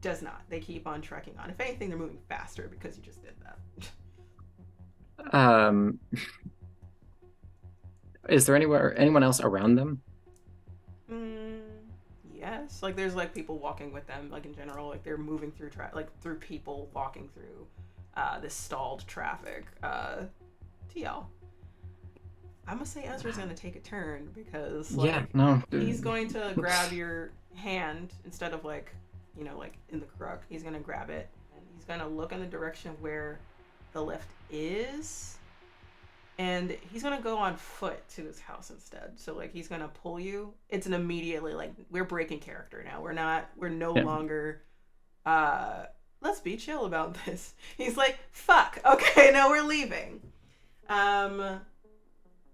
does not. They keep on trekking on. If anything, they're moving faster because you just did that. Is there anyone else around them? Yes. Like there's like people walking with them. Like in general, like they're moving through through people walking through this stalled traffic. TL. I'm gonna say Ezra's gonna take a turn because like yeah, no, he's going to grab your hand instead of like, you know, like in the crook. He's gonna grab it and he's gonna look in the direction of where the lift is, and he's gonna go on foot to his house instead. So like he's gonna pull you. It's an immediately like we're breaking character now. We're no longer let's be chill about this. He's like, fuck, okay, no, we're leaving.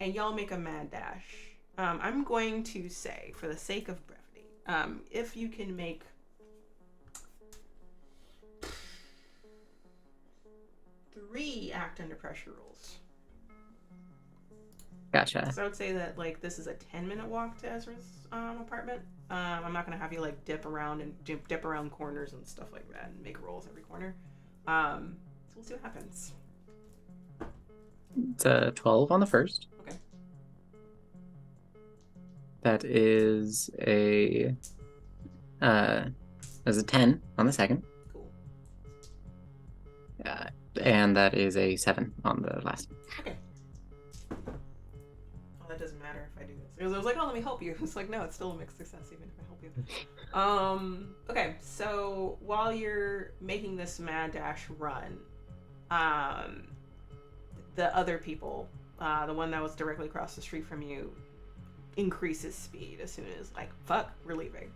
And y'all make a mad dash. I'm going to say, for the sake of brevity, if you can make 3 act under pressure rolls. Gotcha. So I would say that like this is a 10-minute walk to Ezra's apartment. I'm not gonna have you like dip around corners and stuff like that and make rolls every corner. So we'll see what happens. It's a 12 on the first. Okay. That is a 10 on the second. Cool. And that is a 7 on the last. Okay. Well, that doesn't matter if I do this. Because I was like, oh, let me help you. It's like, no, it's still a mixed success even if I help you. Okay, so while you're making this mad dash run, the other people, the one that was directly across the street from you, increases speed as soon as like, fuck, we're leaving.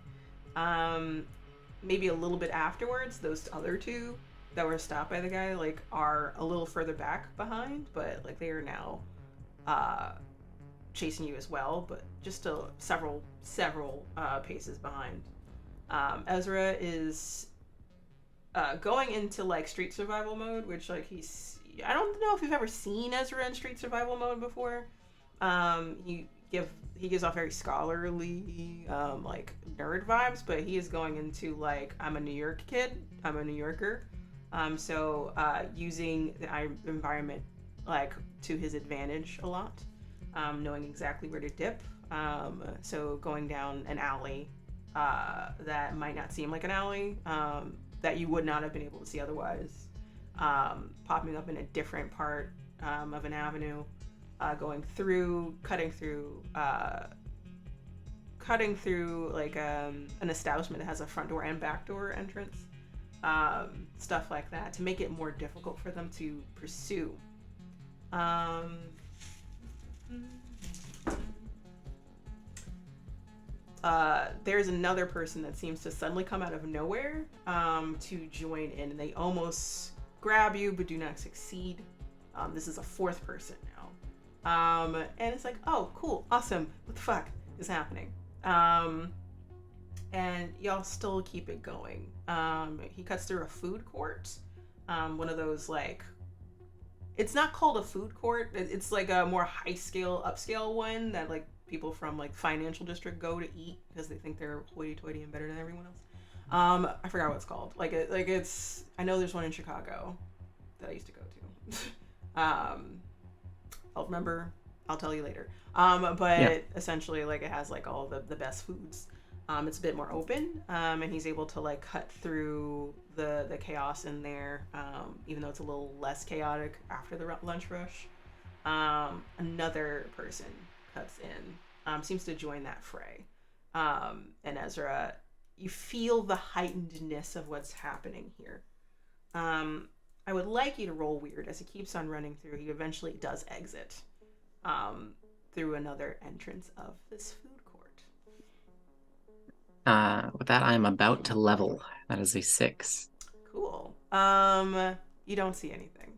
Maybe a little bit afterwards, those other 2 that were stopped by the guy like are a little further back behind, but like they are now chasing you as well, but just several paces behind. Ezra is going into like street survival mode, which like I don't know if you've ever seen Ezra in street survival mode before. You he gives off very scholarly, like nerd vibes, but he is going into like, I'm a New York kid, I'm a New Yorker, so using the environment like to his advantage a lot, knowing exactly where to dip. So going down an alley that might not seem like an alley, that you would not have been able to see otherwise, popping up in a different part of an avenue, cutting through like an establishment that has a front door and back door entrance, stuff like that to make it more difficult for them to pursue. There's another person that seems to suddenly come out of nowhere to join in, and they almost grab you but do not succeed. This is a fourth person now. And it's like, oh, cool, awesome, what the fuck is happening? And y'all still keep it going. He cuts through a food court, one of those like, it's not called a food court, it's like a more high scale, upscale one that like people from like financial district go to eat because they think they're hoity-toity and better than everyone else. I forgot what it's called. It's, I know there's one in Chicago that I used to go to. I'll remember, I'll tell you later. But yeah. Essentially like it has like all the best foods. It's a bit more open, and he's able to like cut through the chaos in there, even though it's a little less chaotic after the lunch rush. Another person cuts in, seems to join that fray. And Ezra, you feel the heightenedness of what's happening here. I would like you to roll weird as he keeps on running through. He eventually does exit through another entrance of this food court. With that, I'm about to level. That is a 6. Cool. You don't see anything.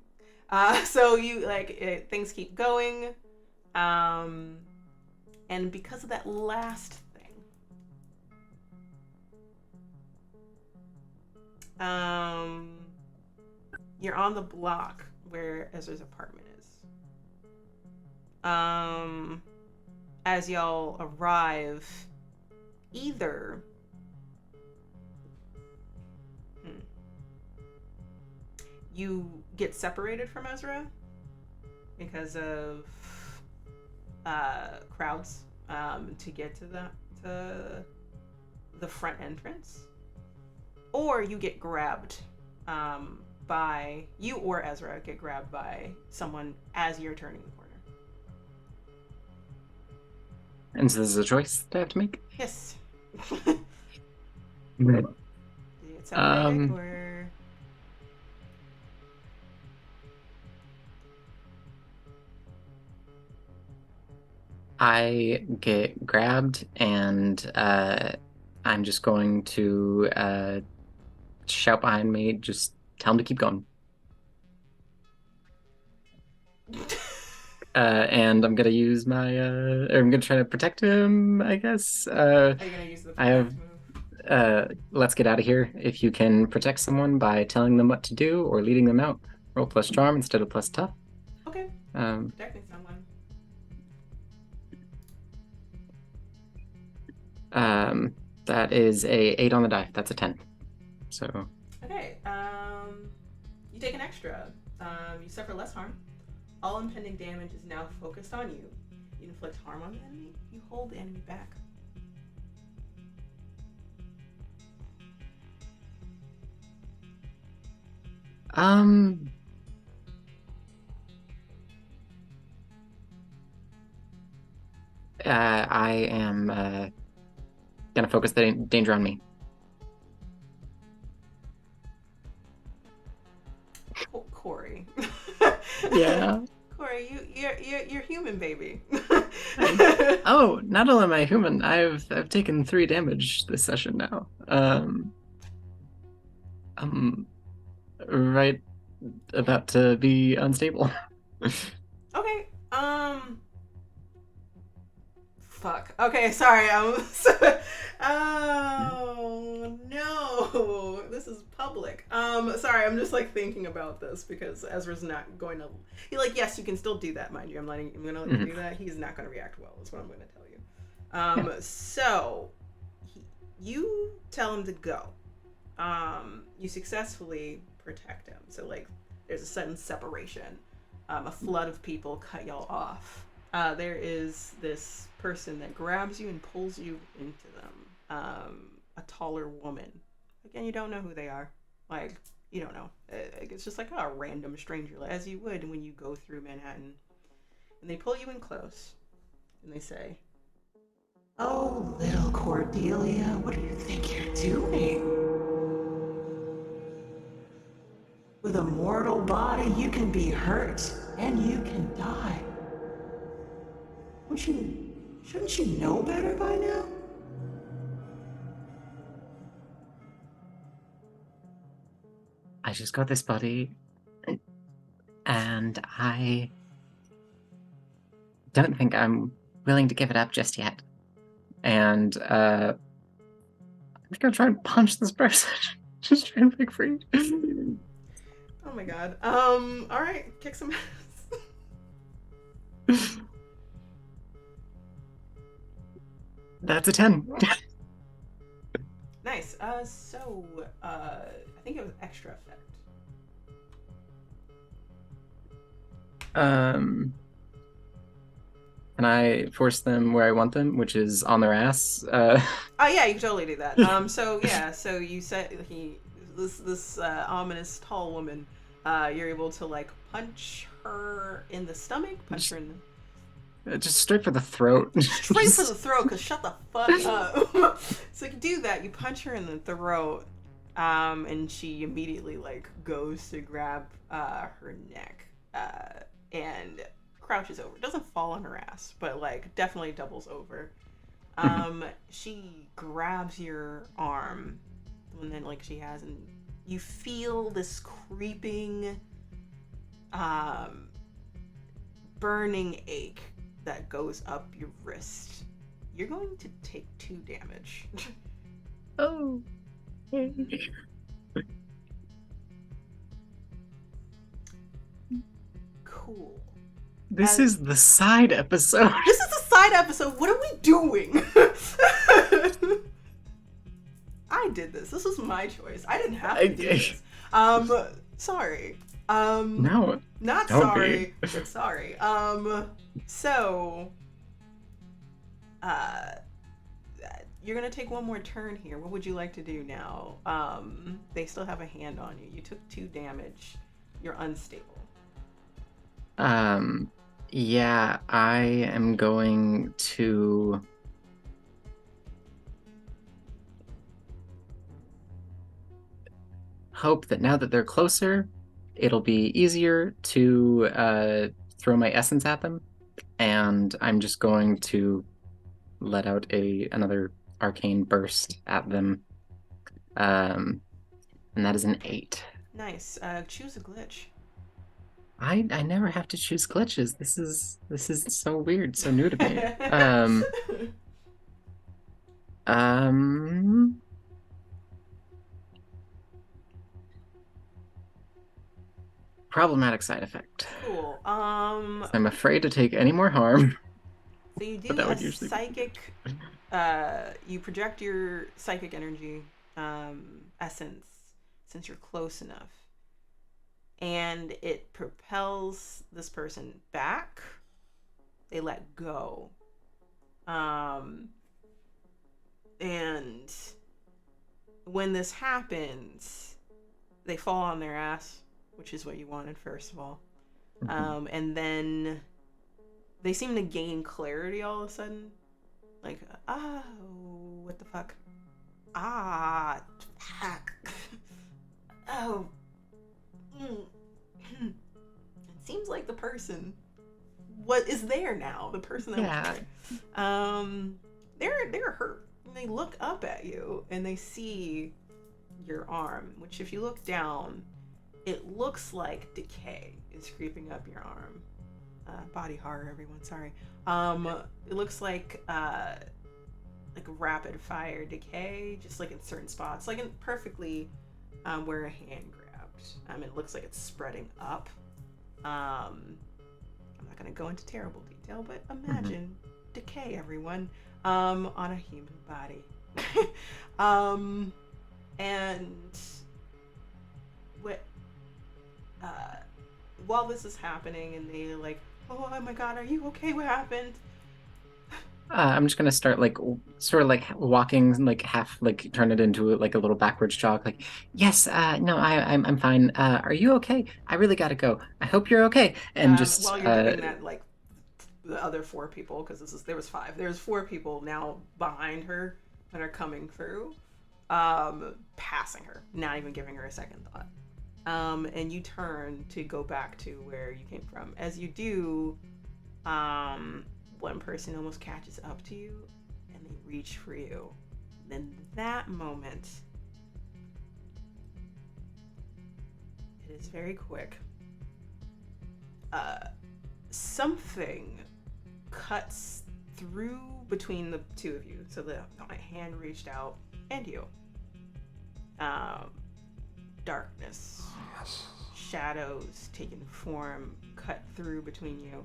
So you like things keep going. And because of that last thing, you're on the block where Ezra's apartment is. As y'all arrive, either you get separated from Ezra because of crowds to get to the front entrance, or you get grabbed by you or Ezra get grabbed by someone as you're turning the corner. And so this is a choice that I have to make? Yes. Did you get separated or? I get grabbed, and I'm just going to shout behind me, just tell him to keep going. And I'm gonna use my I'm gonna try to protect him, I guess. Are you gonna use the protect move? Let's get out of here. If you can protect someone by telling them what to do or leading them out, roll plus charm instead of plus tough. Okay. Protecting someone. That is a 8 on the die. That's a 10. So. Okay. You take an extra. You suffer less harm. All impending damage is now focused on you. You inflict harm on the enemy. You hold the enemy back. I am gonna focus the danger on me. Corey. Yeah. Corey, you're human, baby. Oh, not only am I human, I've taken 3 damage this session now. I'm right about to be unstable. Okay. fuck. Okay, sorry. Oh no, this is public. Sorry, I'm just like thinking about this because Ezra's not going to. He like, yes, you can still do that, mind you. I'm gonna let you do that. He's not gonna react well. Is what I'm gonna tell you. So you tell him to go. You successfully protect him. So like, there's a sudden separation. A flood of people cut y'all off. There is this person that grabs you and pulls you into them. A taller woman. Again, you don't know who they are. Like, you don't know. It's just like a random stranger, as you would when you go through Manhattan. And they pull you in close. And they say, "Oh, little Cordelia, what do you think you're doing? With a mortal body, you can be hurt and you can die. Shouldn't you know better by now?" I just got this body, and I don't think I'm willing to give it up just yet. And I think I'll try and punch this person. Just trying to break free. Oh my god. Alright, kick some ass. That's a 10. Nice. So, I think it was extra effect. Can I force them where I want them, which is on their ass? Oh yeah, you can totally do that. So yeah, so you said this ominous tall woman, you're able to like punch her in the stomach, punch her in the... Just straight for the throat. Straight for the throat, because shut the fuck up. So you do that, you punch her in the throat, and she immediately like goes to grab her neck, and crouches over. Doesn't fall on her ass, but like definitely doubles over. She grabs your arm, and then like she has, and you feel this creeping, burning ache that goes up your wrist. You're going to take 2 damage. Oh. Cool. This is the side episode. This is the side episode. What are we doing? I did this. This was my choice. I didn't have to do this. Sorry. No. Not sorry, but sorry. So, you're gonna take one more turn here. What would you like to do now? They still have a hand on you. You took 2 damage. You're unstable. Yeah, I am going to hope that now that they're closer, it'll be easier to throw my essence at them, and I'm just going to let out another arcane burst at them, and that is an 8. Nice. Choose a glitch. I never have to choose glitches. This is so weird, so new to me. Problematic side effect. Cool. I'm afraid to take any more harm. So you do a psychic. You project your psychic energy, essence, since you're close enough, and it propels this person back. They let go. And when this happens, they fall on their ass, which is what you wanted, first of all. And then they seem to gain clarity all of a sudden. Like, oh, what the fuck? Ah, fuck. Oh. It seems like the person what is there now, the person that was there. They're hurt. And they look up at you and they see your arm, which if you look down, it looks like decay is creeping up your arm. body horror, everyone. Sorry. It looks like rapid fire decay, just like in certain spots, like in perfectly where a hand grabbed. It looks like it's spreading up. I'm not gonna go into terrible detail, but imagine decay, everyone, on a human body. And what? While this is happening, and they like, oh my god, are you okay? What happened? I'm just gonna start like sort of like walking, like half like turn it into like a little backwards jog. Like, yes, no, I'm fine. Are you okay? I really gotta go. I hope you're okay. And just While you're doing that, like the other four people, because there was five. There's four people now behind her that are coming through, passing her, not even giving her a second thought. And you turn to go back to where you came from. As you do, one person almost catches up to you and they reach for you. Then that moment, it is very quick. Something cuts through between the two of you. So my hand reached out and you. Darkness, shadows taking form, cut through between you.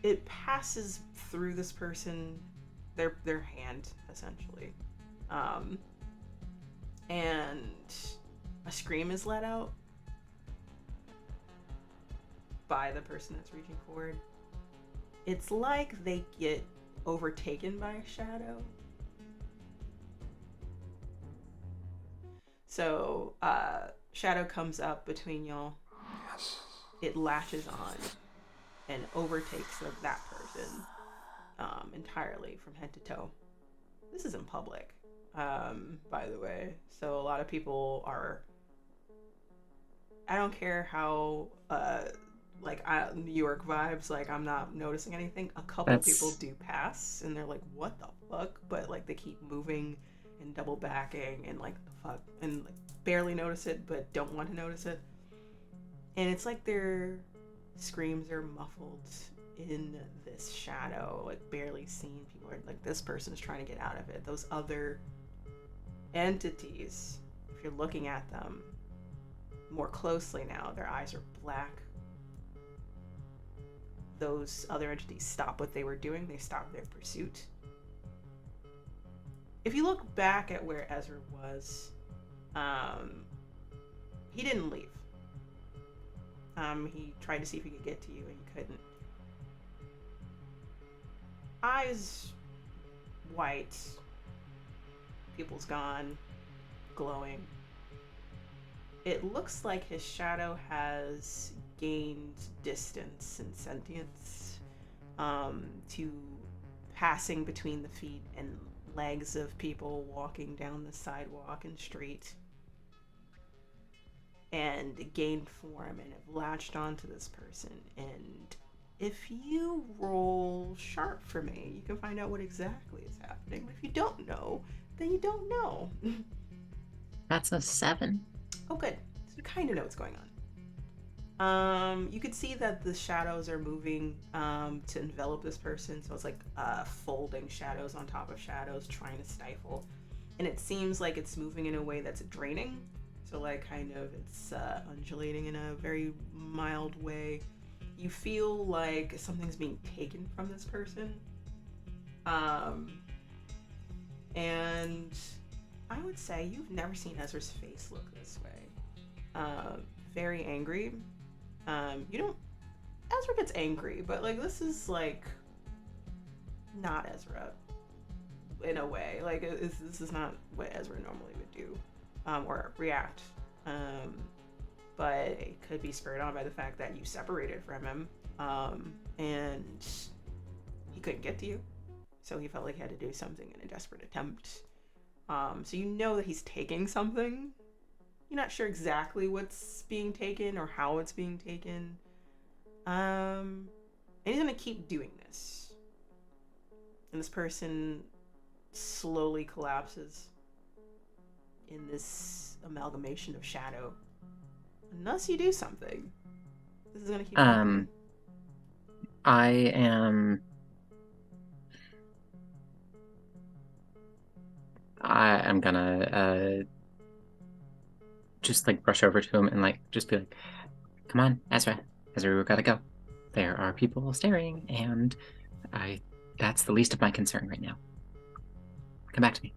It passes through this person, their hand essentially, and a scream is let out by the person that's reaching forward. It's like they get overtaken by a shadow. So shadow comes up between y'all. It latches on and overtakes that person entirely from head to toe. This is in public, by the way. So a lot of people are. I don't care how New York vibes. Like, I'm not noticing anything. A couple of people do pass, and they're like, "What the fuck?" But like they keep moving and double backing and like the fuck and like barely notice it, but don't want to notice it. And it's like their screams are muffled in this shadow, like barely seen. People are like, this person is trying to get out of it. Those other entities, if you're looking at them more closely now, their eyes are black. Those other entities stop what they were doing. They stop their pursuit. If you look back at where Ezra was, he didn't leave. He tried to see if he could get to you, and he couldn't. Eyes white, pupils gone, glowing. It looks like his shadow has gained distance and sentience to passing between the feet and legs of people walking down the sidewalk and street, and gained form and have latched onto this person. And if you roll sharp for me, you can find out what exactly is happening. But if you don't know, then you don't know. That's a 7. Oh, good. So you kind of know what's going on. You could see that the shadows are moving to envelop this person. So it's like folding shadows on top of shadows, trying to stifle. And it seems like it's moving in a way that's draining. So like kind of it's undulating in a very mild way. You feel like something's being taken from this person. And I would say you've never seen Ezra's face look this way. Very angry. Ezra gets angry, but like this is like not Ezra in a way. Like this is not what Ezra normally would do or react. But it could be spurred on by the fact that you separated from him, and he couldn't get to you, so he felt like he had to do something in a desperate attempt. So you know that he's taking something. You're not sure exactly what's being taken or how it's being taken. And he's gonna keep doing this. And this person slowly collapses in this amalgamation of shadow. Unless you do something. This is gonna keep happening. Um, I am. I am gonna just like brush over to him and like just be like, "Come on, Ezra, we gotta go. There are people staring, and I. That's the least of my concern right now. Come back to me."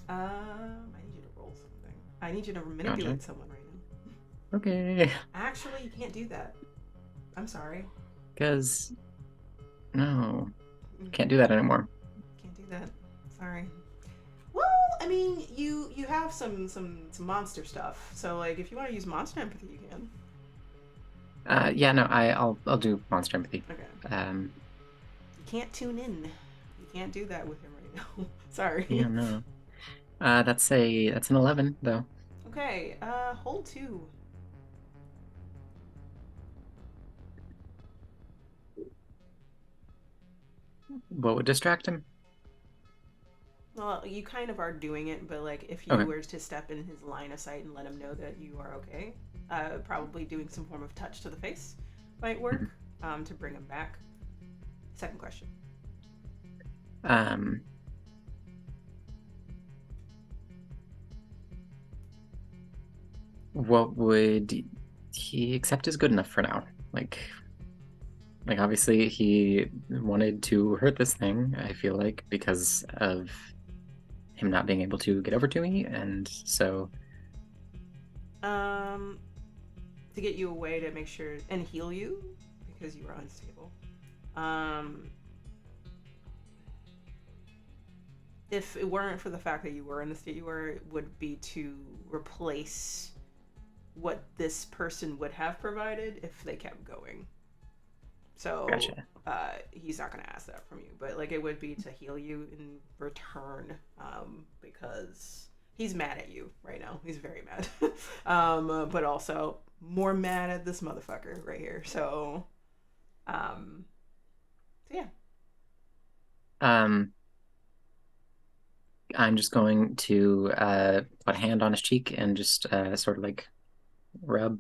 I need you to roll something. I need you to Gotcha. manipulate someone right now. Okay. Actually, you can't do that. I'm sorry. Because no, can't do that anymore. Can't do that. Sorry. Well, I mean, you have some monster stuff. So like, if you want to use monster empathy, you can. Yeah, no, I'll do monster empathy. Okay. Um, You can't tune in. You can't do that with him right now. Sorry. yeah, no. That's an 11 though. Okay. Hold two. What would distract him? Well, you kind of are doing it, but like, if you Okay. were to step in his line of sight and let him know that you are okay, probably doing some form of touch to the face might work, to bring him back. Second question. Um, what would he accept is good enough for now? Like obviously he wanted to hurt this thing, I feel like, because of him not being able to get over to me, and so Um, to get you away to make sure and heal you because you were unstable. Um, if it weren't for the fact that you were in the state you were, it would be to replace what this person would have provided if they kept going. So gotcha. he's not gonna ask that from you, but like, it would be to heal you in return, because he's mad at you right now. He's very mad, but also more mad at this motherfucker right here. So yeah. Um, I'm just going to put a hand on his cheek and just sort of like rub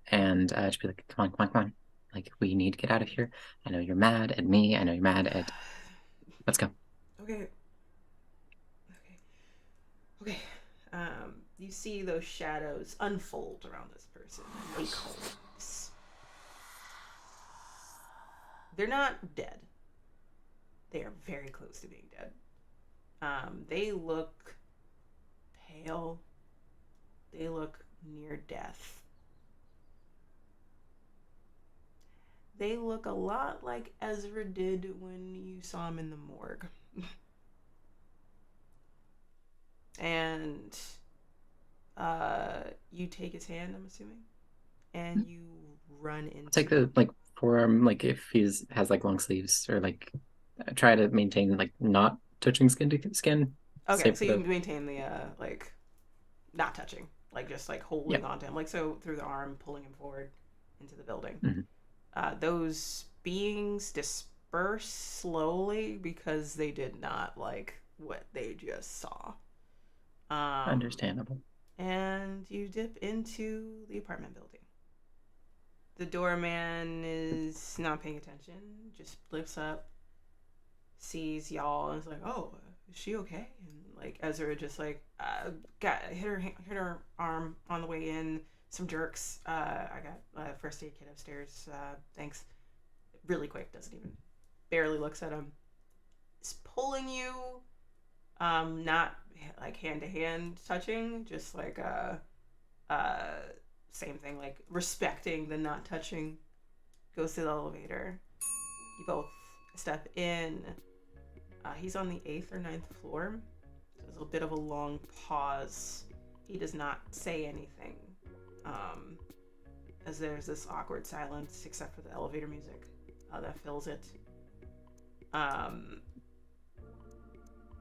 and just be like, come on, come on, come on. Like, we need to get out of here. I know you're mad at me. I know you're mad at. Let's go. Okay. Okay. Okay. You see those shadows unfold around this person. They collapse. They're not dead. They are very close to being dead. They look pale. They look near death. They look a lot like Ezra did when you saw him in the morgue. And you take his hand, I'm assuming, and you run I'll take into. the like forearm, like if he's has like long sleeves or like try to maintain like not touching skin to skin, Okay, save so for you the maintain the like not touching, like just like yeah. holding onto him, like so through the arm, pulling him forward into the building. Mm-hmm. Those beings disperse slowly because they did not like what they just saw. Understandable. And you dip into the apartment building. The doorman is not paying attention, just lifts up, sees y'all, and is like, "Oh, is she okay?" And like Ezra just like got hit her arm on the way in. Some jerks. I got first aid kit upstairs. Thanks. Really quick. Doesn't even barely looks at him. Is pulling you. Not like hand to hand touching. Just like uh same thing. Like respecting the not touching. Goes to the elevator. You both step in. He's on the 8th or ninth floor. So there's a bit of a long pause. He does not say anything, as there's this awkward silence, except for the elevator music that fills it.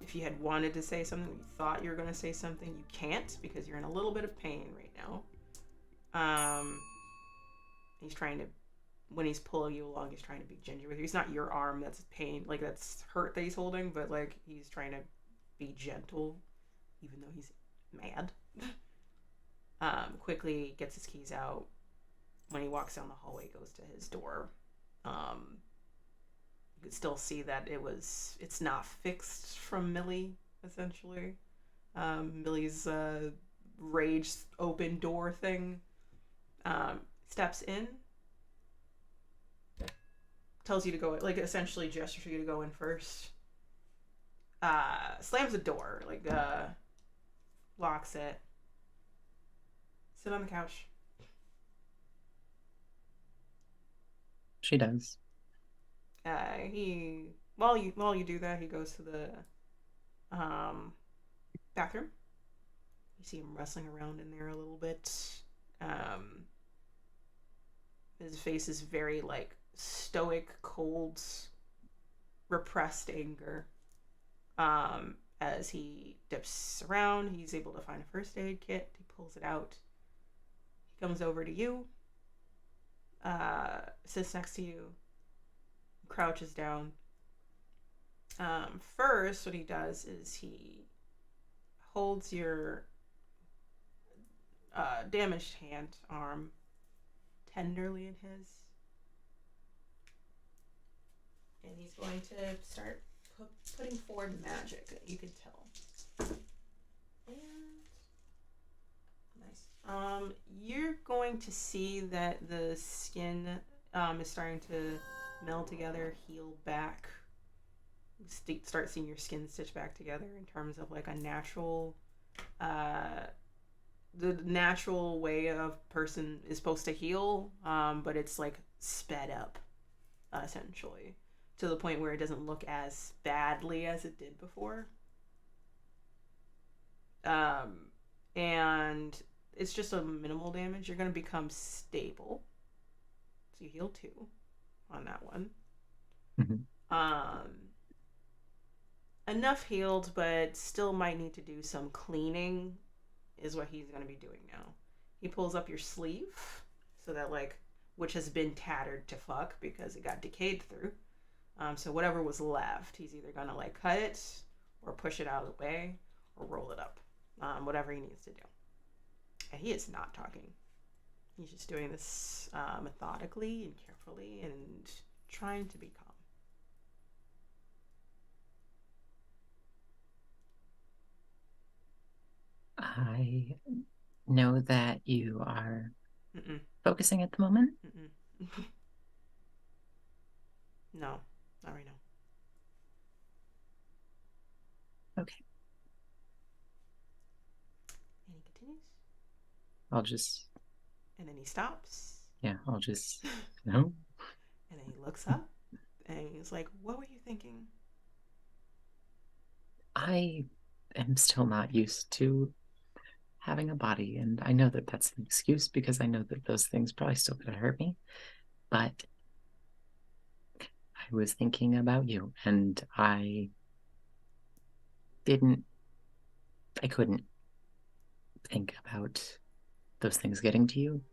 If you had wanted to say something, you thought you were going to say something, you can't because you're in a little bit of pain right now. He's trying to, when he's pulling you along, he's trying to be ginger with you. It's not your arm that's pain, like that's hurt that he's holding, but like he's trying to be gentle, even though he's mad. Quickly gets his keys out, when he walks down the hallway, goes to his door. You could still see that it's not fixed from Millie, essentially. Millie's rage open door thing. Steps in, tells you to go, like essentially gestures for you to go in first. Slams the door, like locks it. Sit on the couch. She does. He while you do that, he goes to the bathroom. You see him wrestling around in there a little bit. His face is very like stoic, cold, repressed anger. As he dips around, he's able to find a first aid kit. He pulls it out. He comes over to you, sits next to you, crouches down. First, what he does is he holds your damaged arm tenderly in his, and he's going to start putting forward magic that you can tell. And nice. You're going to see that the skin is starting to meld together, heal back. Start seeing your skin stitch back together in terms of like a natural, the natural way a person is supposed to heal, but it's like sped up, essentially, to the point where it doesn't look as badly as it did before. And it's just a minimal damage. You're going to become stable. So you heal 2 on that one. Mm-hmm. Enough healed, but still might need to do some cleaning is what he's going to be doing now. He pulls up your sleeve, so that like, which has been tattered to fuck because it got decayed through. So whatever was left, he's either going to like cut it or push it out of the way or roll it up. Whatever he needs to do. And he is not talking. He's just doing this methodically and carefully and trying to be calm. I know that you are focusing at the moment. No, not right now. Okay. And he continues. I'll just... And then he stops. Yeah, I'll just... No. And then he looks up and he's like, what were you thinking? I am still not used to having a body, and I know that that's an excuse because I know that those things probably still could hurt me, but I was thinking about you, and I couldn't think about those things getting to you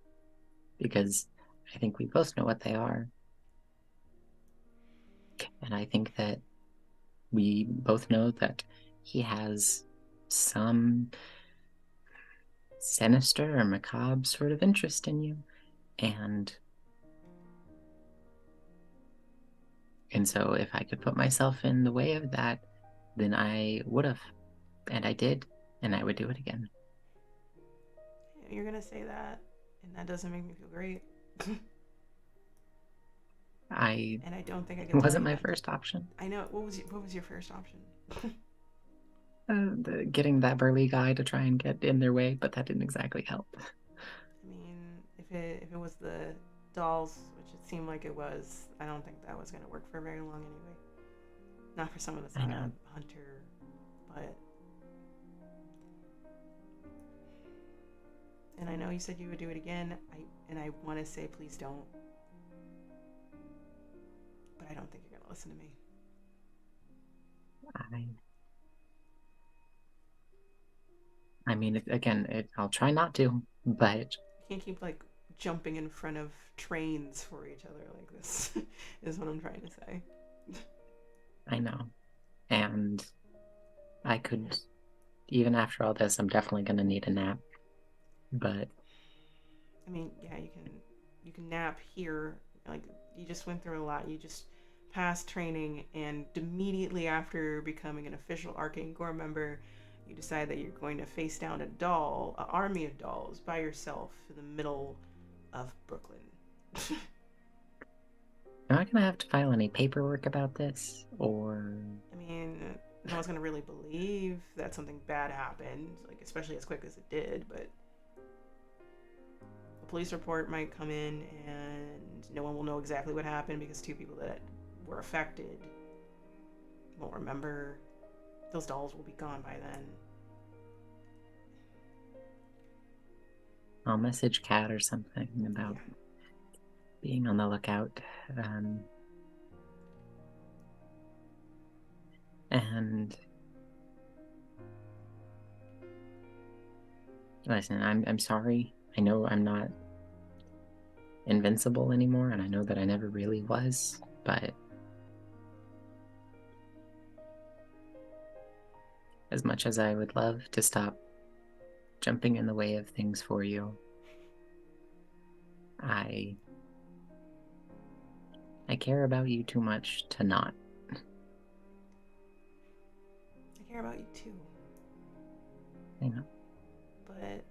because I think we both know what they are. And I think that we both know that he has some sinister or macabre sort of interest in you. And so if I could put myself in the way of that, then I would have. And I did. And I would do it again. You're going to say that, and that doesn't make me feel great. And I don't think I can. It wasn't my first option. I know. What was your first option? Getting that burly guy to try and get in their way, but that didn't exactly help. I mean, if it was the dolls, which it seemed like it was, I don't think that was going to work for very long anyway. Not for someone that's not a hunter, but. And I know you said you would do it again. I want to say please don't. But I don't think you're going to listen to me. I mean, again, I'll try not to, but... You can't keep, like, jumping in front of trains for each other like this, is what I'm trying to say. I know. And I could... Even after all this, I'm definitely going to need a nap. But... I mean, yeah, you can you can nap here. Like, you just went through a lot. You just passed training, and immediately after becoming an official Arcane Corps member, you decide that you're going to face down a doll, an army of dolls, by yourself in the middle of Brooklyn. Am I gonna have to file any paperwork about this, or? I mean, no one's gonna really believe that something bad happened, like especially as quick as it did. But a police report might come in, and no one will know exactly what happened because two people that were affected won't remember. Those dolls will be gone by then. I'll message Kat or something about being on the lookout. And listen, I'm sorry. I know I'm not invincible anymore, and I know that I never really was, but as much as I would love to stop jumping in the way of things for you, I care about you too much to not. I care about you too. I know. But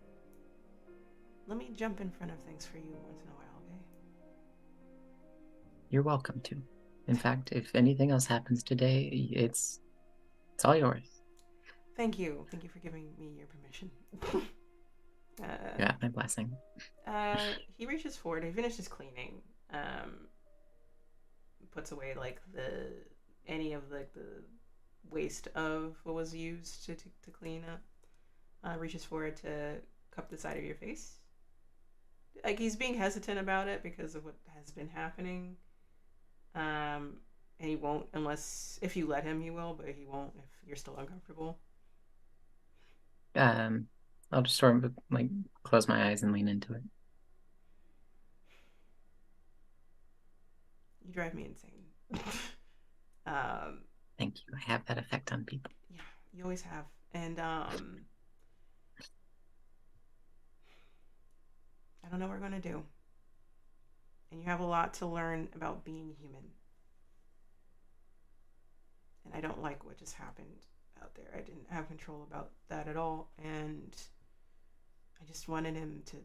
let me jump in front of things for you once in a while, okay? You're welcome to. In fact, if anything else happens today, it's all yours. Thank you. Thank you for giving me your permission. Yeah, my blessing. He reaches forward. He finishes cleaning. Puts away like any of like the waste of what was used to clean up. Reaches forward to cup the side of your face. Like, he's being hesitant about it because of what has been happening. And he won't unless if you let him. He will, but he won't if you're still uncomfortable. I'll just sort of like close my eyes and lean into it. You drive me insane. Thank you. I have that effect on people. Yeah, you always have. And I don't know what we're gonna do. And you have a lot to learn about being human. And I don't like what just happened out there. I didn't have control about that at all, and I just wanted him to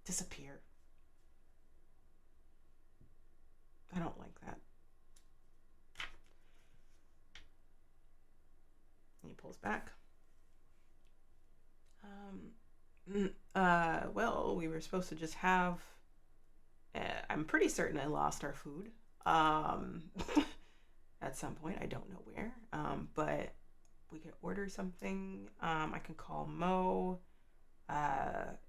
disappear. I don't like that. And he pulls back. Well, we were supposed to just have. I'm pretty certain I lost our food. At some point, I don't know where. But we could order something. I can call Mo, or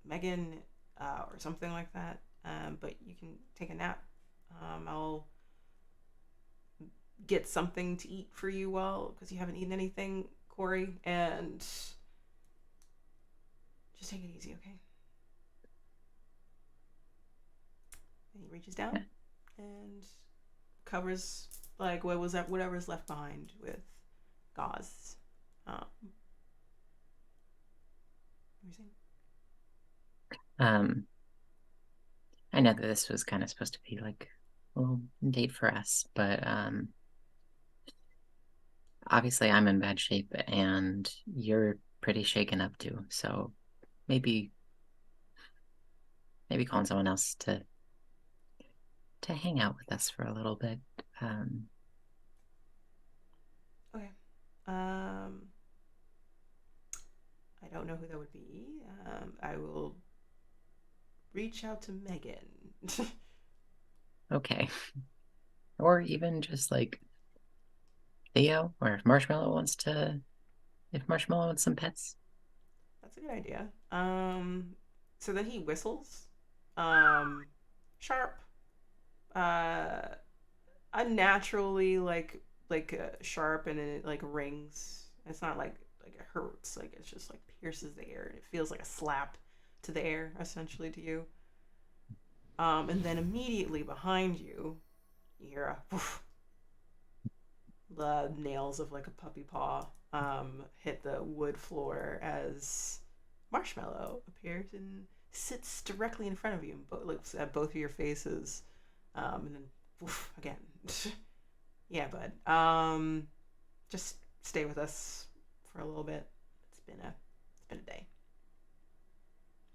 Megan, or something like that. But you can take a nap. I'll get something to eat for you because you haven't eaten anything, Corey, and just take it easy, okay? And he reaches down and covers like whatever's left behind with gauze. I know that this was kind of supposed to be like a little date for us, but obviously I'm in bad shape and you're pretty shaken up too. So maybe calling someone else to hang out with us for a little bit. Okay. I don't know who that would be. I will reach out to Megan. Okay. Or even just like Theo, or if Marshmallow wants some pets. That's a good idea. So then he whistles. Sharp. Unnaturally sharp, and it like rings. It's not like it hurts. Like, it's just like pierces the air. It feels like a slap to the air, essentially, to you. And then immediately behind you, you hear a woof. The nails of like a puppy paw hit the wood floor as Marshmallow appears and sits directly in front of you and looks at both of your faces. And then, woof, again. Yeah, bud. Just stay with us for a little bit. It's been a day.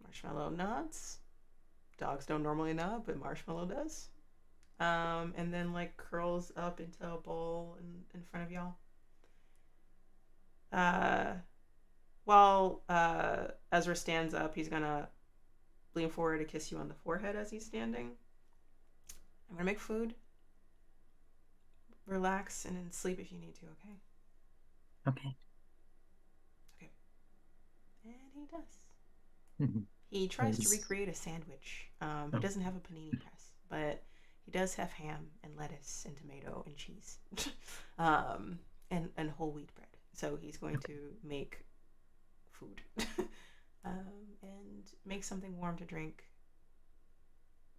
Marshmallow nods. Dogs don't normally nod, but Marshmallow does. And then like curls up into a bowl in front of y'all. Uh, while Ezra stands up, he's gonna lean forward to kiss you on the forehead as he's standing. I'm gonna make food. Relax and then sleep if you need to. Okay. Okay. Okay. And he does. Mm-hmm. He tries to recreate a sandwich. He doesn't have a panini press, but he does have ham and lettuce and tomato and cheese, and whole wheat bread. So he's going to make food and make something warm to drink.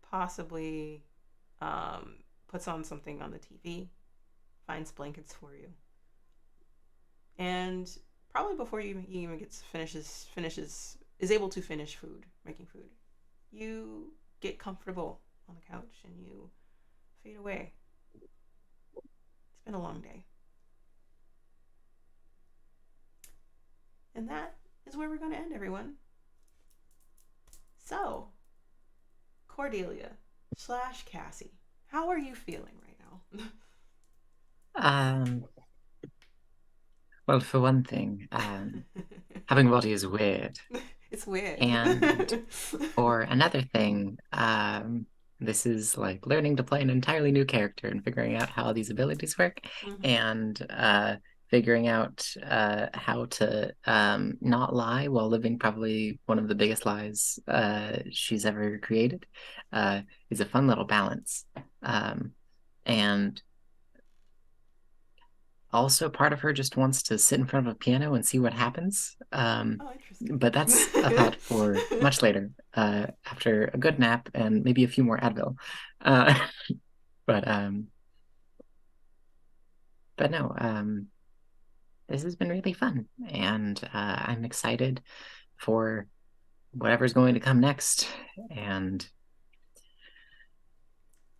Possibly puts on something on the TV, finds blankets for you, and probably before he even is able to finish making food, you get comfortable on the couch and you fade away. It's been a long day. And that is where we're going to end, everyone. So, Cordelia / Cassie, how are you feeling right now? Well, for one thing, having a body is weird. It's weird. And for another thing, this is like learning to play an entirely new character and figuring out how these abilities work, and figuring out how to not lie while living probably one of the biggest lies she's ever created is a fun little balance. And also, part of her just wants to sit in front of a piano and see what happens. Interesting. But that's a thought for much later, after a good nap and maybe a few more Advil. But no, this has been really fun, and I'm excited for whatever's going to come next. And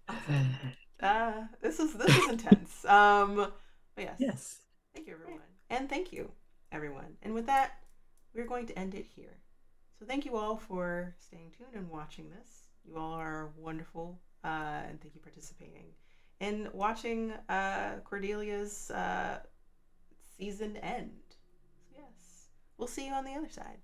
awesome. This is intense. But yes. Yes. Thank you, everyone. And thank you, everyone. And with that, we're going to end it here. So thank you all for staying tuned and watching this. You all are wonderful, and thank you for participating and watching Cordelia's season end. So yes, we'll see you on the other side.